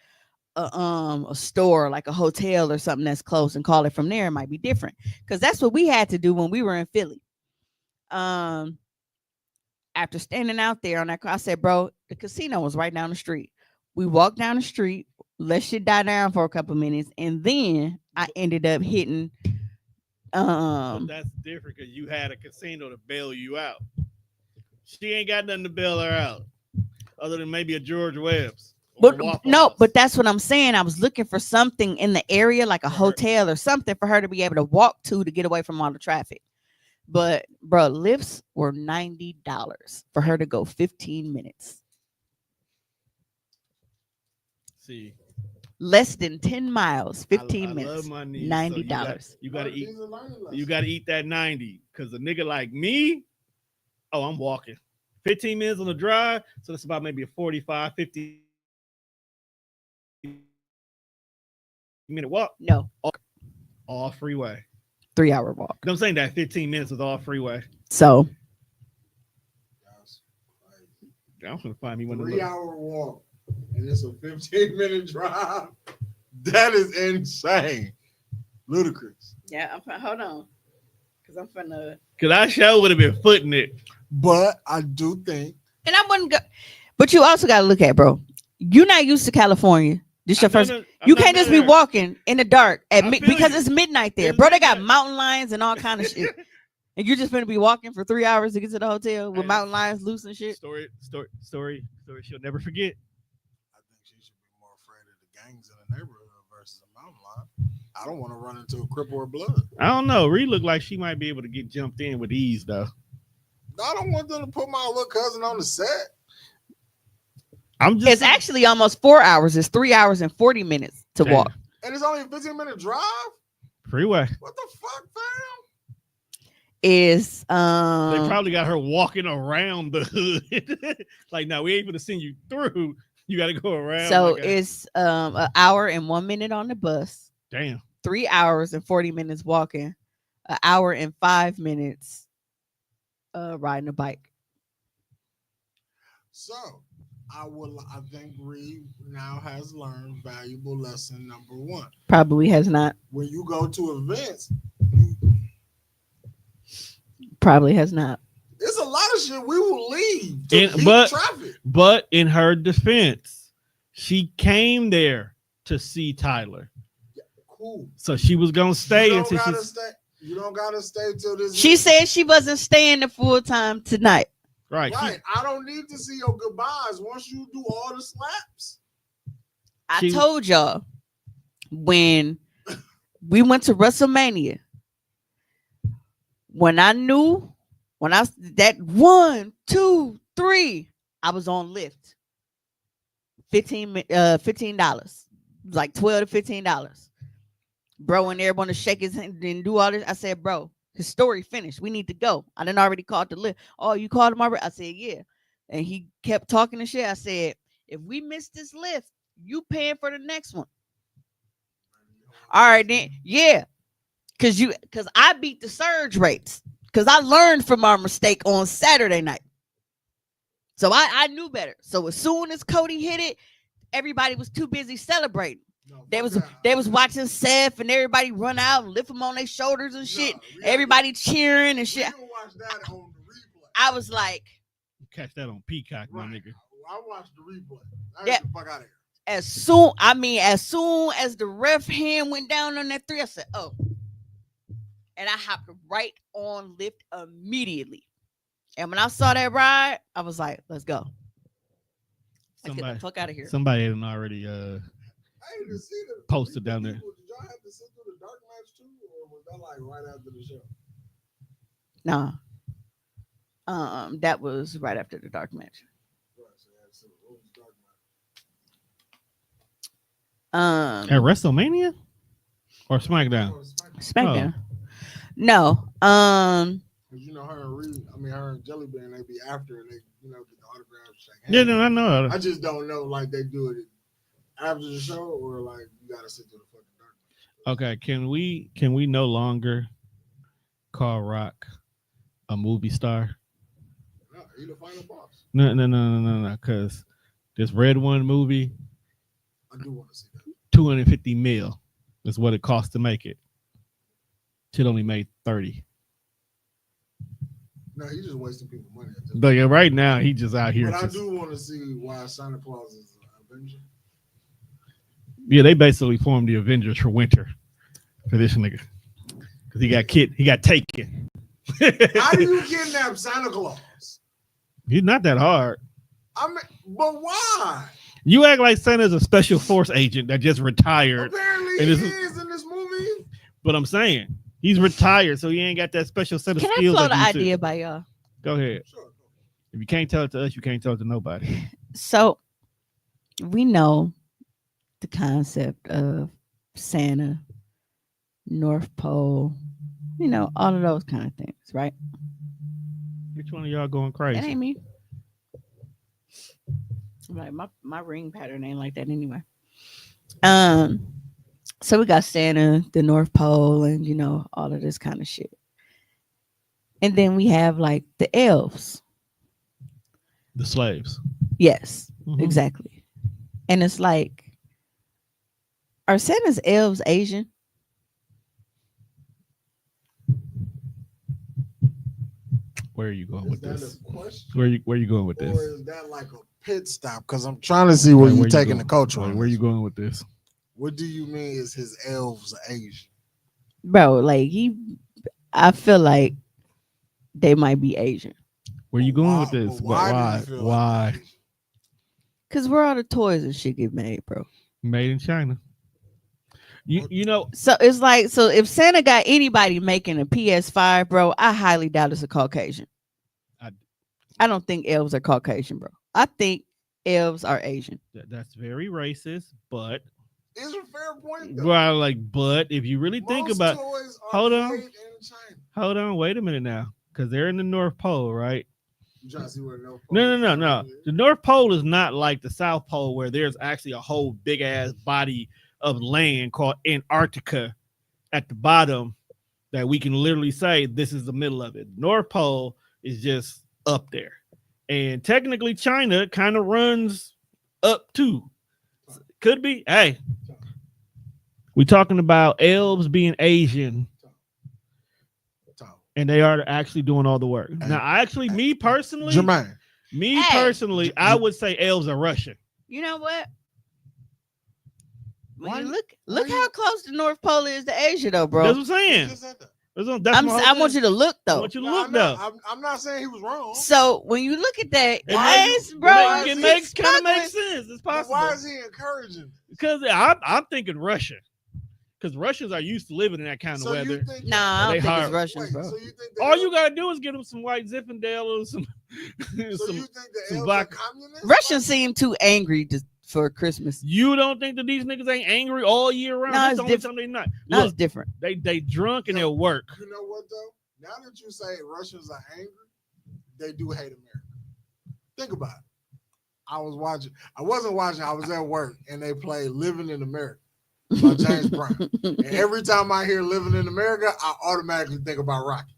a store, like a hotel or something that's close, and call it from there, it might be different. Because that's what we had to do when we were in Philly. After standing out there on that, I said, bro, the casino was right down the street. We walked down the street, let shit die down for a couple minutes, and then I ended up hitting. But that's different because you had a casino to bail you out. She ain't got nothing to bail her out, other than maybe a George Webb's. But no, but that's what I'm saying. I was looking for something in the area, like a hotel or something, for her to be able to walk to get away from all the traffic. But bro, lifts were $90 for her to go 15 minutes. See, less than 10 miles, 15 I minutes, love my niece, $90. So you gotta eat. You gotta eat that 90, because a nigga like me, oh, I'm walking 15 minutes on the drive, so that's about maybe a 45, 50 minute walk. No, all freeway. 3-hour walk. I'm saying that 15 minutes is all freeway. So I'm gonna find me one of 3-hour walk, and it's a 15-minute drive. That is insane, ludicrous. yeah, hold on, because I'm finna. Because I sure would have been footing it. But I do think, And I wouldn't go. But you also got to look at, bro. You're not used to California. This your first. You can't just be walking in the dark because it's midnight there, bro. They got mountain lions and all kind of shit. And you're just gonna be walking for 3 hours to get to the hotel with mountain lions loose and shit. Story. She'll never forget. I think she should be more afraid of the gangs in the neighborhood versus a mountain lion. I don't want to run into a cripple or blood. I don't know. Ree looked like she might be able to get jumped in with ease, though. I don't want them to put my little cousin on the set. It's actually almost 4 hours. It's 3 hours and 40 minutes to walk. And it's only a 15-minute drive? Freeway. What the fuck, fam? Is they probably got her walking around the hood. Like, no, we ain't gonna send you through. You gotta go around. So it's an hour and 1 minute on the bus. Damn. 3 hours and 40 minutes walking. An hour and 5 minutes riding a bike. So I think Reed now has learned valuable lesson number 1. Probably has not. When you go to events, probably has not. There's a lot of shit we will leave to beat traffic. But in her defense, she came there to see Tyler. Yeah, cool. So she was gonna stay until you don't gotta stay till this. She said she wasn't staying the full time tonight. Right. I don't need to see your goodbyes once you do all the slaps. I told y'all when we went to WrestleMania, when I that 1, 2, 3, I was on Lyft. $15, like $12 to $15. Bro, and everyone to shake his hand and do all this. I said, bro, his story finished. We need to go. I done already called the Lyft. Oh, you called him already? I said, yeah. And he kept talking and shit. I said, if we miss this Lyft, you paying for the next one. All right, then. Yeah. Because I beat the surge rates. Because I learned from our mistake on Saturday night. So I knew better. So as soon as Cody hit it, everybody was too busy celebrating. No, they was watching Seth and everybody run out and lift them on their shoulders and shit. Everybody cheering and shit. Watch that on the replay. I was like, catch that on Peacock, my nigga. I watched the replay. Get the fuck out of here. As soon as the ref hand went down on that 3, I said, oh. And I hopped right on Lyft immediately. And when I saw that ride, I was like, let's go. Let's get the fuck out of here. Somebody had already posted down there. Did y'all have to sit through the dark match too, or was that like right after the show? Nah. That was right after the dark match. At WrestleMania? or SmackDown? Or SmackDown. SmackDown. No. Cause you know her and Reed, I mean her and Jelly Bean, they be after and they, you know, get the autographs, shake hands. Yeah, no, I know. I just don't know like they do it after the show or like you gotta sit through the fucking dark. Okay, can we no longer call Rock a movie star? No, he the final boss. No. Because this Red One movie, I do want to see that. 250 mil is what it cost to make it. Shit only made 30. No, he's just wasting people money. But yeah, right now he just out here. But I do want to see why Santa Claus is an Avenger. Yeah, they basically formed the Avengers for winter for this nigga because he got taken. How do you kidnap Santa Claus? He's not that hard. I mean, but why? You act like Santa's a special force agent that just retired. Apparently, he is in this movie. But I'm saying he's retired, so he ain't got that special set of Can I skills. float an that you idea see. by y'all? Go ahead. Sure. If you can't tell it to us, you can't tell it to nobody. So we know the concept of Santa, North Pole, you know, all of those kind of things, right? Which one of y'all going That crazy? ain't me. Like my ring pattern ain't like that anyway. So we got Santa, the North Pole, and you know, all of this kind of shit. And then we have like the elves. The slaves. Yes, Mhm. exactly. And it's like, are Santa's elves Asian? Where are you going Is with that this? a question? Where you going with this? Or is that like a pit stop? Because I'm trying to see where Like, you're you taking going? the culture. Like, on where this. you going with this? What do you mean is his elves Asian? Bro, like I feel like they might be Asian. Where you going with Why- this? but why do Why? you feel like Why? they're Asian? Cause where all the toys and shit get made, bro. Made in China. You know, So it's like, so if Santa got anybody making a PS5, bro, I highly doubt it's a Caucasian. I don't think elves are Caucasian, bro. I think elves are Asian. that's very racist, but It's a fair point though. well, like, but if you really think Most about, toys are hold on. made in China. hold on, wait a minute now, because they're in the North Pole, right? You trying to see where the North Pole No. is? The North Pole is not like the South Pole where there's actually a whole big ass body of land called Antarctica at the bottom that we can literally say this is the middle of it. North Pole is just up there. And technically China kind of runs up too. Could be. Hey, we talking about elves being Asian and they are actually doing all the work. Now, me personally, Jermaine. I would say elves are Russian. You know what? When Why you you- look why how you- close the North Pole is to Asia, though, bro. That's what I'm saying. Just said that. I want you to look I though. want you to No, look though. I'm not saying he was wrong. So when you look at that, It makes- yes, bro, it it's makes kind of struggling. makes sense. It's But possible why is he encouraging? because I'm thinking Russian because Russians are used to living in that kind of So you weather. think Nah, I They don't think hard. it's Russians, Wait, bro. so you think the All elves- you gotta do is get them some white Zinfandel or some. So you some think the some elves are vodka. communists? Russians seem too angry for Christmas. You don't think that these niggas ain't angry all year round? No, That's it's the only different. time they not. No, Look, it's different. they drunk and Yo, they'll work. You know what though? Now that you say Russians are angry, they do hate America. Think about it. I wasn't watching, I was at work and they played Living in America by James Brown. And every time I hear Living in America, I automatically think about Rocky.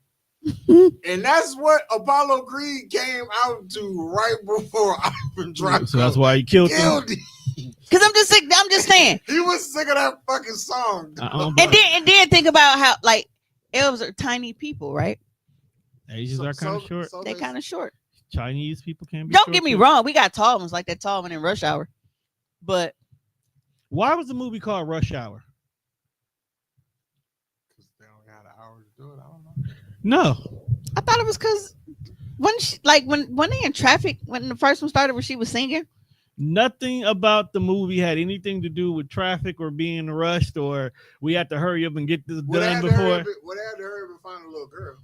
And that's what Apollo Creed came out to right before Ivan Drago So that's why he killed them. killed him. Cause I'm just saying. He was sick of that fucking song. And then think about how like elves are tiny people, right? Asians are kind of short. They kind of short. Chinese people can be. Don't short get me too. wrong, we got tall ones like that tall one in Rush Hour, but Why was the movie called Rush Hour? Because they only had an hour to do it. I don't know. No, I thought it was because when they in traffic when the first one started where she was singing. nothing about the movie had anything to do with traffic or being rushed or we had to hurry up and get this Well, they done had to hurry before. up and- well, they had to hurry up and find a little girl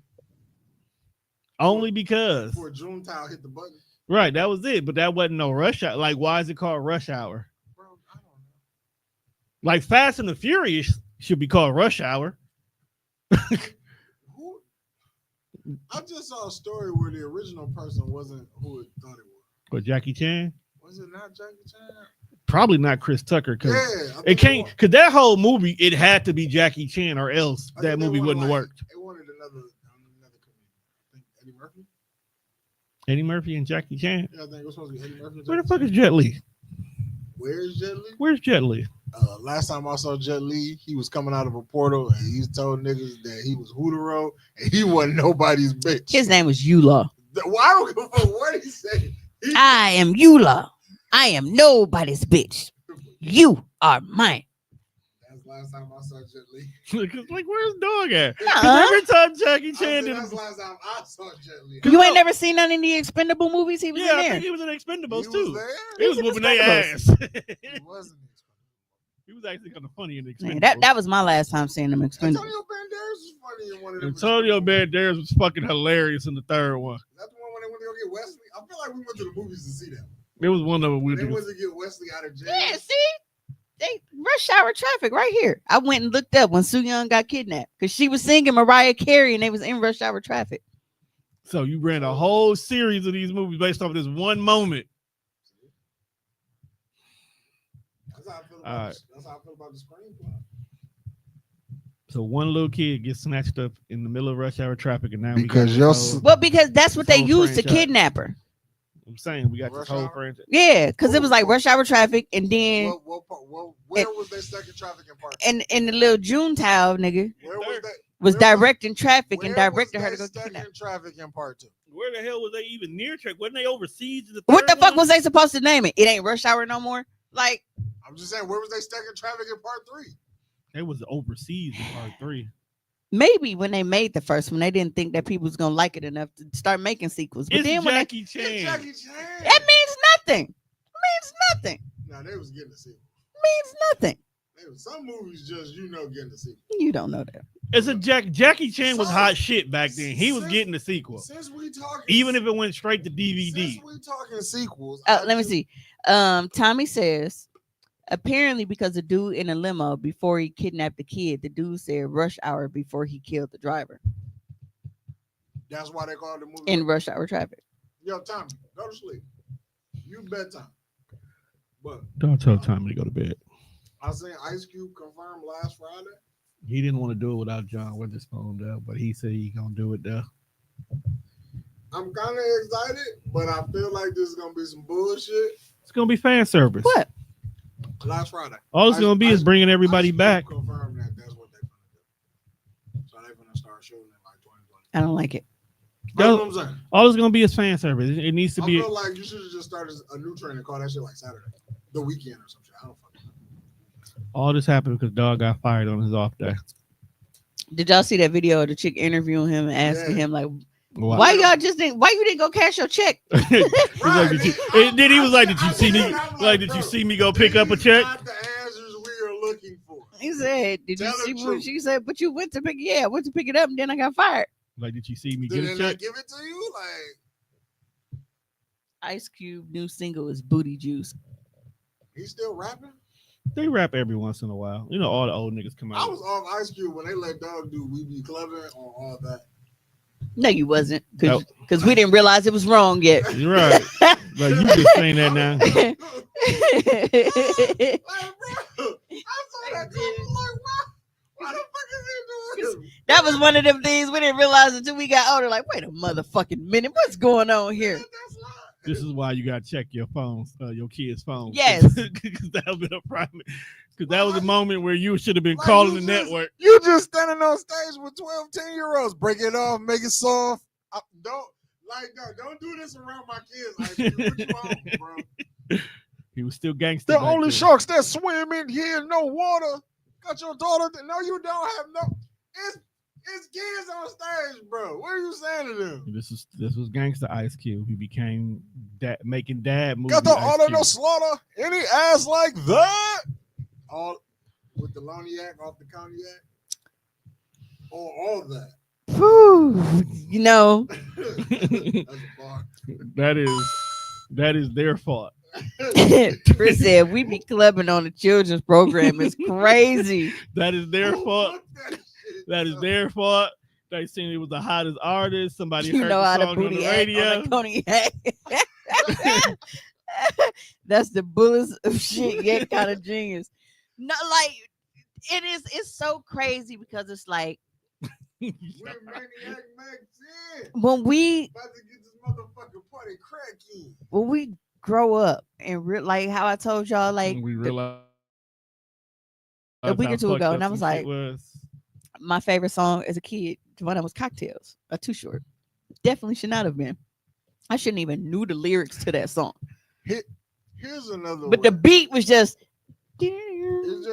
Only because, before Junetao hit the button. right? That was it. But that wasn't no rush hour. Like, why is it called Rush Hour? Bro, I don't know. Like Fast and the Furious Should be called Rush Hour. Who? I just saw a story where the original person wasn't who it thought it was. Or Jackie Chan. Was it not Jackie Chan? Probably not Chris Tucker because Yeah, it can't. Because that whole movie, it had to be Jackie Chan or else that movie wouldn't have worked. They wanted another comedian. I think Eddie Murphy. Eddie Murphy and Jackie Chan. Yeah, I think it was supposed to be Eddie Murphy. Where the fuck is Jet Li? Where's Jet Li? Where's Jet Li? Last time I saw Jet Li, he was coming out of a portal and he told niggas that he was Hootero and he wasn't nobody's bitch. His name was Eula. Well, I don't give a fuck what he said. I am Eula. I am nobody's bitch. You are mine. That's the last time I saw Jet Li. Like, where's Dog at? 'Cause Uh-uh. every time Jackie Chan did, That's the last time I saw Jet Li. You ain't never seen none of the Expendable movies? He was yeah, I in think there. he was in Expendables He too. was there? He was in whooping their Expendables. ass. He wasn't. He was actually kind of funny in Man, Expendables. that was my last time seeing them Expendables. Antonio Banderas was funny in one of them. Antonio Banderas was fucking hilarious in the third one. That's the one when they went to go get Wesley. I feel like we went to the movies to see that. It was one of them. They went to get Wesley out of jail. Yeah, see? They Rush Hour Traffic right here. I went and looked up when Soo Young got kidnapped because she was singing Mariah Carey and they was in Rush Hour Traffic. So you ran a whole series of these movies based off this one moment. That's how I feel All right. that's how I feel about the screenplay. So one little kid gets snatched up in the middle of rush hour traffic, and now Because we your got s- this whole, Well, because that's what they Whole used to franchise. kidnap her. I'm saying we got Rush this whole Hour? franchise. Yeah, because it was like Rush Hour Traffic and then Where was they stuck in traffic in part? and the little Junetown nigga Where was that? was where directing traffic and where was directed her they to go stuck kidnap. in traffic in part 2. Where the hell was they even near track? Wasn't they overseas? In the What the third fuck one? was they supposed to name it? It ain't Rush Hour no more. Like I'm just saying, where was they stuck in traffic in part 3? They was overseas in part 3. maybe when they made the first one, they didn't think that people was gonna like it enough to start making sequels. But It's then when Jackie It's Chan. Jackie Chan. that means nothing. Means nothing. Nah, they was getting a sequel. Means nothing. Some movies just getting a sequel. You don't know that. It's a Jackie Chan was So- hot shit back then. He was since- getting the sequel, Since we talking, even if it went straight to DVD. Since we talking sequels, Let me see. Tommy says apparently because the dude in a limo before he kidnapped the kid, the dude said Rush Hour before he killed the driver That's why they call the movie. in Rush Hour Traffic. Yo, Tommy, go to sleep. You bedtime. But Don't tell Tommy to go to bed. I seen Ice Cube confirmed last Friday. He didn't want to do it without John Witherspoon though, but he said he gonna do it though. I'm kind of excited, but I feel like this is gonna be some bullshit. It's gonna be fan service. What? Last Friday. All it's gonna be is bringing everybody Ice Cube back. Confirmed that that's what they're gonna do. So they're gonna start shooting in like 2020. I don't like it. That's what I'm saying. All it's gonna be is fan service. It needs to I be. feel like you should have just started a new trend and call that shit like Saturday, the weekend or some shit. I don't fucking know. All this happened because Dog got fired on his off day. Did y'all see that video of the chick interviewing him and asking Yeah. him like, Wow. why y'all just didn't? Why you didn't go cash your check? He's like, did you, and then he was like, "Did you see me? Like, did you see me go pick up a check?" Not the answers we are looking for. He said, "Did Tell you see the what truth. she said?" But you went to pick. Yeah, I went to pick it up, and then I got fired. Like, did you see me Did get they a not check? give it to you? Like Ice Cube new single is Booty Juice. he's still rapping? They rap every once in a while. You know, all the old niggas come I out. was off Ice Cube when they let Dog do We Be Clever on all that. No, you wasn't, because we didn't realize it was wrong yet. You're right. Like you just saying that now. Like, bro, I saw that too. I'm like, why the fuck is he doing this? That was one of them things we didn't realize until we got older. Like, wait a motherfucking minute, what's going on here? That's not. This is why you gotta check your phones, your kids' phones. Yes. Because that'll be a problem. Because that was a moment where you should have been Like, calling you the just- network. You just standing on stage with 12, 10-year-olds. Break it off, make it soft. Don't do this around my kids. Like, what you on, bro? He was still gangster. The back only then. sharks that swim in here, no water. Got your daughter. No, you don't have no. It's kids on stage, bro. What are you saying to them? This was gangster Ice Cube. He became making dad movies. Got the Ice auto no Cube. slaughter. Any ass like that? All with the Loniac off the cognac. Or all that. Whew, you know, That's a bar. That is their fault. Chris said we be clubbing on the children's program. It's crazy. That is their Who fault. looked at shit, That is yo? their fault. They seen it was the hottest artist. Somebody You heard know the how to song on booty the act on radio. that Coney hat. That's the bullets of shit. Yet kind of genius. No, like it is. It's so crazy because it's like We're Maniac Mac 10. when we About to get this motherfucking party cracking. grow up and like how I told y'all like we realized a week how or two fucked ago, up and I was some shit like, was. my favorite song as a kid, one was Cocktails by Too Short. Definitely should not have been. I shouldn't even knew the lyrics to that song. Here's another But one. the beat was just It's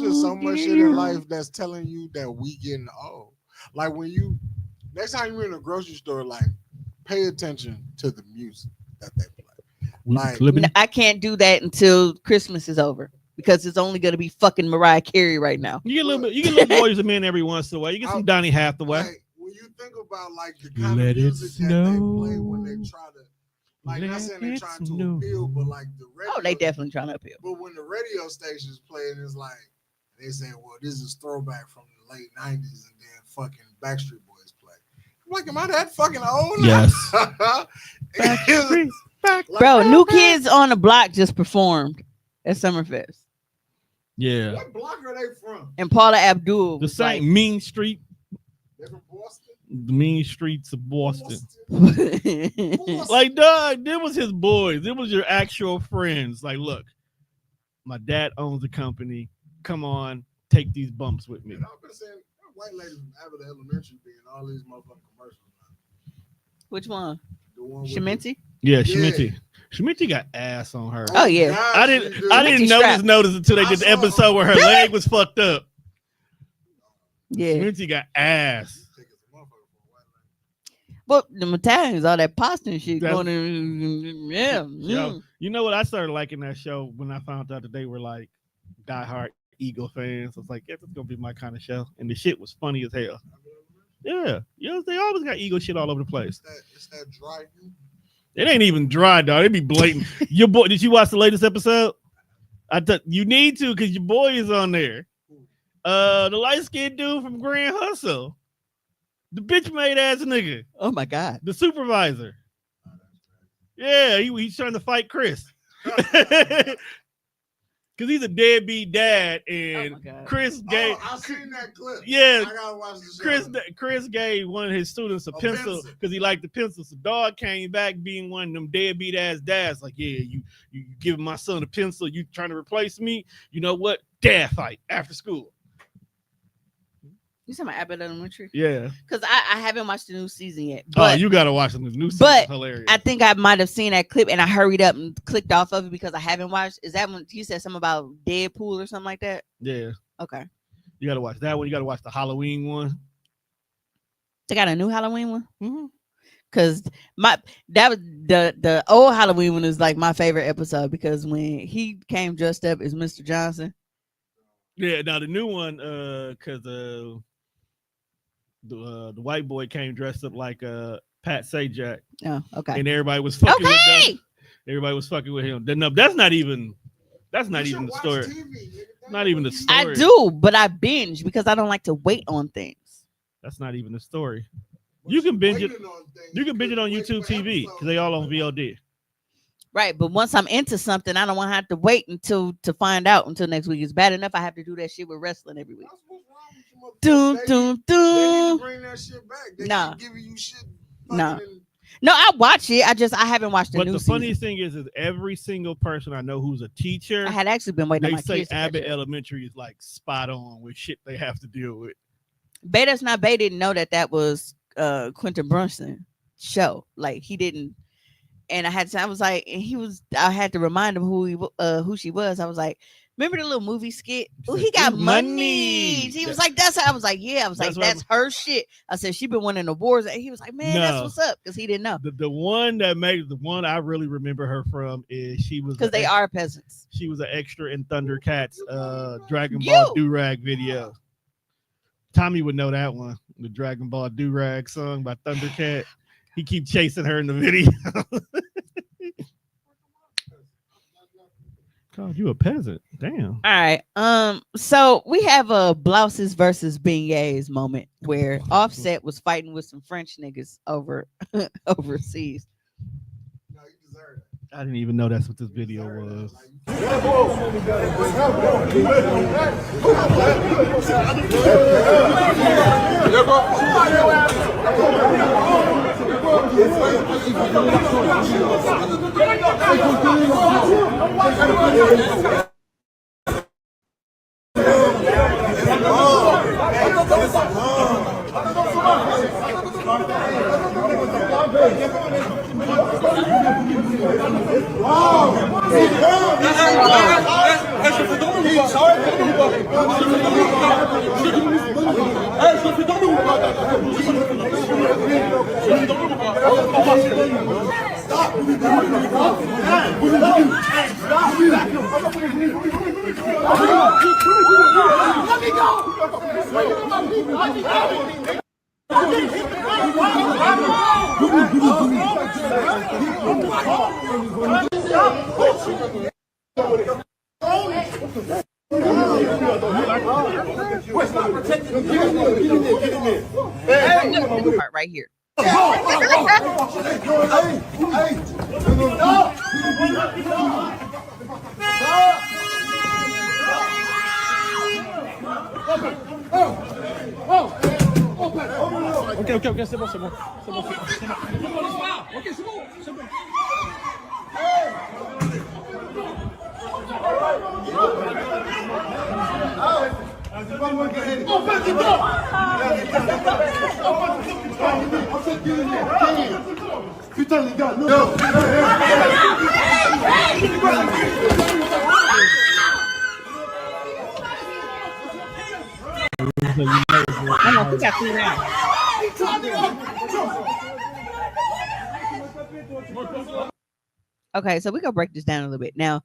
just so much shit in life that's telling you that we getting old. Like when you next time you're in a grocery store, like pay attention to the music that they play. We Like, clipping. I can't do that until Christmas is over because it's only gonna be fucking Mariah Carey right now. You get a little bit. You get little boys and men every once in a while. You get some Donny Hathaway. Like when you think about like the kind Let of it music that they play snow. when they try to, like, not Let saying they're it trying snow. to appeal, but like the radio. Oh, they definitely trying to appeal. But when the radio stations play it, it's like they say, "Well, this is throwback from the late '90s," and then fucking Backstreet Boys play. I'm like, am I that fucking old? Yes. It's like, Bro, New Kids on the Block just performed at Summerfest, Yeah. What block are they from? and Paula Abdul The was same Mean Street. They're from Boston. The mean streets of Boston. like, Boston. Like, dog, it was his boys. It was your actual friends. Like, look, my dad owns a company. Come on, take these bumps with me. And I've been saying white ladies from Abbott Elementary being all these motherfucking commercials. which one? The one with Sheminti? Yeah, Yeah. Sheminti. Sheminti got ass on her. Oh, yeah. God, I she didn't. do. I didn't Sheminti notice until they I did the saw her. episode where her Really? leg was fucked up. Yeah. Sheminti got ass. Take it to motherfucker for a white lady. Well, the Italians, all that pasta and shit That's- going in. Yeah. Yo, you know what? I started liking that show when I found out that they were like diehard Eagle fans. I was like, yeah, this is gonna be my kind of show. And the shit was funny as hell. Yeah, they always got Eagle shit all over the place. It's that dry humor. It ain't even dry, dog. It be blatant. Your boy, did you watch the latest episode? I thought you need to because your boy is on there. The light skinned dude from Grand Hustle, the bitch made ass nigga, Oh, my God. the supervisor. Yeah, he's trying to fight Chris because he's a deadbeat dad, Oh, and my God. Chris gave. Oh, I seen that clip. Yeah, I gotta watch the show. Chris gave one of his students a pencil pencil. because he liked the pencil. So dog came back being one of them deadbeat ass dads. Like, yeah, you giving my son a pencil, you trying to replace me? You know what? Dad fight after school. You talking about Abbott Elementary? Yeah. Because I haven't watched the new season yet. Oh, But you gotta watch the new season. but It's hilarious. I think I might have seen that clip and I hurried up and clicked off of it because I haven't watched. Is that when you said something about Deadpool or something like that? Yeah. Okay. You gotta watch that one. You gotta watch the Halloween one. They got a new Halloween one? Mm-hmm. Cause that was the old Halloween one is like my favorite episode because when he came dressed up as Mr. Johnson. Yeah. Now the new one, because the white boy came dressed up like Pat Sajak, Oh, okay. and everybody was fucking with Okay. him. Everybody was fucking with him. No, that's not even the You should story. watch TV, nigga. Not even the I story. do, but I binge because I don't like to wait on things. That's not even the story. But You can binge waiting it- on things You can binge it on wait YouTube for TV because they all on VOD. Right, but once I'm into something, I don't want to have to wait until to find out until next week. It's bad enough I have to do that shit with wrestling every week. That's what's wrong with you motherfuckers. Doom, They doom, need- They need to doom. bring that shit back. They Nah. keep giving you shit. Nah. fucking No, I watch it. I haven't watched the But new the season. funniest thing is every single person I know who's a teacher, I had actually been waiting on they my say kids to catch Abbott up. Elementary is like spot on with shit they have to deal with. Betas Not Bay didn't know that was Quentin Brunson show. Like he didn't, and I was like, and I had to remind him who she was. I was like, remember the little movie skit? Oh, he said, got "Ooh, money. money." He was like, that's how I was like, yeah. I was like, That's what that's her shit. I said, she been winning awards. And he was like, man, that's No. what's up. Because he didn't know. The one that made the one I really remember her from is she was Because they are peasants. she was an extra in Thundercats Dragon You. Ball Do-Rag video. Tommy would know that one, the Dragon Ball Do-Rag song by Thundercat. He keep chasing her in the video. Called you a peasant. Damn. All right. So we have a blouses versus beignets moment where Offset was fighting with some French niggas over overseas. No, you deserve it. I didn't even know that's what this video was. Part right here. Ok, c'est bon. Putain les gars, non. I know we got 3 rounds. Okay, so we gonna break this down a little bit. Now,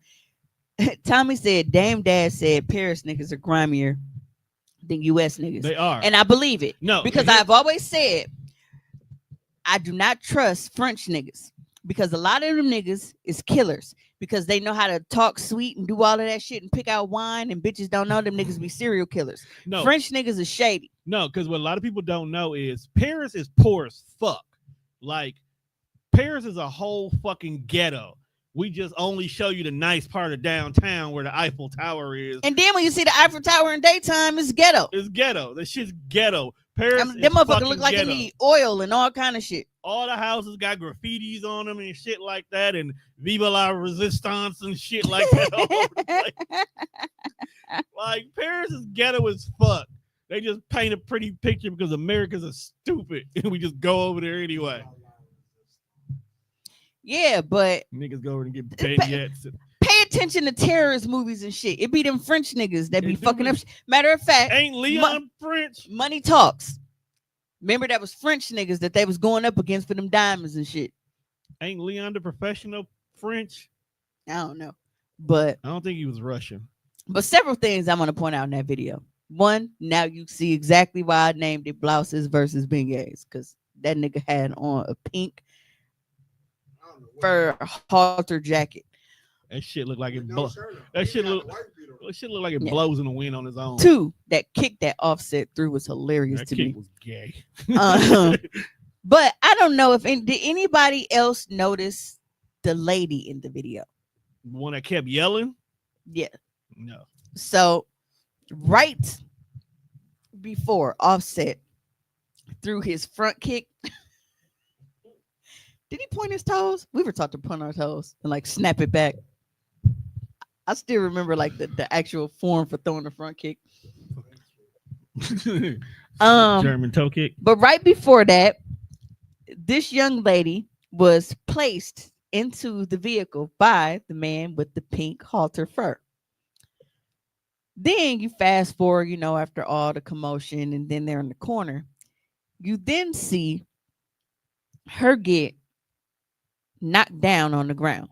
Tommy said Dame Dad said Paris niggas are grimier than US niggas. They are. And I believe it. No, because I've always said I do not trust French niggas because a lot of them niggas is killers because they know how to talk sweet and do all of that shit and pick out wine, and bitches don't know them niggas be serial killers. No. French niggas is shady. No, because what a lot of people don't know is Paris is poor as fuck. Like, Paris is a whole fucking ghetto. We just only show you the nice part of downtown where the Eiffel Tower is. And then when you see the Eiffel Tower in daytime, it's ghetto. It's ghetto. That shit's ghetto. Paris I mean, is them motherfuckers fucking look like ghetto. they need oil and all kind of shit. All the houses got graffitis on them and shit like that, and Viva la Resistance and shit like that. All over the place. Like, Paris is ghetto as fuck. They just paint a pretty picture because Americans are stupid, and we just go over there anyway. Yeah, but Niggas go over and get baguettes. pay attention to terrorist movies and shit. It be them French niggas that be They do fucking up. it. Matter of fact, Ain't Leon French? money talks. Remember that was French niggas that they was going up against for them diamonds and shit. Ain't Leon the professional French? I don't know, but I don't think he was Russian. several things I want to point out in that video. One, now you see exactly why I named it blouses versus beignets, because that nigga had on a pink I don't know what- fur halter jacket. That shit look like it with no blows. shirt on. that He shit got the look- white beat on. That shit look like it Yeah. blows in the wind on his own. Two, that kick that Offset threw was hilarious That to kid me. was gay. But I don't know if did anybody else notice the lady in the video? The one that kept yelling? Yeah. No. So right before Offset threw his front kick, did he point his toes? We were taught to point our toes and like snap it back. I still remember like the actual form for throwing the front kick. German toe kick. But right before that, this young lady was placed into the vehicle by the man with the pink halter fur. Then you fast forward, after all the commotion, and then they're in the corner. You then see her get knocked down on the ground.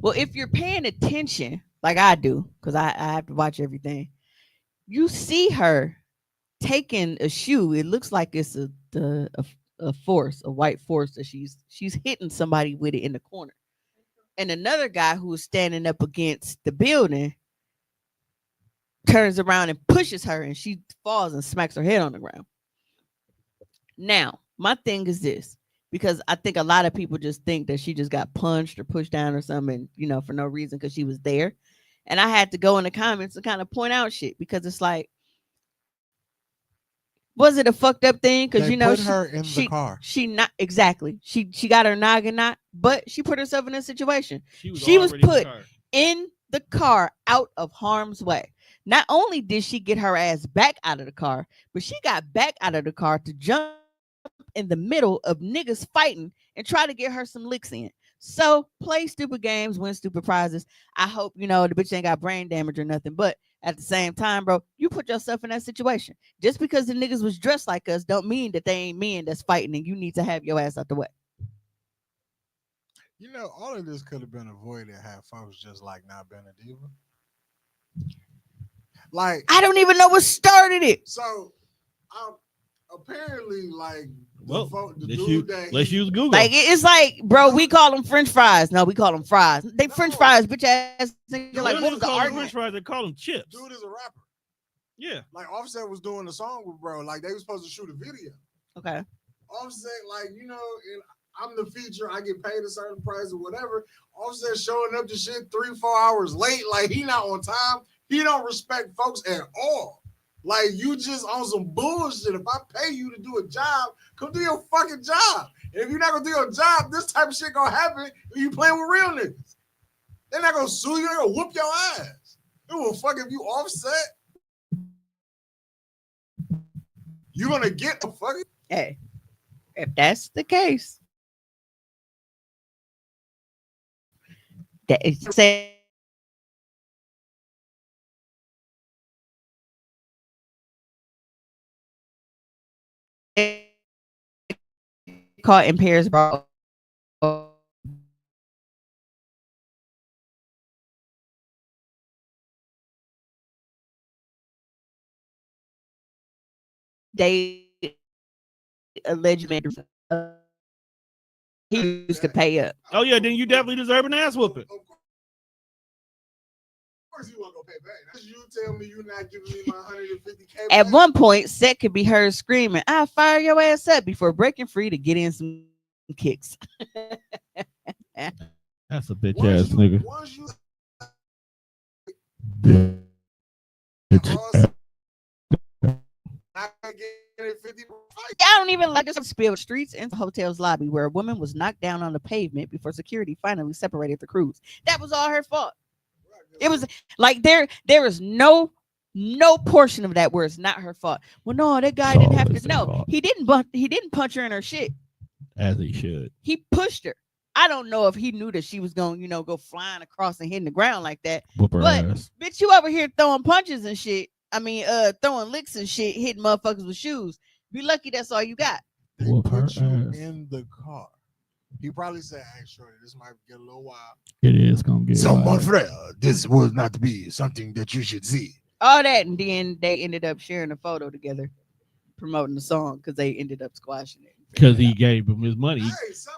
Well, if you're paying attention, like I do, because I have to watch everything, you see her taking a shoe. It looks like it's a white force that she's hitting somebody with it in the corner. and another guy who was standing up against the building turns around and pushes her, and she falls and smacks her head on the ground. Now, my thing is this, because I think a lot of people just think that she just got punched or pushed down or something, for no reason because she was there. And I had to go in the comments and kind of point out shit because it's like, was it a fucked up thing? Because They put her in the car. She not exactly. She got her noggin knot, but she put herself in a situation. She was put in the car out of harm's way. Not only did she get her ass back out of the car, but she got back out of the car to jump in the middle of niggas fighting and try to get her some licks in. So play stupid games, win stupid prizes. I hope, the bitch ain't got brain damage or nothing. But at the same time, bro, you put yourself in that situation. Just because the niggas was dressed like us don't mean that they ain't men that's fighting and you need to have your ass out the way. All of this could have been avoided had folks just like not been a diva. Like, I don't even know what started it. So, apparently, like, well, the let's use Google. Like, it's like, bro, we call them French fries. No, we call them fries. They French fries, bitch ass. Like, what was the argument? French fries? They call them chips. Dude is a rapper. Yeah. Like, Offset was doing a song with bro. Like, they were supposed to shoot a video. Okay. Offset, like, and I'm the feature. I get paid a certain price or whatever. Offset showing up to shit 3-4 hours late. Like, he not on time. He don't respect folks at all. Like, you just on some bullshit. If I pay you to do a job, come do your fucking job. And if you're not gonna do your job, this type of shit gonna happen when you playing with real niggas. They're not gonna sue you. They're gonna whoop your ass. It will fuck if you Offset. You gonna get the fucking. Hey, if that's the case, that is say. Caught in Paris, bro. They allegedly he used to pay up. Oh yeah, then you definitely deserve an ass whooping. Of course, you want to go pay back. That's you tell me you're not giving me my 150K. At one point, Seth could be heard screaming, "I'll fire your ass up," before breaking free to get in some kicks. That's a bitch ass nigga. I don't even like this spill streets into hotel's lobby where a woman was knocked down on the pavement before security finally separated the crews. That was all her fault. It was like there is no portion of that where it's not her fault. Well, no, that guy didn't have to. No, he didn't punch her in her shit. As he should. He pushed her. I don't know if he knew that she was going, go flying across and hitting the ground like that. Whoop her but ass. Bitch, you over here throwing punches and shit. I mean, throwing licks and shit, hitting motherfuckers with shoes. Be lucky that's all you got. They put you in the car. He probably said, "Hey, shorty, this might get a little wild." It is gonna get so, wild. mon frere, this would not be something that you should see. All that, and then they ended up sharing a photo together, promoting the song because they ended up squashing it. Because he gave him his money. Hey, so,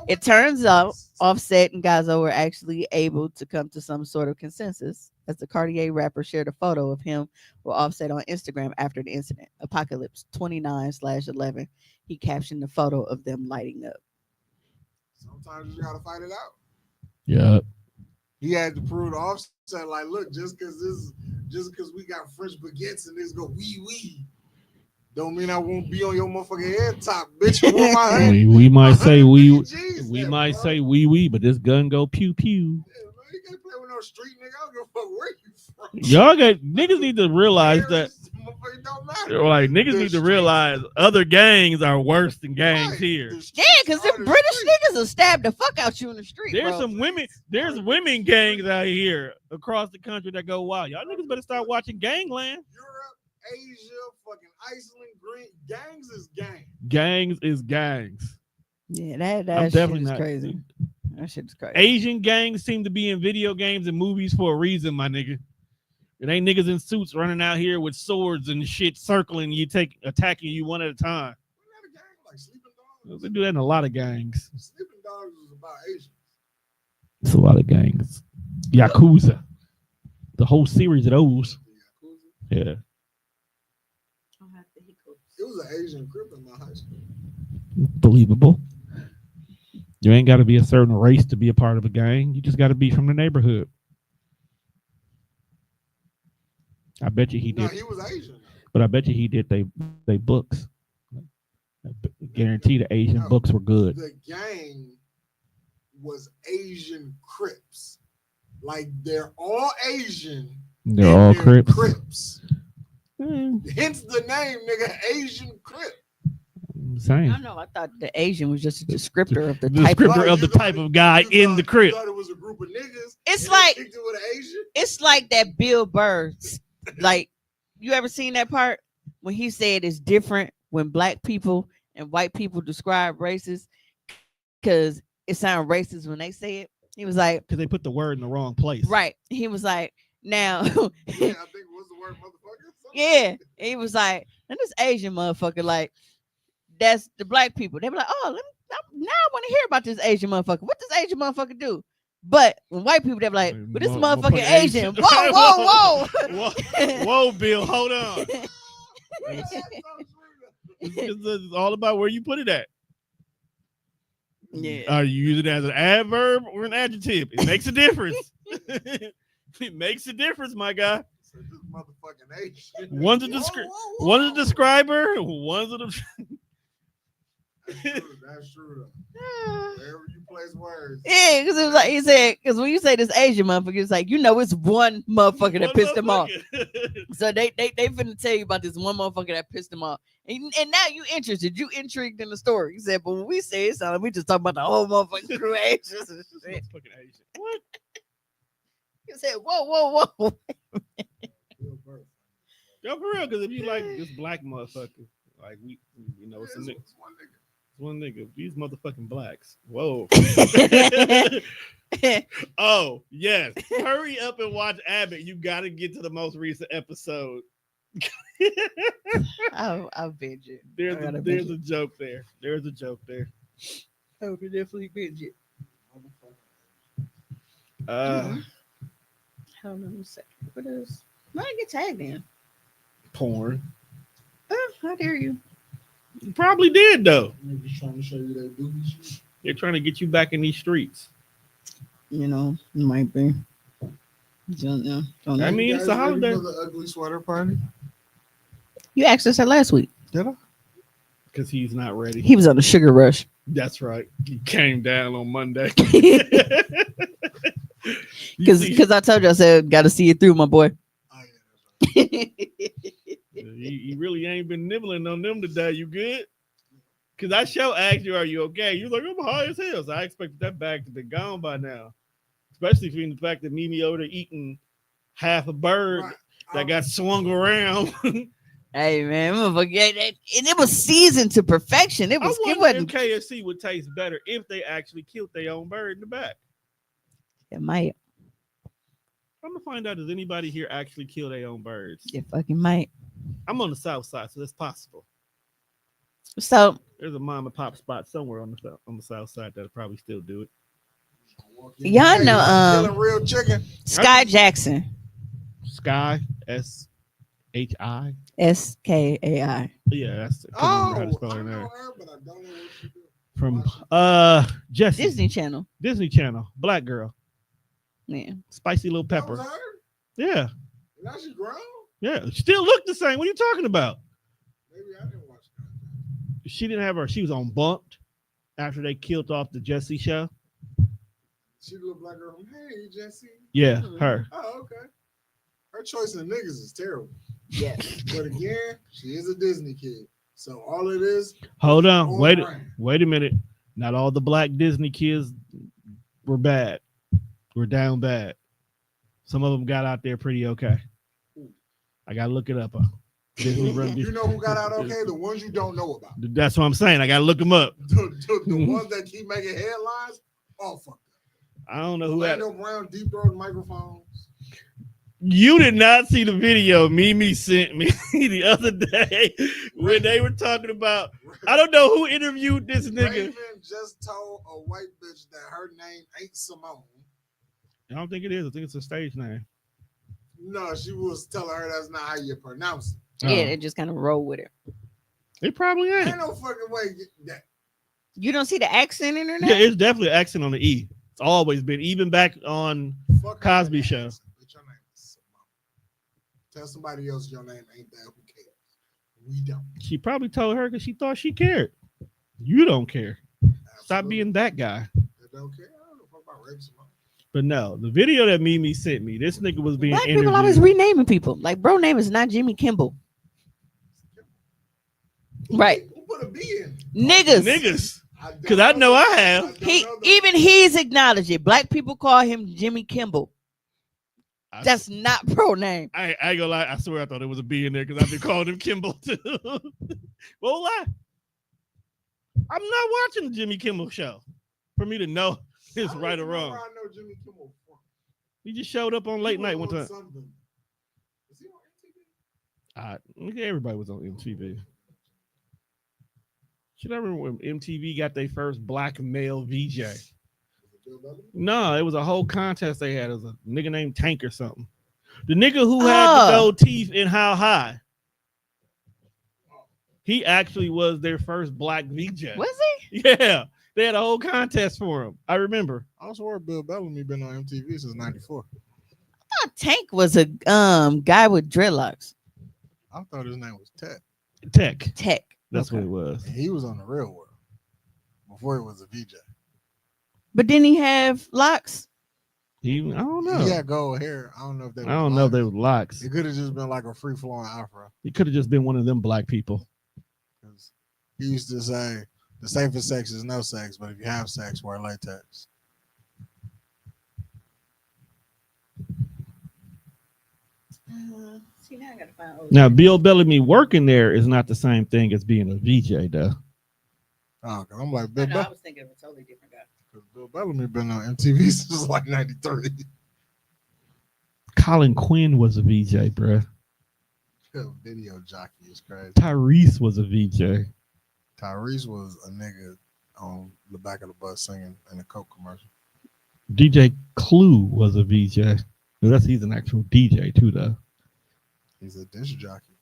it turns out Offset and Gazzo were actually able to come to some sort of consensus as the Cartier rapper shared a photo of him with Offset on Instagram after the incident. Apocalypse 29/11. He captioned the photo of them lighting up. Sometimes you gotta fight it out. Yeah. He had to prove to Offset, like, look, just because we got French baguettes and this go wee, don't mean I won't be on your motherfucking head top, bitch. We might say wee, but this gun go pew pew. Yeah, man, you can't play with no street nigga. I don't give a fuck where you from. Y'all niggas need to realize that. Like niggas need to realize other gangs are worse than gangs here. Yeah, because them British niggas will stab the fuck out you in the street. There's some women. There's women gangs out here across the country that go wild. Y'all niggas better start watching Gangland. Europe, Asia, fucking Iceland, Green. Gangs is gangs. Gangs is gangs. Yeah, that shit is crazy. That shit's crazy. Asian gangs seem to be in video games and movies for a reason, my nigga. It ain't niggas in suits running out here with swords and shit circling you, attacking you one at a time. Wasn't that a gang like Sleeping Dogs? They do that in a lot of gangs. Sleeping Dogs was about Asians. It's a lot of gangs. Yakuza. The whole series of those. Yeah. It was an Asian Crip in my high school. Believable. You ain't got to be a certain race to be a part of a gang. You just got to be from the neighborhood. I bet you he did. No, he was Asian. But I bet you he did they books. I guarantee the Asian books were good. The gang was Asian Crips. Like they're all Asian. They're all Crips. Hence the name, nigga, Asian Crip. Same. I don't know. I thought the Asian was just a descriptor of the type of guy in the Crip. You thought it was a group of niggas. It's like it with an Asian? It's like that Bill Burr. Like, you ever seen that part when he said it's different when black people and white people describe races because it sounds racist when they say it? He was like, because they put the word in the wrong place. Right. He was like, now. Yeah, I think it was the word motherfucker. Yeah. He was like, and this Asian motherfucker, like, that's the black people. They be like, oh, now I want to hear about this Asian motherfucker. What does Asian motherfucker do? But when white people, they be like, well, this motherfucker Asian. Whoa. Whoa, Bill, hold on. It's all about where you put it at. Yeah. Are you using it as an adverb or an adjective? It makes a difference. It makes a difference, my guy. Motherfucking Asian. One's a describer. One's a That's true. Wherever you place words. Yeah, because it was like he said, because when you say this Asian motherfucker, it's like, you know, it's one motherfucker that pissed them off. So they finna tell you about this one motherfucker that pissed them off. And now you interested. You intrigued in the story. He said, but when we say it, sound like we just talking about the whole motherfucking crew Asians and shit. What? He said, whoa. Yo, for real, because if you like this black motherfucker, like we know, it's a nigga. One nigga, these motherfucking blacks. Whoa. Oh, yes. Hurry up and watch Abbott. You got to get to the most recent episode. I'll binge it. There's a joke there. There's a joke there. I would definitely binge it. Hold on a second. What is? Why did I get tagged in? Porn. Oh, how dare you? You probably did, though. Maybe trying to show you that doobie shit. They're trying to get you back in these streets. You know, it might be. Don't know. I mean, it's a holiday. For the ugly sweater party. You asked us that last week. Did I? Because he's not ready. He was on a sugar rush. That's right. He came down on Monday. Because I told you, I said, got to see it through, my boy. Oh, yeah, He really ain't been nibbling on them today. You good? Because I asked you, are you okay? You was like, I'm high as hell. So I expected that bag to be gone by now. Especially from the fact that Mimi over there eating half a bird that got swung around. Hey, man, forget that. And it was seasoned to perfection. It was. I wonder if KFC would taste better if they actually killed their own bird in the back. It might. I'm gonna find out, does anybody here actually kill their own birds? It fucking might. I'm on the south side, so that's possible. So there's a mom and pop spot somewhere on the south side that'll probably still do it. Y'all know real chicken. Sky Jackson. Sky SHI SKAI. Yeah, that's I know her, but I don't know what she do. From Jessie. Disney Channel. Black girl. Yeah. Spicy little pepper. That was her? Yeah. Now she grown? Yeah. Still look the same. What are you talking about? Maybe I didn't watch that. She didn't have her. She was on Bumped after they killed off the Jessie show. She the little black girl from Hey Jessie. Yeah, her. Oh, okay. Her choice of niggas is terrible. Yeah. But again, she is a Disney kid. So all it is. Hold on. Wait a minute. Not all the black Disney kids were bad. Were down bad. Some of them got out there pretty okay. I gotta look it up. You know who got out okay? The ones you don't know about. That's what I'm saying. I gotta look them up. The ones that keep making headlines, all fucked up. I don't know who Orlando Brown deep throat microphones. You did not see the video Mimi sent me the other day when they were talking about. I don't know who interviewed this nigga. Raven just told a white bitch that her name ain't Simone. I don't think it is. I think it's a stage name. No, she was telling her that's not how you pronounce it. Yeah, they just kind of roll with it. It probably ain't. Ain't no fucking way that. You don't see the accent in her Yeah, name? it's definitely an accent on the E. It's always been, even back on Fuck Cosby her Show. accent, but your name is Simone. Tell somebody else your name ain't that. Who cares? We don't. She probably told her because she thought she cared. You don't care. Stop Absolutely. being that guy. I don't care. I don't know fuck about rape Simone. But no, the video that Mimi sent me, this nigga was being Black interviewed. people always renaming people. Like, bro, name is not Jimmy Kimball. Right. Who put a B in? Niggas. Because I know I have. He's acknowledged it. Black people call him Jimmy Kimball. That's not pro name. I ain't gonna lie. I swear I thought there was a B in there because I've been calling him Kimball too. Well, lie. I'm not watching the Jimmy Kimmel show for me to know it's right or wrong. I know Jimmy Kimmel from. He just showed up on late night one time. Something. Is he on MTV? Everybody was on MTV. Should I remember when MTV got their first black male VJ? No, it was a whole contest they had. It was a nigga named Tank or something. The nigga who had the gold teeth in How High. He actually was their first black VJ. Was he? Yeah. They had a whole contest for him. I remember. I swear Bill Bellamy been on MTV since '94. I thought Tank was a guy with dreadlocks. I thought his name was Ted. Tech. That's Okay. what it was. And he was on the Real World before he was a VJ. But didn't he have locks? I don't know. He had gold hair. I don't know if they. I don't know if they were locks. It could have just been like a free flowing afro. He could have just been one of them black people. Because he used to say the safest sex is no sex, but if you have sex, wear latex. See, now I gotta find Now, Bill Bellamy working there is not the same thing as being a VJ, though. Oh, cause I'm like Bill. I was thinking of a totally different guy. Bill Bellamy been on MTV since like '93. Colin Quinn was a VJ, bruh. Video jockey is crazy. Tyrese was a VJ. Tyrese was a nigga on the back of the bus singing in a Coke commercial. DJ Clue was a VJ. He's an actual DJ too, though. He's a disc jockey.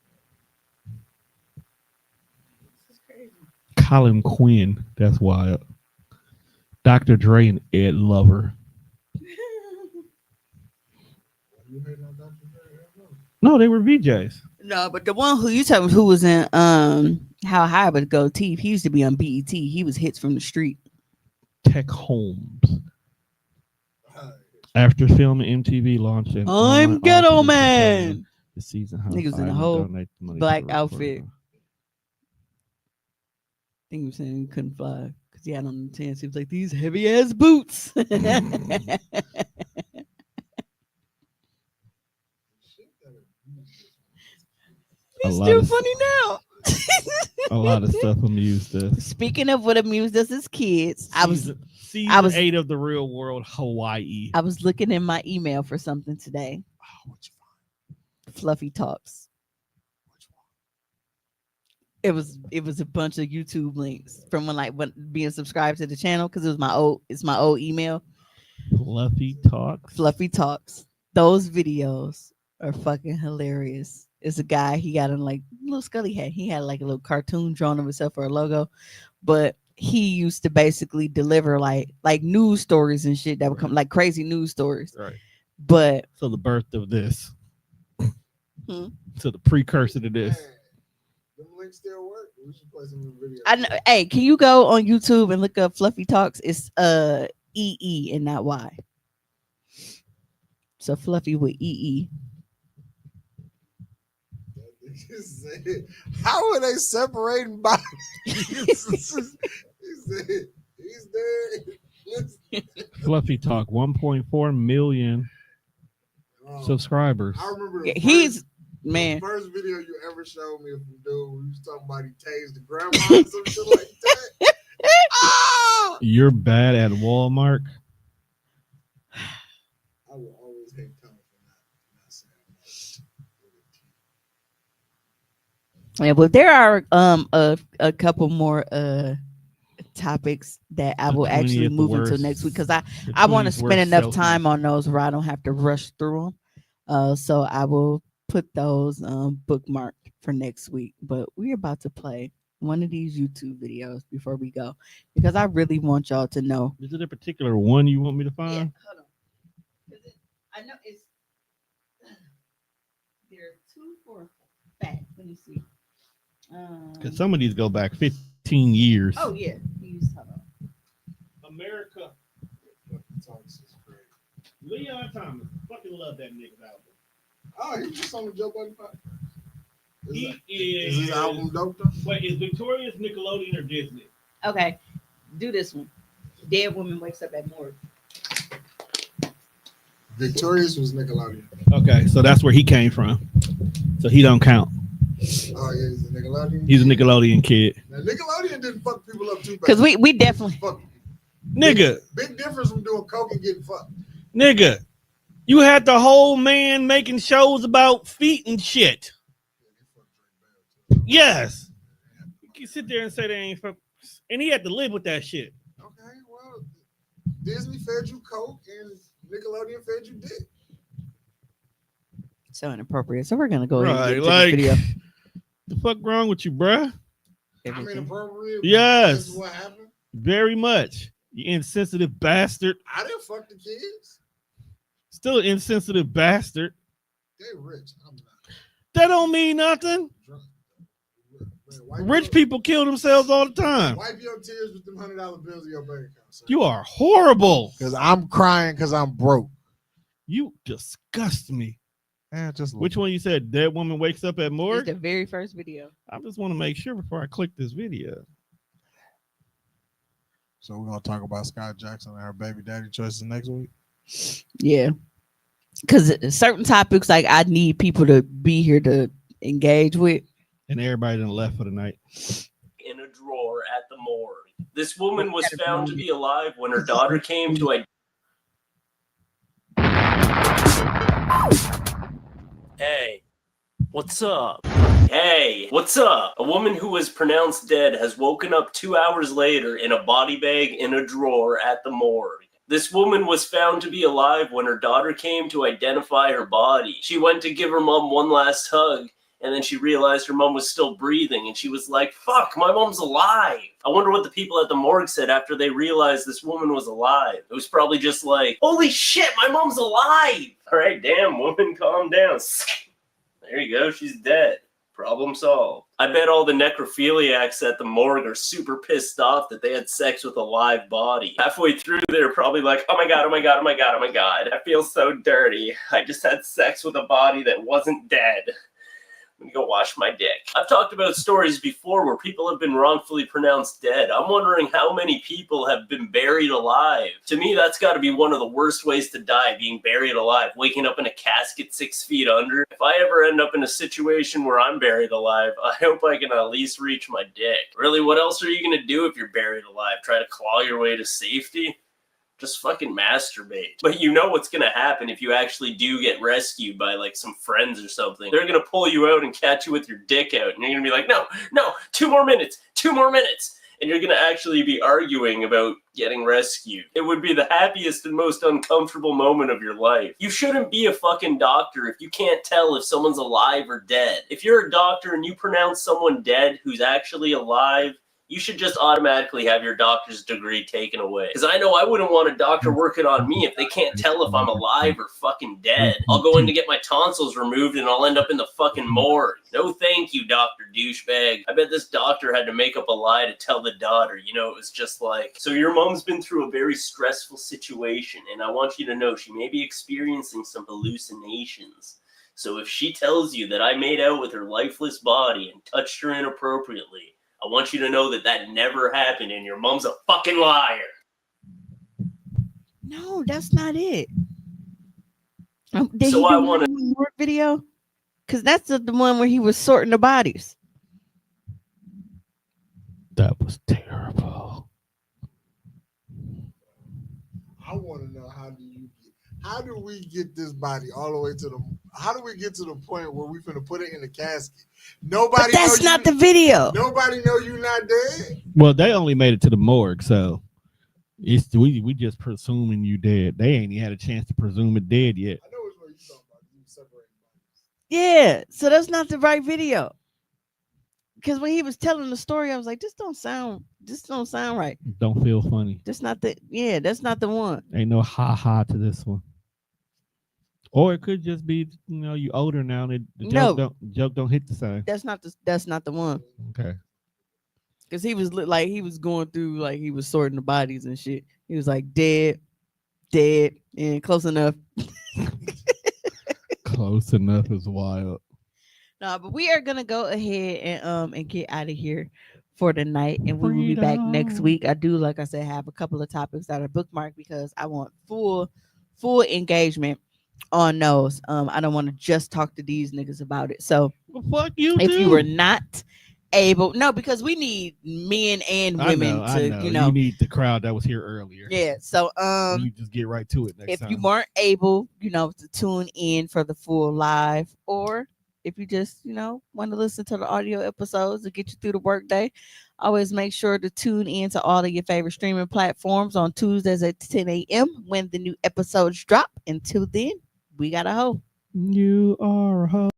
This is crazy. Colin Quinn, that's wild. Dr. Dre and Ed Lover. No, they were VJs. No, but the one who you talking who was in How High But Go Teeth, he used to be on BET. He was hits from the street. Tech Holmes. After filming MTV launched an I'm Ghetto Man. The season Niggas in a whole black outfit. I think he was saying he couldn't fly because he had on the chance. He was like, these heavy ass boots. He's still funny now. A lot of stuff amused us. Speaking of what amused us as kids, I was season 8 of The Real World, Hawaii. I was looking in my email for something today. Oh, what you find? Fluffy Talks. Which one? It was a bunch of YouTube links from when being subscribed to the channel because it's my old email. Fluffy Talks. Those videos are fucking hilarious. It's a guy, he got on like a little Scully hat. He had like a little cartoon drawn of himself for a logo, but he used to basically deliver like news stories and shit that would come like crazy news stories. Right. But so the birth of this. Hmm? So the precursor to this. Them links still work. We should play some videos. I know, hey, can you go on YouTube and look up Fluffy Talks? It's EE and not Y. So Fluffy with EE. How are they separating bodies? He said, he's there. Fluffy Talk, 1.4 million subscribers. I remember man. the first video you ever showed me of the dude who was talking about he tased the grandma or some shit like that. Oh! You're bad at Walmart. I will always hate Tom for not saying that. Yeah, but there are a couple more topics that I The will actually 20th move into worst- next week because the I want to 20th spend worst enough selfies. time on those where I don't have to rush through them. So I will put those bookmarked for next week. But we're about to play one of these YouTube videos before we go because I really want y'all to know. Is it a particular one you want me to Yeah, find? hold on. 'Cause I know it's there are 2 for a fact. Let me see. Because some of these go back 15 years. Oh yeah, hold on. America. Talks is great. Leon Thomas. Fucking love that nigga's album. Oh, he just on the Joe Budden podcast. He Is his is. album dope though? Wait, is Victorious Nickelodeon or Disney? Okay, do this one. Dead woman wakes up at morgue. Victorious was Nickelodeon. Okay, so that's where he came from. So he don't count. Oh yeah, he's a Nickelodeon. He's a Nickelodeon kid. Now, Nickelodeon didn't fuck people up too bad. Because we definitely Fuck. Nigga, Big difference from doing coke and getting fucked. nigga. You had the whole man making shows about feet and shit. Yes. You can sit there and say they ain't fuck. And he had to live with that shit. Okay, well, Disney fed you coke and Nickelodeon fed you dick. so inappropriate. So we're gonna go ahead Right, and get into like, this video. the fuck wrong with you, bruh? I'm Everything. inappropriate. Yes. This is what happened. Very much. You insensitive bastard. I didn't fuck the kids. Still an insensitive bastard. They rich. I'm not That don't mean nothing. drunk. Man, wipe Rich your- people kill themselves all the time. Wipe your tears with them $100 bills in your bank account. Son. You are horrible. Because I'm crying because I'm broke. You disgust me. Yeah, just Which one you said? Dead woman wakes up at It's morgue? the very first video. I just want to make sure before I click this video. So we're gonna talk about Scott Jackson and her baby daddy choices next week. Yeah, because certain topics like I need people to be here to engage with. And everybody done left for the night. In a drawer at the morgue. This woman was found to be alive when her daughter came to Hey, what's up? Hey, what's up? A woman who was pronounced dead has woken up 2 hours later in a body bag in a drawer at the morgue. This woman was found to be alive when her daughter came to identify her body. She went to give her mom one last hug, and then she realized her mom was still breathing, and she was like, fuck, my mom's alive. I wonder what the people at the morgue said after they realized this woman was alive. It was probably just like, holy shit, my mom's alive. All right, damn, woman, calm down. There you go, she's dead. Problem solved. I bet all the necrophiliacs at the morgue are super pissed off that they had sex with a live body. Halfway through, they're probably like, oh my god, oh my god, oh my god, oh my god. I feel so dirty. I just had sex with a body that wasn't dead. Let me go wash my dick. I've talked about stories before where people have been wrongfully pronounced dead. I'm wondering how many people have been buried alive. To me, that's got to be one of the worst ways to die, being buried alive, waking up in a casket 6 feet under. If I ever end up in a situation where I'm buried alive, I hope I can at least reach my dick. Really, what else are you going to do if you're buried alive? Try to claw your way to safety? Just fucking masturbate. But you know what's gonna happen if you actually do get rescued by like some friends or something. They're gonna pull you out and catch you with your dick out, and you're gonna be like, no, 2 more minutes, 2 more minutes. And you're gonna actually be arguing about getting rescued. It would be the happiest and most uncomfortable moment of your life. You shouldn't be a fucking doctor if you can't tell if someone's alive or dead. If you're a doctor and you pronounce someone dead who's actually alive, you should just automatically have your doctor's degree taken away. Because I know I wouldn't want a doctor working on me if they can't tell if I'm alive or fucking dead. I'll go in to get my tonsils removed and I'll end up in the fucking morgue. No thank you, Dr. Douchebag. I bet this doctor had to make up a lie to tell the daughter. You know, it was just like, so your mom's been through a very stressful situation, and I want you to know she may be experiencing some hallucinations. So if she tells you that I made out with her lifeless body and touched her inappropriately, I want you to know that that never happened and your mom's a fucking liar. No, that's not it. Did So he I do wanna- one more video? Because that's the one where he was sorting the bodies. That was terrible. I want to know how do we get this body all the way to how do we get to the point where we finna put it in the casket? But Nobody. that's not the video. Nobody know you not dead. Well, they only made it to the morgue, so it's we just presuming you dead. They ain't even had a chance to presume it dead yet. I know which one you talking about. You separating bodies. Yeah, so that's not the right video. Because when he was telling the story, I was like, this don't sound right. Don't feel funny. That's not the one. Ain't no ha to this one. Or it could just be, you older now and the joke don't hit the same. That's not the one. Okay. Because he was like he was going through, like he was sorting the bodies and shit. He was like dead, and close enough. Close enough is wild. No, but we are gonna go ahead and get out of here for the night, and we will be back next week. I do, like I said, have a couple of topics that are bookmarked because I want full engagement on those. I don't want to just talk to these niggas about it. So Well, fuck you. if too. you were not able, no, because we need men and women I know. You need the crowd that was here earlier. Yeah. So you just get right to it next if time. you weren't able, to tune in for the full live, or if you just, want to listen to the audio episodes to get you through the workday, always make sure to tune in to all of your favorite streaming platforms on Tuesdays at 10 a.m. when the new episodes drop. Until then, we got a hoe. You are a hoe.